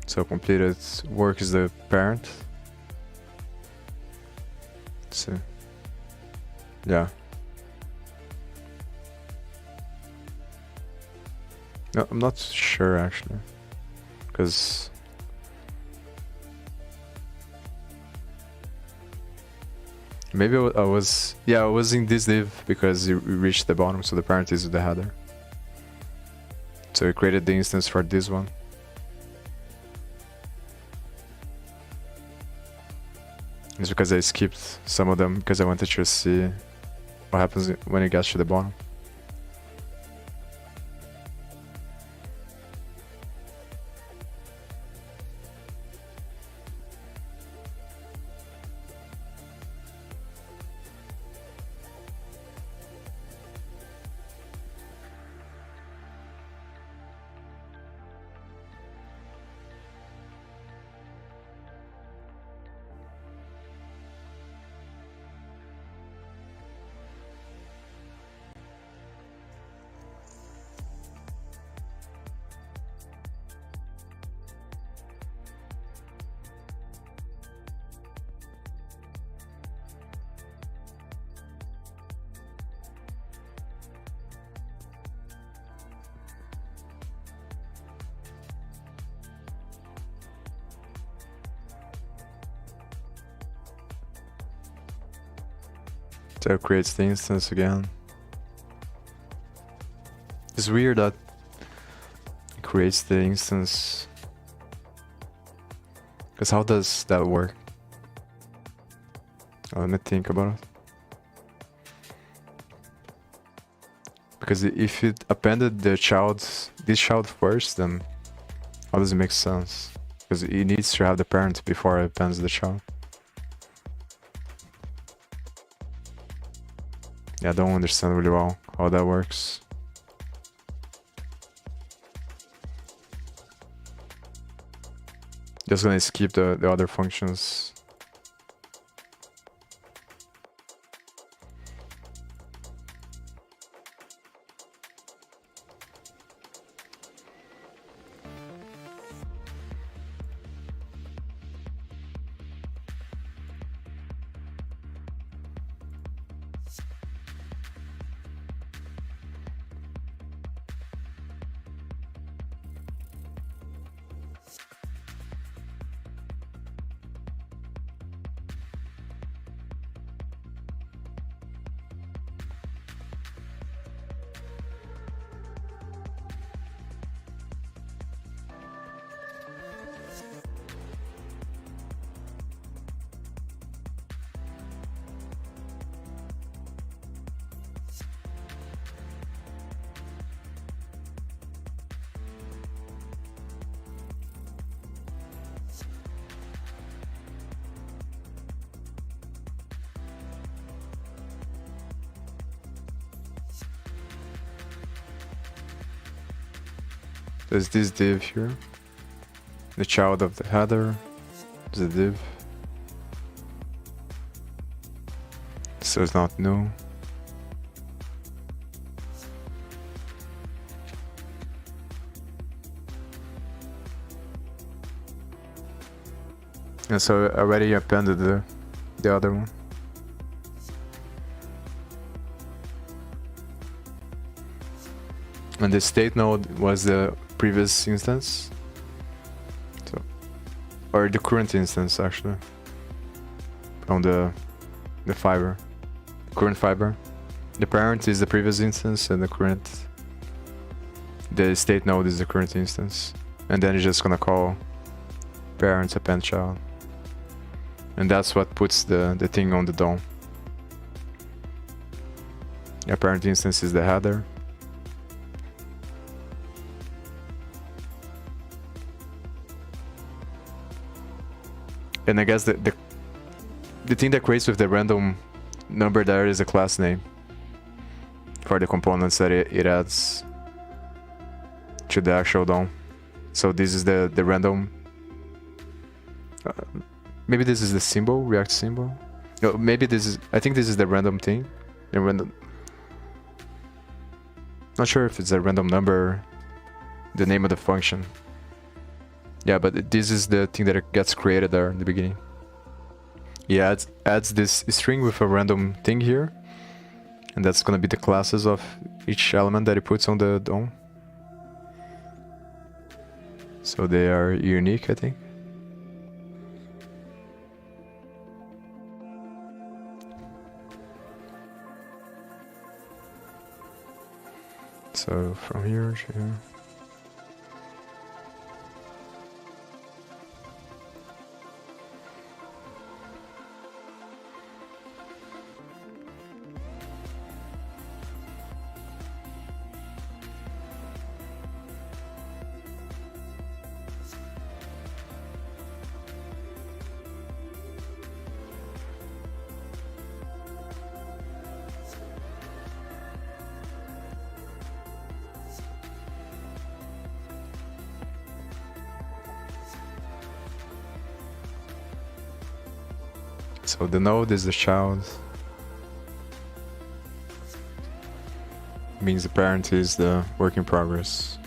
[SPEAKER 1] So completed work is the parent. So yeah. No, I'm not sure actually, because maybe I was in this div because it reached the bottom, so the parent is the header. So we created the instance for this one. It's because I skipped some of them because I wanted to see what happens when it gets to the bottom. So it creates the instance again. It's weird that it creates the instance, because how does that work? Let me think about it. Because if it appended the this child first, then how does it make sense? Because it needs to have the parent before it appends the child. Yeah, I don't understand really well how that works. Just gonna skip the other functions. There's this div here. The child of the header is a div. So it's not new. And so I already appended the other one. And the state node was the previous instance. So, or the current instance actually. On the fiber. Current fiber. The parent is the previous instance and the state node is the current instance. And then you're just gonna call parent append child. And that's what puts the thing on the DOM. The parent instance is the header. And I guess the thing that creates with the random number there is a class name for the components that it adds to the actual DOM. So this is the random. Maybe this is the symbol, React symbol. No, maybe this is. I think this is the random thing. The random. Not sure if it's a random number, the name of the function. Yeah, but this is the thing that gets created there in the beginning. Yeah, it adds this string with a random thing here. And that's gonna be the classes of each element that it puts on the DOM. So they are unique, I think. So from here to here. So the node is the child. Means the parent is the work in progress.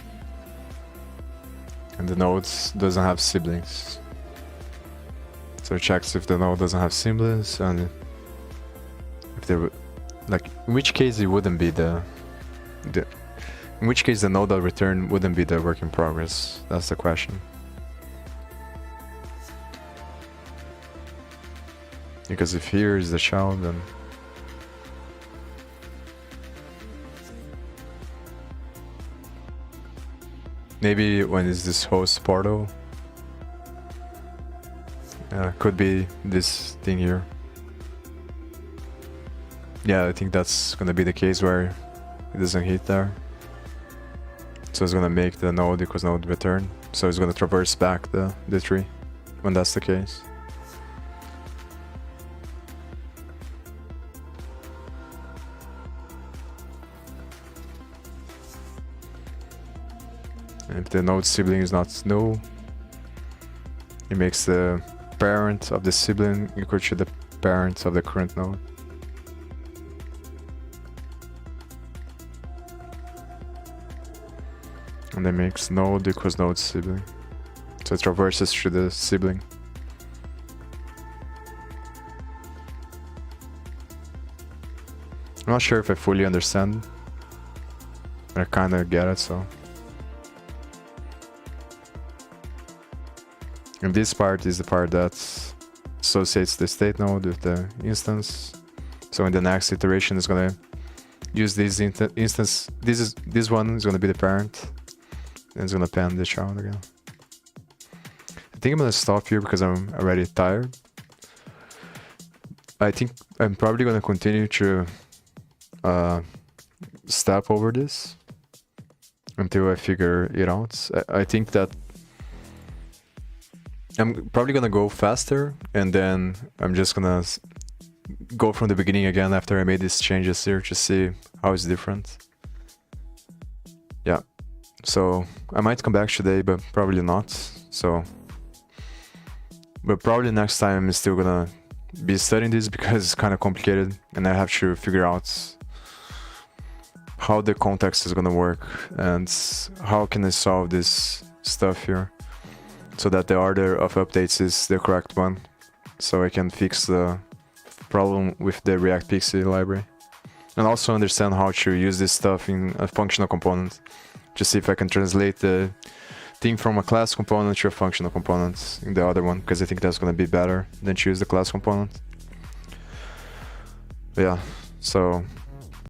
[SPEAKER 1] And the node doesn't have siblings. So it checks if the node doesn't have siblings and if there would, like, in which case it wouldn't be in which case the node that returned wouldn't be the work in progress. That's the question. Because if here is the child, then maybe when is this host portal, could be this thing here. Yeah, I think that's gonna be the case where it doesn't hit there. So it's gonna make the node equals node return. So it's gonna traverse back the tree when that's the case. If the node sibling is not null, it makes the parent of the sibling equal to the parent of the current node. And then makes node equals node sibling. So it traverses through the sibling. I'm not sure if I fully understand, but I kinda get it, so. And this part is the part that associates the state node with the instance. So in the next iteration, it's gonna use this instance. This one is gonna be the parent, and it's gonna append the child again. I think I'm gonna stop here because I'm already tired. I think I'm probably gonna continue to step over this until I figure it out. I think that I'm probably gonna go faster, and then I'm just gonna go from the beginning again after I made these changes here to see how it's different. Yeah, So I might come back today, but probably not. So, but probably next time I'm still gonna be studying this because it's kind of complicated and I have to figure out how the context is gonna work and how can I solve this stuff here so that the order of updates is the correct one, so I can fix the problem with the React Pixie library. And also understand how to use this stuff in a functional component. Just see if I can translate the thing from a class component to a functional component in the other one, because I think that's gonna be better than to use the class component. But yeah, so